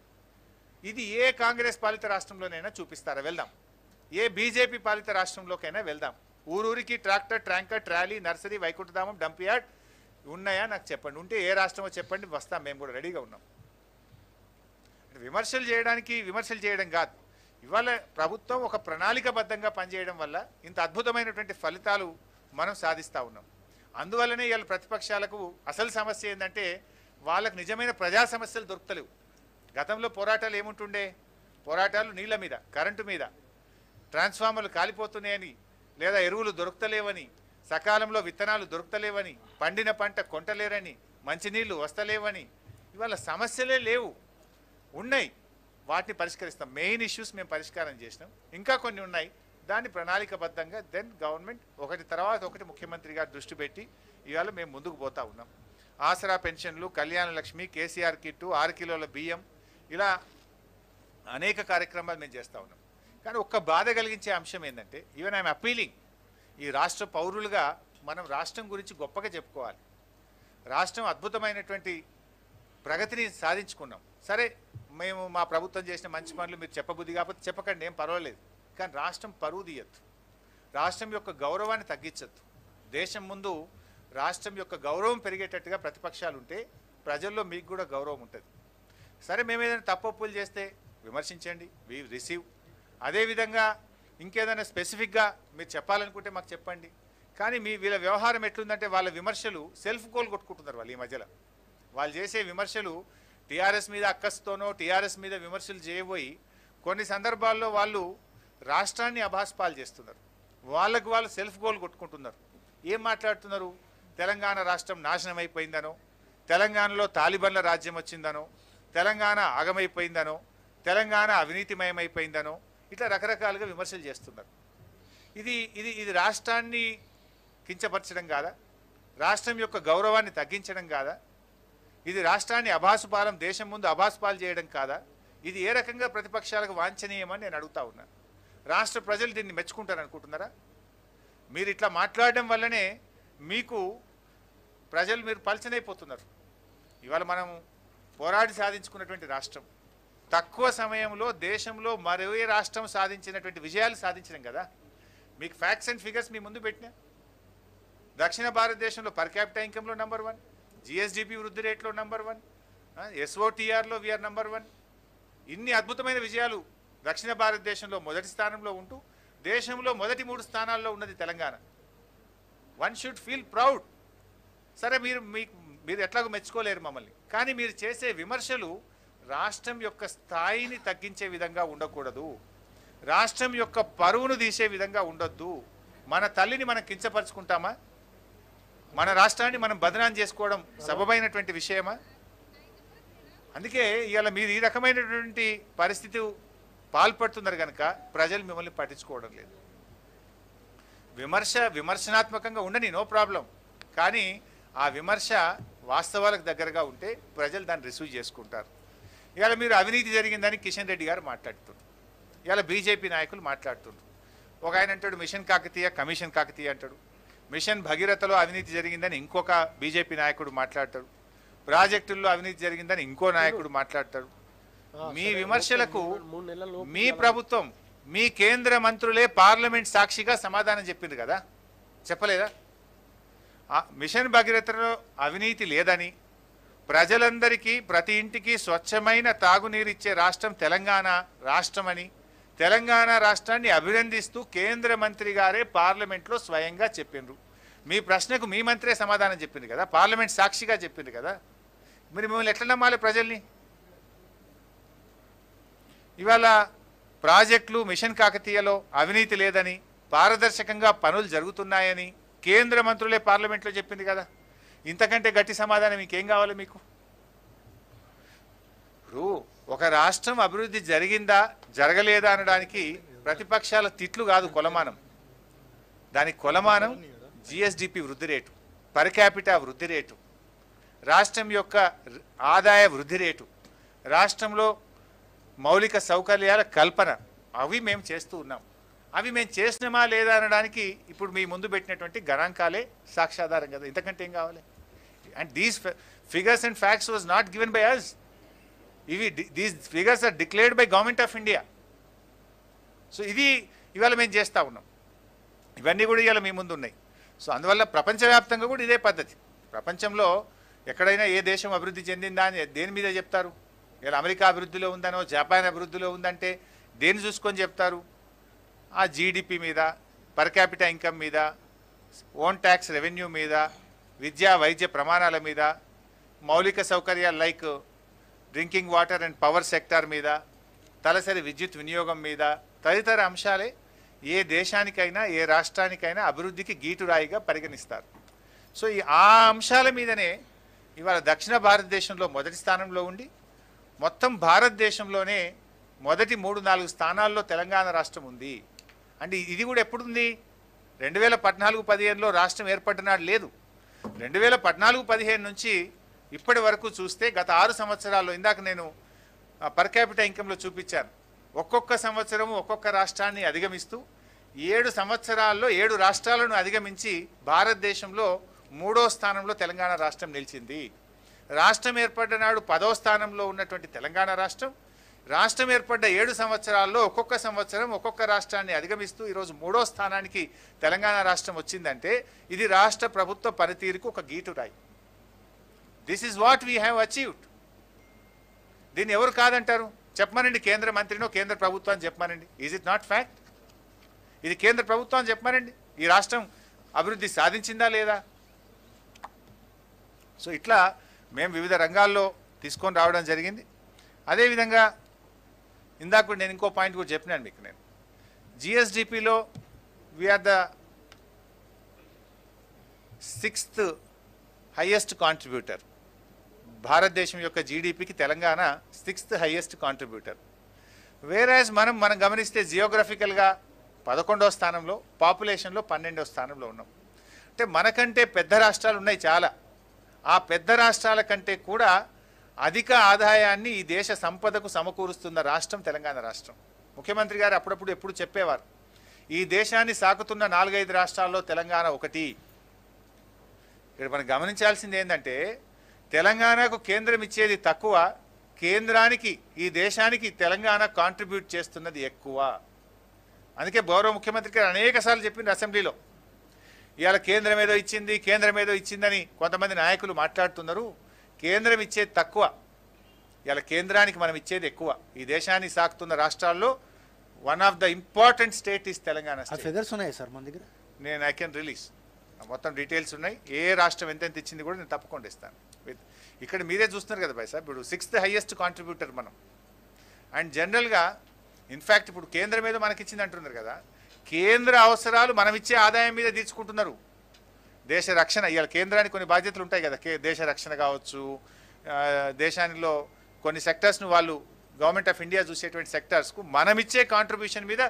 ఇది ఏ కాంగ్రెస్ పాలిత రాష్ట్రంలోనైనా చూపిస్తారా? వెళ్దాం. ఏ బీజేపీ పాలిత రాష్ట్రంలోకైనా వెళ్దాం. ఊరూరికి ట్రాక్టర్, ట్యాంకర్, ట్రాలీ, నర్సరీ, వైకుంఠధామం, డంప్ యార్డ్ ఉన్నాయా? నాకు చెప్పండి. ఉంటే ఏ రాష్ట్రమో చెప్పండి, వస్తాం, మేము కూడా రెడీగా ఉన్నాం. విమర్శలు చేయడం కాదు. ఇవాళ ప్రభుత్వం ఒక ప్రణాళికబద్ధంగా పనిచేయడం వల్ల ఇంత అద్భుతమైనటువంటి ఫలితాలు మనం సాధిస్తూ ఉన్నాం. అందువల్లనే ఇవాళ ప్రతిపక్షాలకు అసలు సమస్య ఏంటంటే వాళ్ళకు నిజమైన ప్రజా సమస్యలు దొరుకుతలేవు. గతంలో పోరాటాలు ఏముంటుండే? పోరాటాలు నీళ్ల మీద, కరెంటు మీద, ట్రాన్స్ఫార్మర్లు కాలిపోతున్నాయని, లేదా ఎరువులు దొరుకుతలేవని, సకాలంలో విత్తనాలు దొరుకుతలేవని, పండిన పంట కొంటలేరని, మంచినీళ్లు వస్తలేవని, ఇవాళ సమస్యలే లేవు, ఉన్నాయి. వాటిని పరిష్కరిస్తాం. మెయిన్ ఇష్యూస్ మేము పరిష్కారం చేసినాం. ఇంకా కొన్ని ఉన్నాయి, దాన్ని ప్రణాళికబద్ధంగా దెన్ గవర్నమెంట్ ఒకటి తర్వాత ఒకటి ముఖ్యమంత్రి గారు దృష్టి పెట్టి ఇవాళ మేము ముందుకు పోతా ఉన్నాం. ఆసరా పెన్షన్లు, కళ్యాణ లక్ష్మి, కేసీఆర్ కిట్టు, 6 కిలోల బియ్యం, ఇలా అనేక కార్యక్రమాలు మేము చేస్తూ ఉన్నాం. కానీ ఒక్క బాధ కలిగించే అంశం ఏంటంటే, ఈవెన్ ఐఎమ్ అపీలింగ్, ఈ రాష్ట్ర పౌరులుగా మనం రాష్ట్రం గురించి గొప్పగా చెప్పుకోవాలి. రాష్ట్రం అద్భుతమైనటువంటి ప్రగతిని సాధించుకున్నాం. సరే, మేము మా ప్రభుత్వం చేసిన మంచి పనులు మీరు చెప్పబుద్ధి కాకపోతే చెప్పకండి, ఏం పర్వాలేదు. కానీ రాష్ట్రం పరువు తీయద్దు, రాష్ట్రం యొక్క గౌరవాన్ని తగ్గించద్దు. దేశం ముందు రాష్ట్రం యొక్క గౌరవం పెరిగేటట్టుగా ప్రతిపక్షాలు ఉంటే ప్రజల్లో మీకు కూడా గౌరవం ఉంటుంది. సరే, మేము ఏదైనా తప్పొప్పులు చేస్తే విమర్శించండి, వి రిసీవ్. అదేవిధంగా ఇంకేదైనా స్పెసిఫిక్గా మీరు చెప్పాలనుకుంటే మాకు చెప్పండి. కానీ వీళ్ళ వ్యవహారం ఎట్లుందంటే, వాళ్ళ విమర్శలు సెల్ఫ్ గోల్ కొట్టుకుంటున్నారు. వాళ్ళు ఈ మధ్యలో వాళ్ళు చేసే విమర్శలు టీఆర్ఎస్ మీద అక్కస్తోనో టీఆర్ఎస్ మీద విమర్శలు చేయబోయి కొన్ని సందర్భాల్లో వాళ్ళు రాష్ట్రాన్ని అభాస్పాలు చేస్తున్నారు. వాళ్ళకు వాళ్ళు సెల్ఫ్ గోల్ కొట్టుకుంటున్నారు. ఏం మాట్లాడుతున్నారు? తెలంగాణ రాష్ట్రం నాశనం అయిపోయిందనో, తెలంగాణలో తాలిబన్ల రాజ్యం వచ్చిందనో, తెలంగాణ ఆగమైపోయిందనో, తెలంగాణ అవినీతిమయమైపోయిందనో, ఇట్లా రకరకాలుగా విమర్శలు చేస్తున్నారు. ఇది రాష్ట్రాన్ని కించపరచడం కాదా? రాష్ట్రం యొక్క గౌరవాన్ని తగ్గించడం కాదా? ఇది రాష్ట్రాన్ని అభాసుపాలం, దేశం ముందు అభాసుపాలు చేయడం కాదా? ఇది ఏ రకంగా ప్రతిపక్షాలకు వాంఛనీయమని నేను అడుగుతా ఉన్నాను. రాష్ట్ర ప్రజలు దీన్ని మెచ్చుకుంటారు అనుకుంటున్నారా? మీరు ఇట్లా మాట్లాడడం వల్లనే మీకు మీరు పలచనైపోతున్నారు. ఇవాళ మనం పోరాడి సాధించుకున్నటువంటి రాష్ట్రం, తక్కువ సమయంలో దేశంలో మరో రాష్ట్రం సాధించినటువంటి విజయాలు సాధించడం కదా. మీకు ఫ్యాక్ట్స్ అండ్ ఫిగర్స్ మీ ముందు పెట్టినా, దక్షిణ భారతదేశంలో పర్ క్యాపిటల్ ఇన్కంలో నంబర్ 1, జిఎస్డిపి వృద్ధి రేట్లో నంబర్ 1, ఎస్ఓటీఆర్లో వీఆర్ నంబర్ 1. ఇన్ని అద్భుతమైన విజయాలు దక్షిణ భారతదేశంలో మొదటి స్థానంలో ఉంటూ దేశంలో మొదటి 3 స్థానాల్లో ఉన్నది Telangana. One should feel proud. సరే, మీరు ఎట్లాగో మెచ్చుకోలేరు మమ్మల్ని, కానీ మీరు చేసే విమర్శలు రాష్ట్రం యొక్క స్థాయిని తగ్గించే విధంగా ఉండకూడదు, రాష్ట్రం యొక్క పరువును తీసే విధంగా ఉండొద్దు. మన తల్లిని మనం కించపరుచుకుంటామా? మన రాష్ట్రాన్ని మనం బదనాం చేసుకోవడం సబబైనటువంటి విషయమా? అందుకే ఇవాళ మీరు ఈ రకమైనటువంటి పరిస్థితి పాల్పడుతున్నారు కనుక ప్రజలు మిమ్మల్ని పట్టించుకోవడం లేదు. విమర్శనాత్మకంగా ఉండని, నో ప్రాబ్లం. కానీ ఆ విమర్శ వాస్తవాలకు దగ్గరగా ఉంటే ప్రజలు దాన్ని రిసీవ్ చేసుకుంటారు. ఇవాళ మీరు అవినీతి జరిగిందని కిషన్ రెడ్డి గారు మాట్లాడుతున్నారు, ఇవాళ బీజేపీ నాయకులు మాట్లాడుతున్నారు. ఒక ఆయన అంటాడు మిషన్ కాకతీయ, కమిషన్ కాకతీయ అంటాడు. మిషన్ భగీరథలో అవినీతి జరిగిందని ఇంకొక బీజేపీ నాయకుడు మాట్లాడతాడు. ప్రాజెక్టుల్లో అవినీతి జరిగిందని ఇంకో నాయకుడు మాట్లాడతాడు. మీ విమర్శలకు మీ ప్రభుత్వం, మీ కేంద్ర మంత్రులే పార్లమెంట్ సాక్షిగా సమాధానం చెప్పింది కదా, చెప్పలేదా? మిషన్ భగీరథలో అవినీతి లేదని, ప్రజలందరికీ ప్రతి ఇంటికి స్వచ్ఛమైన తాగునీరు ఇచ్చే రాష్ట్రం తెలంగాణ రాష్ట్రమని, తెలంగాణ రాష్ట్రాన్ని అభినందిస్తూ కేంద్ర మంత్రి గారే పార్లమెంట్లో స్వయంగా చెప్పిండ్రు. మీ ప్రశ్నకు మీ మంత్రే సమాధానం చెప్పింది కదా, పార్లమెంట్ సాక్షిగా చెప్పింది కదా. మరి మిమ్మల్ని ఎట్లా నమ్మాలి ప్రజల్ని? ఇవాళ ప్రాజెక్టులు మిషన్ కాకతీయలో అవినీతి లేదని, పారదర్శకంగా పనులు జరుగుతున్నాయని కేంద్ర మంత్రులే పార్లమెంట్లో చెప్పింది కదా. ఇంతకంటే గట్టి సమాధానం ఇంకేం కావాలి మీకు? ఇప్పుడు ఒక రాష్ట్రం అభివృద్ధి జరిగిందా జరగలేదా అనడానికి ప్రతిపక్షాల తిట్లు కాదు కొలమానం. దానికి కొలమానం జిఎస్డిపి వృద్ధి రేటు, పర్ క్యాపిటా వృద్ధి రేటు, రాష్ట్రం యొక్క ఆదాయ వృద్ధి రేటు, రాష్ట్రంలో మౌలిక సౌకర్యాల కల్పన, అవి మేము చేస్తూ ఉన్నాం. అవి మేము చేసినామా లేదా అనడానికి ఇప్పుడు మీ ముందు పెట్టినటువంటి గణాంకాలే సాక్ష్యాధారం కదా. ఇంతకంటే ఏం కావాలి? And these figures and facts was not given by us. These figures are declared by government of India. So ఇది ఇవాళ మేము చేస్తూ ఉన్నాం. ఇవన్నీ కూడా ఇవాళ మీ ముందు ఉన్నాయి. సో అందువల్ల ప్రపంచవ్యాప్తంగా కూడా ఇదే పద్ధతి. ప్రపంచంలో ఎక్కడైనా ఏ దేశం అభివృద్ధి చెందిందా అని దేని మీద చెప్తారు? ఇలా అమెరికా అభివృద్ధిలో ఉందనో జపాన్ అభివృద్ధిలో ఉందంటే దేన్ని చూసుకొని చెప్తారు? ఆ జీడిపి మీద, పర్ క్యాపిటల్ ఇన్కమ్ మీద, ఓన్ ట్యాక్స్ రెవెన్యూ మీద, విద్యా వైద్య ప్రమాణాల మీద, మౌలిక సౌకర్యాలు like drinking water and power sector మీద, తలసరి విద్యుత్ వినియోగం మీద తదితర అంశాలే ఏ దేశానికైనా ఏ రాష్ట్రానికైనా అభివృద్ధికి గీటురాయిగా పరిగణిస్తారు. సో ఆ అంశాల మీదనే ఇవాళ దక్షిణ భారతదేశంలో మొదటి స్థానంలో ఉండి మొత్తం భారతదేశంలోనే మొదటి 3-4 స్థానాల్లో తెలంగాణ రాష్ట్రం ఉంది. అంటే ఇది కూడా ఎప్పుడుంది? 2014-15లో రాష్ట్రం ఏర్పడినాడు లేదు. 2014-15 నుంచి ఇప్పటి వరకు చూస్తే గత 6 సంవత్సరాల్లో ఇందాక నేను పర్ క్యాపిటల్ ఇన్కంలో చూపించాను. ఒక్కొక్క సంవత్సరం ఒక్కొక్క రాష్ట్రాన్ని అధిగమిస్తూ 7 సంవత్సరాల్లో 7 రాష్ట్రాలను అధిగమించి భారతదేశంలో 3వ స్థానంలో తెలంగాణ రాష్ట్రం నిలిచింది. రాష్ట్రం ఏర్పడ్డ నాడు 10వ స్థానంలో ఉన్నటువంటి తెలంగాణ రాష్ట్రం ఏర్పడ్డ 7 సంవత్సరాల్లో ఒక్కొక్క సంవత్సరం ఒక్కొక్క రాష్ట్రాన్ని అధిగమిస్తూ ఈరోజు 3వ స్థానానికి తెలంగాణ రాష్ట్రం వచ్చిందంటే ఇది రాష్ట్ర ప్రభుత్వ పనితీరుకు ఒక గీటురాయి. This is what we have achieved. దీన్ని ఎవరు కాదంటారు? చెప్పమనండి, కేంద్ర మంత్రినో కేంద్ర ప్రభుత్వాన్ని చెప్పమనండి. Is it not fact? ఇది కేంద్ర ప్రభుత్వాన్ని చెప్పమనండి. ఈ రాష్ట్రం అభివృద్ధి సాధించిందా లేదా? సో ఇట్లా మేము వివిధ రంగాల్లో తీసుకొని రావడం జరిగింది. అదేవిధంగా ఇందాక నేను ఇంకో పాయింట్ కూడా చెప్పినాను మీకు. నేను జిఎస్డిపిలో we are the 6th highest contributor. భారతదేశం యొక్క జీడిపికి Telangana 6th highest contributor. Whereas మనం గమనిస్తే జియోగ్రఫికల్గా 11వ స్థానంలో, పాపులేషన్లో 12వ స్థానంలో ఉన్నాం. అంటే మనకంటే పెద్ద రాష్ట్రాలు ఉన్నాయి చాలా. ఆ పెద్ద రాష్ట్రాల కంటే కూడా అధిక ఆదాయాన్ని ఈ దేశ సంపదకు సమకూరుస్తున్న రాష్ట్రం తెలంగాణ రాష్ట్రం. ముఖ్యమంత్రి గారు అప్పుడప్పుడు ఎప్పుడు చెప్పేవారు, ఈ దేశాన్ని సాకుతున్న 4-5 రాష్ట్రాల్లో తెలంగాణ ఒకటి. ఇక్కడ మనం గమనించాల్సింది ఏంటంటే తెలంగాణకు కేంద్రం ఇచ్చేది తక్కువ, కేంద్రానికి ఈ దేశానికి తెలంగాణ కాంట్రిబ్యూట్ చేస్తున్నది ఎక్కువ. అందుకే గౌరవ ముఖ్యమంత్రి గారు అనేక సార్లు చెప్పింది అసెంబ్లీలో, ఇవాళ కేంద్రం ఏదో ఇచ్చిందని కొంతమంది నాయకులు మాట్లాడుతున్నారు. కేంద్రం ఇచ్చేది తక్కువ, ఇవాళ కేంద్రానికి మనం ఇచ్చేది ఎక్కువ. ఈ దేశాన్ని సాకుతున్న రాష్ట్రాల్లో one of the important state is Telangana. Figures ఉన్నాయి సార్ మన దగ్గర, నేను ఐ కెన్ రిలీజ్ మొత్తం డీటెయిల్స్ ఉన్నాయి. ఏ రాష్ట్రం ఎంతెంత ఇచ్చింది కూడా నేను తప్పకుండా ఇస్తాను. ఇక్కడ మీరే చూస్తున్నారు కదా భాయ్ సార్, ఇప్పుడు 6th హైయెస్ట్ కాంట్రిబ్యూటర్ మనం. అండ్ జనరల్గా ఇన్ఫ్యాక్ట్ ఇప్పుడు కేంద్రం ఏదో మనకిచ్చింది అంటున్నారు కదా, కేంద్ర అవసరాలు మనం ఇచ్చే ఆదాయం మీద తీర్చుకుంటున్నారు. దేశ రక్షణ, ఇవాళ కేంద్రానికి కొన్ని బాధ్యతలు ఉంటాయి కదా, దేశ రక్షణ కావచ్చు, దేశానిలో కొన్ని సెక్టర్స్ను వాళ్ళు గవర్నమెంట్ ఆఫ్ ఇండియా చూసేటువంటి సెక్టర్స్కు మనం ఇచ్చే కాంట్రిబ్యూషన్ మీద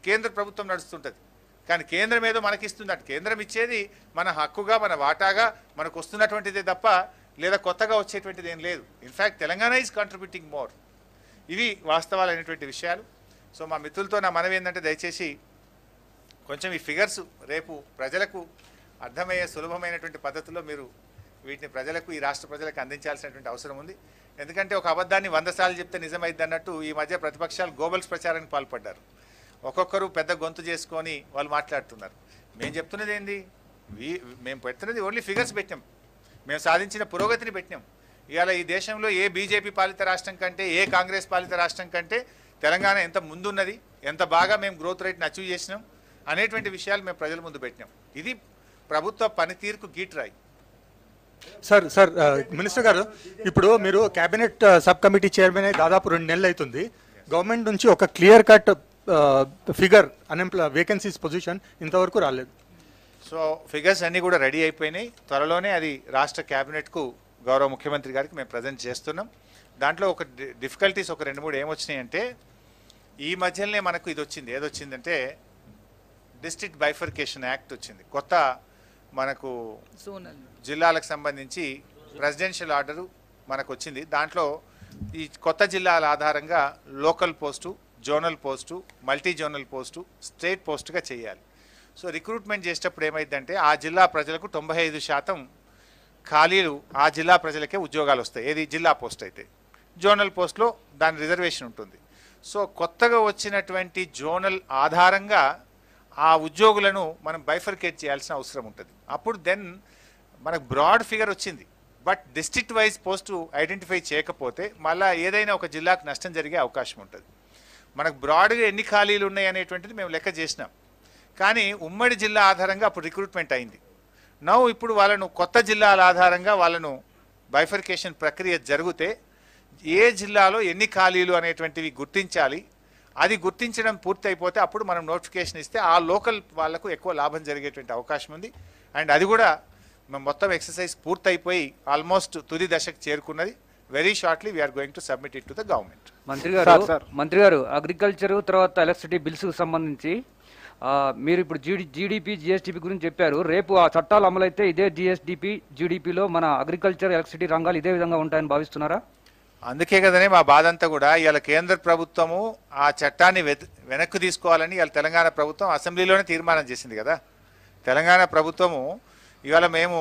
కేంద్ర ప్రభుత్వం నడుస్తుంటుంది. కానీ కేంద్రం ఏదో మనకిస్తుంది అంటే కేంద్రం ఇచ్చేది మన హక్కుగా, మన వాటాగా మనకు వస్తున్నటువంటిదే తప్ప లేదా కొత్తగా వచ్చేటువంటిది ఏం లేదు. In fact Telangana is contributing more. ఇవి వాస్తవాలైనటువంటి విషయాలు. సో మా మిత్రులతో నా మనవి ఏంటంటే దయచేసి కొంచెం ఈ ఫిగర్స్ రేపు ప్రజలకు అర్థమయ్యే సులభమైనటువంటి పద్ధతిలో మీరు వీటిని ప్రజలకు, ఈ రాష్ట్ర ప్రజలకు అందించాల్సినటువంటి అవసరం ఉంది. ఎందుకంటే ఒక అబద్ధాన్ని 100 సార్లు చెప్తే నిజమైద్ది అన్నట్టు ఈ మధ్య ప్రతిపక్షాలు గోబల్స్ ప్రచారానికి పాల్పడ్డారు. ఒక్కొక్కరు పెద్ద గొంతు చేసుకొని వాళ్ళు మాట్లాడుతున్నారు. మేము చెప్తున్నది ఏంది? మేము పెడుతున్నది ఓన్లీ ఫిగర్స్ పెట్టినాం, మేము సాధించిన పురోగతిని పెట్టినాం. ఇవాళ ఈ దేశంలో ఏ బీజేపీ పాలిత రాష్ట్రం కంటే, ఏ కాంగ్రెస్ పాలిత రాష్ట్రం కంటే తెలంగాణ ఎంత ముందున్నది, ఎంత బాగా మేము గ్రోత్ రేట్ని అచీవ్ చేసినాం అనేటువంటి విషయాలు మేము ప్రజల ముందు పెట్టినాం. ఇది ప్రభుత్వ పనితీరుకు గీటురాయి. సార్ మినిస్టర్ గారు, ఇప్పుడు మీరు కేబినెట్ సబ్ కమిటీ చైర్మన్ అయి దాదాపు 2 నెలలు అవుతుంది. గవర్నమెంట్ నుంచి ఒక clear cut figure vacancies position ఇంతవరకు రాలేదు. సో ఫిగర్స్ అన్నీ కూడా రెడీ అయిపోయినాయి. త్వరలోనే అది రాష్ట్ర క్యాబినెట్కు గౌరవ ముఖ్యమంత్రి గారికి మేము ప్రజెంట్ చేస్తున్నాం. దాంట్లో ఒక డిఫికల్టీస్ ఒక 2-3 ఏమొచ్చినాయి అంటే, ఈ మధ్యలోనే మనకు ఇది వచ్చింది. ఏదొచ్చిందంటే డిస్ట్రిక్ట్ బైఫర్కేషన్ యాక్ట్ వచ్చింది. కొత్త మనకు జిల్లాలకు సంబంధించి ప్రెసిడెన్షియల్ ఆర్డరు మనకు వచ్చింది. దాంట్లో ఈ కొత్త జిల్లాల ఆధారంగా local post, zonal post, multi zonal post, state పోస్టుగా చేయాలి. సో రిక్రూట్మెంట్ చేసేటప్పుడు ఏమైందంటే ఆ జిల్లా ప్రజలకు 95% ఖాళీలు ఆ జిల్లా ప్రజలకే ఉద్యోగాలు వస్తాయి. ఏది జిల్లా పోస్ట్ అయితే, జోనల్ పోస్ట్లో దాని రిజర్వేషన్ ఉంటుంది. సో కొత్తగా వచ్చినటువంటి జోనల్ ఆధారంగా ఆ ఉద్యోగులను మనం బైఫర్కేట్ చేయాల్సిన అవసరం ఉంటుంది. అప్పుడు దెన్ మనకు బ్రాడ్ ఫిగర్ వచ్చింది. But district wise post identify చేయకపోతే మళ్ళీ ఏదైనా ఒక జిల్లాకు నష్టం జరిగే అవకాశం ఉంటుంది. మనకు బ్రాడ్గా ఎన్ని ఖాళీలు ఉన్నాయి అనేటువంటిది మేము లెక్క చేసినాం. కానీ ఉమ్మడి జిల్లా ఆధారంగా అప్పుడు రిక్రూట్మెంట్ అయింది. ఇప్పుడు వాళ్ళను కొత్త జిల్లాల ఆధారంగా వాళ్ళను బైఫర్కేషన్ ప్రక్రియ జరిగితే ఏ జిల్లాలో ఎన్ని ఖాళీలు అనేటువంటివి గుర్తించాలి. అది గుర్తించడం పూర్తి అయిపోతే అప్పుడు మనం నోటిఫికేషన్ ఇస్తే ఆ లోకల్ వాళ్లకు ఎక్కువ లాభం జరిగేటువంటి అవకాశం ఉంది. అండ్ అది కూడా మొత్తం ఎక్సర్సైజ్ పూర్తయిపోయి ఆల్మోస్ట్ తుది దశకు చేరుకున్నది. Very shortly we are going to submit it to the government. మంత్రి గారు అగ్రికల్చర్ తర్వాత ఎలక్ట్రిసిటీ బిల్స్ సంబంధించి మీరు ఇప్పుడు జీడిపి జిఎస్డిపి గురించి చెప్పారు. రేపు ఆ చట్టాలు అమలైతే ఇదే జీడిపిలో మన అగ్రికల్చర్ ఎలక్ట్రిసిటీ రంగాలు ఇదే విధంగా ఉంటాయని భావిస్తున్నారా? అందుకే కదనే మా బాధ అంతా కూడా. ఇవాళ కేంద్ర ప్రభుత్వము ఆ చట్టాన్ని వెనక్కి తీసుకోవాలని ఇవాళ తెలంగాణ ప్రభుత్వం అసెంబ్లీలోనే తీర్మానం చేసింది కదా. తెలంగాణ ప్రభుత్వము ఇవాళ మేము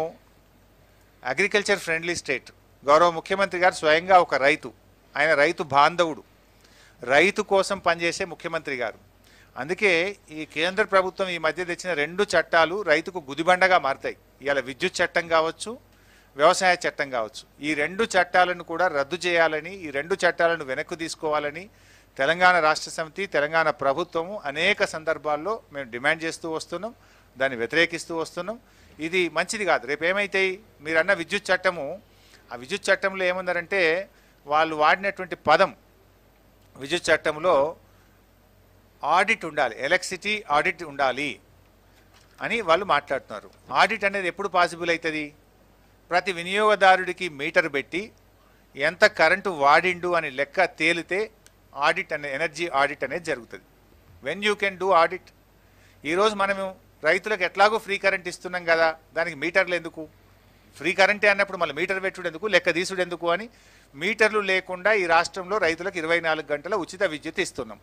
అగ్రికల్చర్ ఫ్రెండ్లీ స్టేట్, గౌరవ ముఖ్యమంత్రి గారు స్వయంగా ఒక రైతు, ఆయన రైతు బాంధవుడు, రైతు కోసం పనిచేసే ముఖ్యమంత్రి గారు. అందుకే ఈ కేంద్ర ప్రభుత్వం ఈ మధ్య తెచ్చిన 2 చట్టాలు రైతుకు గుదిబండగా మారుతాయి. ఇవాళ విద్యుత్ చట్టం కావచ్చు, వ్యవసాయ చట్టం కావచ్చు, ఈ 2 చట్టాలను కూడా రద్దు చేయాలని, ఈ 2 చట్టాలను వెనక్కు తీసుకోవాలని తెలంగాణ రాష్ట్ర సమితి, తెలంగాణ ప్రభుత్వము అనేక సందర్భాల్లో మేము డిమాండ్ చేస్తూ వస్తున్నాం, దాన్ని వ్యతిరేకిస్తూ వస్తున్నాం. ఇది మంచిది కాదు. రేపు ఏమైతాయి, మీరన్న విద్యుత్ చట్టము, ఆ విద్యుత్ చట్టంలో ఏముందంటే వాళ్ళు వాడినటువంటి పదం, విద్యుత్ చట్టంలో ఆడిట్ ఉండాలి, ఎలక్ట్రిసిటీ ఆడిట్ ఉండాలి అని వాళ్ళు మాట్లాడుతున్నారు. ఆడిట్ అనేది ఎప్పుడు పాసిబుల్ అవుతుంది? ప్రతి వినియోగదారుడికి మీటర్ పెట్టి ఎంత కరెంటు వాడిండు అని లెక్క తేలితే ఆడిట్ అనే ఎనర్జీ ఆడిట్ అనేది జరుగుతుంది. When you can do audit. ఈరోజు మనము రైతులకు ఎట్లాగో ఫ్రీ కరెంట్ ఇస్తున్నాం కదా, దానికి మీటర్లు ఎందుకు? ఫ్రీ కరెంటే అన్నప్పుడు మళ్ళీ మీటర్ పెట్టుడు ఎందుకు, లెక్క తీసుడు ఎందుకు అని మీటర్లు లేకుండా ఈ రాష్ట్రంలో రైతులకు 24 గంటల ఉచిత విద్యుత్ ఇస్తున్నాం.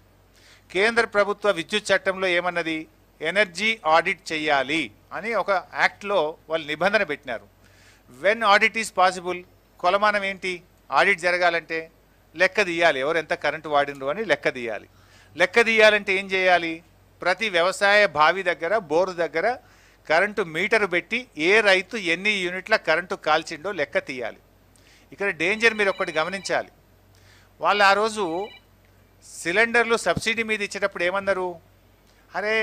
కేంద్ర ప్రభుత్వ విద్యుత్ చట్టంలో ఏమన్నది, ఎనర్జీ ఆడిట్ చేయాలి అని ఒక యాక్ట్లో వాళ్ళు నిబంధన పెట్టినారు. వెన్ ఆడిట్ ఈజ్ పాసిబుల్, కొలమానం ఏంటి? ఆడిట్ జరగాలంటే లెక్క తీయాలి, ఎవరు ఎంత కరెంటు వాడినరు అని లెక్క తీయాలి. లెక్క తీయాలంటే ఏం చేయాలి? ప్రతి వ్యవసాయ బావి దగ్గర, బోరు దగ్గర కరెంటు మీటరు పెట్టి ఏ రైతు ఎన్ని యూనిట్ల కరెంటు కాల్చిండో లెక్క తీయాలి. ఇక్కడ డేంజర్ మీరు ఒక్కటి గమనించాలి. వాళ్ళు ఆ రోజు సిలిండర్లు సబ్సిడీ మీద ఇచ్చేటప్పుడు ఏమన్నారు, అరే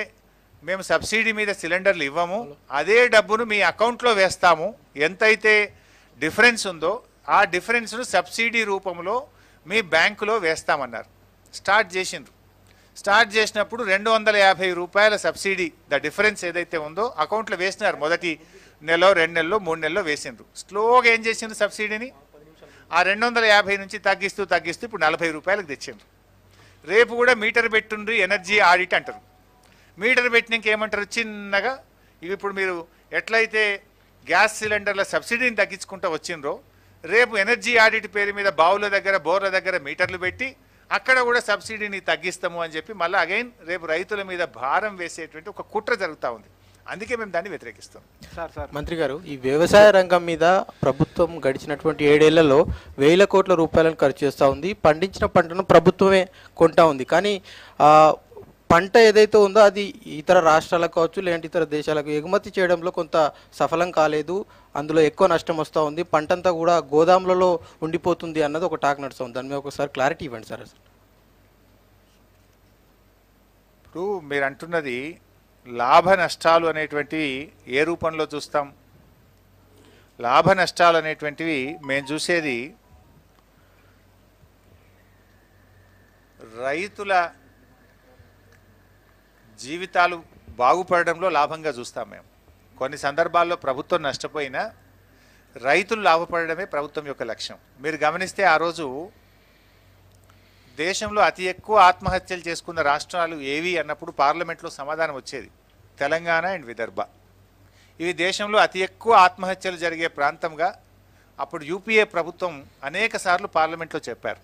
మేము సబ్సిడీ మీద సిలిండర్లు ఇవ్వము, అదే డబ్బును మీ అకౌంట్లో వేస్తాము, ఎంతైతే డిఫరెన్స్ ఉందో ఆ డిఫరెన్స్ను సబ్సిడీ రూపంలో మీ బ్యాంకులో వేస్తామన్నారు. స్టార్ట్ చేసిండ్రు. స్టార్ట్ చేసినప్పుడు 250 రూపాయల సబ్సిడీ, ద డిఫరెన్స్ ఏదైతే ఉందో అకౌంట్లో వేసినారు. మొదటి నెలలో, 2 నెలలో, 3 నెలలో వేసిండ్రు. స్లోగా ఏం చేసిండ్రు, సబ్సిడీని ఆ 250 నుంచి తగ్గిస్తూ ఇప్పుడు 40 రూపాయలకు తెచ్చిండ్రు. రేపు కూడా మీటర్ పెట్టుండ్రి, ఎనర్జీ ఆడిట్ అంటారు. మీటర్ పెట్టినాక ఏమంటారు, చిన్నగా ఇప్పుడు మీరు ఎట్లయితే గ్యాస్ సిలిండర్ల సబ్సిడీని తగ్గించుకుంటూ వచ్చిండ్రో, రేపు ఎనర్జీ ఆడిట్ పేరు మీద బావుల దగ్గర, బోర్ల దగ్గర మీటర్లు పెట్టి అక్కడ కూడా సబ్సిడీని తగ్గిస్తాము అని చెప్పి మళ్ళీ అగైన్ రేపు రైతుల మీద భారం వేసేటువంటి ఒక కుట్ర జరుగుతూ ఉంది. అందుకే మేము దాన్ని వ్యతిరేకిస్తాం. మంత్రి గారు, ఈ వ్యవసాయ రంగం మీద ప్రభుత్వం గడిచినటువంటి 7 ఏళ్లలో 1000 కోట్ల రూపాయలను ఖర్చు చేస్తూ ఉంది. పండించిన పంటను ప్రభుత్వమే కొంటా ఉంది. కానీ పంట ఏదైతే ఉందో అది ఇతర రాష్ట్రాలకు కావచ్చు, లేదంటే ఇతర దేశాలకు ఎగుమతి చేయడంలో కొంత సఫలం కాలేదు. అందులో ఎక్కువ నష్టం వస్తూ ఉంది. పంటంతా కూడా గోదాములలో ఉండిపోతుంది అన్నది ఒక టాక్ నడుస్తుంది. దాని మీద ఒకసారి క్లారిటీ ఇవ్వండి సార్. ఇప్పుడు మీరు అంటున్నది లాభ నష్టాలు అనేటువంటివి ఏ రూపంలో చూస్తాం? లాభ నష్టాలు అనేటువంటివి మేము చూసేది రైతుల జీవితాలు బాగుపడడంలో లాభంగా చూస్తాం మేము. కొన్ని సందర్భాల్లో ప్రభుత్వం నష్టపోయినా రైతులు లాభపడడమే ప్రభుత్వం యొక్క లక్ష్యం. మీరు గమనిస్తే ఆ రోజు దేశంలో అతి ఎక్కువ ఆత్మహత్యలు చేసుకున్న రాష్ట్రాలు ఏవి అన్నప్పుడు పార్లమెంట్లో సమాధానం వచ్చేది తెలంగాణ అండ్ విదర్భ. ఇవి దేశంలో అతి ఎక్కువ ఆత్మహత్యలు జరిగే ప్రాంతంగా అప్పుడు యూపీఏ ప్రభుత్వం అనేక సార్లు పార్లమెంట్లో చెప్పారు.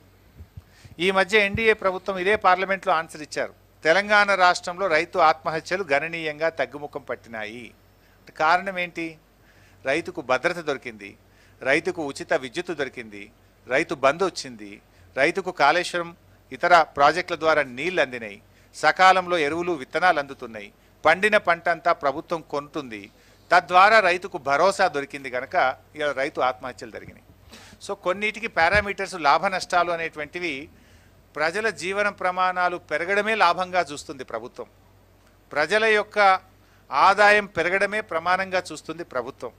ఈ మధ్య ఎన్డీఏ ప్రభుత్వం ఇదే పార్లమెంట్లో ఆన్సర్ ఇచ్చారు. తెలంగాణ రాష్ట్రంలో రైతు ఆత్మహత్యలు గణనీయంగా తగ్గుముఖం పట్టినాయి. కారణం ఏంటి? రైతుకు భద్రత దొరికింది, రైతుకు ఉచిత విద్యుత్ దొరికింది, రైతు బంధు వచ్చింది, రైతుకు కాళేశ్వరం ఇతర ప్రాజెక్టుల ద్వారా నీళ్లు అందినాయి, సకాలంలో ఎరువులు విత్తనాలు అందుతున్నాయి, పండిన పంట అంతా ప్రభుత్వం కొంటుంది, తద్వారా రైతుకు భరోసా దొరికింది కనుక ఇలా రైతు ఆత్మహత్యలు జరిగినాయి. సో కొన్నిటికి పారామీటర్స్ లాభ నష్టాలు అనేటువంటివి ప్రజల జీవన ప్రమాణాలు పెరగడమే లాభంగా చూస్తుంది ప్రభుత్వం. ప్రజల యొక్క ఆదాయం పెరగడమే ప్రమాణంగా చూస్తుంది ప్రభుత్వం.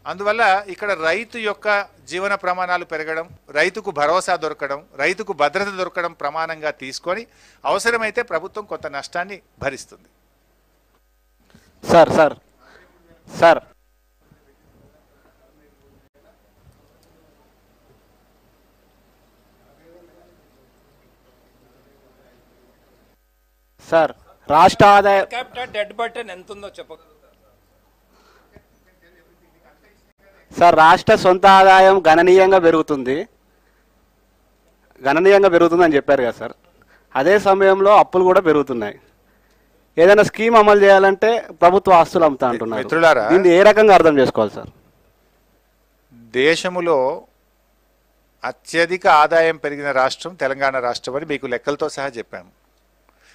అందువల్ల ఇక్కడ రైతు యొక్క జీవన ప్రమాణాలు పెరగడం, రైతుకు భరోసా దొరకడం, రైతుకు భద్రత దొరకడం ప్రమాణంగా తీసుకొని అవసరమైతే ప్రభుత్వం కొంత నష్టాన్ని భరిస్తుంది. సార్ సార్ సార్ సార్ రాష్ట్ర ఆదాయ డెడ్ బటన్ ఎంత ఉందో చెప్పండి సార్. రాష్ట్ర సొంత ఆదాయం గణనీయంగా పెరుగుతుందని చెప్పారు కదా సార్. అదే సమయంలో అప్పులు కూడా పెరుగుతున్నాయి. ఏదైనా స్కీమ్ అమలు చేయాలంటే ప్రభుత్వ ఆస్తులు అమ్ముతా అంటున్నారు. మిత్రులారా, దీన్ని ఏ రకంగా అర్థం చేసుకోవాలి సార్? దేశములో అత్యధిక ఆదాయం పెరిగిన రాష్ట్రం తెలంగాణ రాష్ట్రం అని మీకు లెక్కలతో సహా చెప్పాము.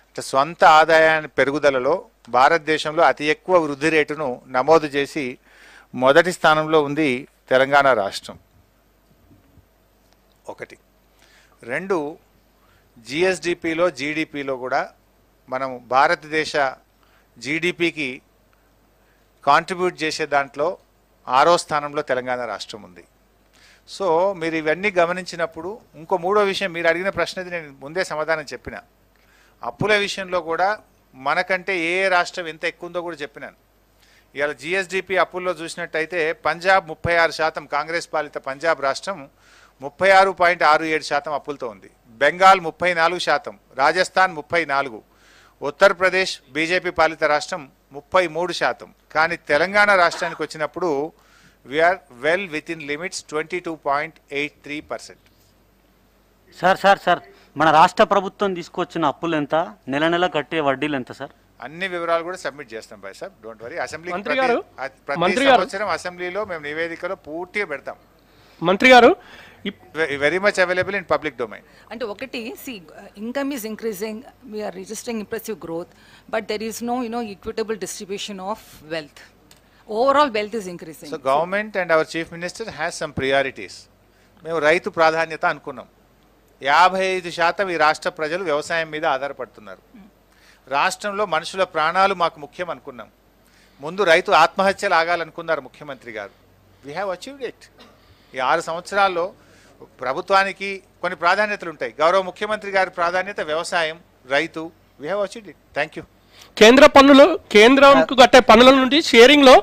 అంటే స్వంత ఆదాయాన్ని పెరుగుదలలో భారతదేశంలో అతి ఎక్కువ వృద్ధి రేటును నమోదు చేసి మొదటి స్థానంలో ఉంది తెలంగాణ రాష్ట్రం. ఒకటి. రెండు, జిఎస్డిపిలో జీడిపిలో కూడా మనం భారతదేశ జీడిపికి కాంట్రిబ్యూట్ చేసే దాంట్లో 6వ స్థానంలో తెలంగాణ రాష్ట్రం ఉంది. సో మీరు ఇవన్నీ గమనించినప్పుడు ఇంకో మూడో విషయం, మీరు అడిగిన ప్రశ్నది నేను ముందే సమాధానం చెప్పిన. అప్పుల విషయంలో కూడా మనకంటే ఏ రాష్ట్రం ఎంత ఎక్కువ ఉందో కూడా చెప్పినాను. ఇవాళ జిఎస్డిపి అప్పుల్లో చూసినట్టయితే పంజాబ్ 36%, కాంగ్రెస్ పాలిత పంజాబ్ రాష్ట్రం 36.67% అప్పులతో ఉంది. బెంగాల్ 34%, రాజస్థాన్ 34%, ఉత్తరప్రదేశ్ బీజేపీ పాలిత రాష్ట్రం 33%. కానీ తెలంగాణ రాష్ట్రానికి వచ్చినప్పుడు we're well within limits 22.83%. Sir మన రాష్ట్ర ప్రభుత్వం తీసుకొచ్చిన అప్పులు ఎంత, నెల నెల కట్టే వడ్డీలు ఎంత సార్? అన్ని వివరాలు కూడా సబ్మిట్ చేస్తాం bye sir, don't worry. Assembly మంత్రి సంవత్సరం అసెంబ్లీలో మేము నివేదికలో పూర్తిగా పెడతాం. మంత్రి గారు, very much available in public domain. అంటే ఒకటి, income is increasing, we are registering impressive growth, but there is no equitable distribution of wealth. Overall wealth is increasing. So government and our chief minister has some priorities. మేము రైతు ప్రాధాన్యత అనుకున్నాం. 55% ఈ రాష్ట్ర ప్రజలు వ్యవసాయం మీద ఆధారపడుతున్నారు. రాష్ట్రంలో మనుషుల ప్రాణాలు మాకు ముఖ్యం అనుకున్నాం. ముందు రైతు ఆత్మహత్యలు ఆగాలనుకున్నారు ముఖ్యమంత్రి గారు. We have achieved it. ఈ 6 సంవత్సరాల్లో ప్రభుత్వానికి కొన్ని ప్రాధాన్యతలు ఉంటాయి. గౌరవ ముఖ్యమంత్రి గారి ప్రాధాన్యత వ్యవసాయం, రైతు. We have achieved it. Thank you. కేంద్రంకు కట్టే పన్నుల నుండి షేరింగ్ లో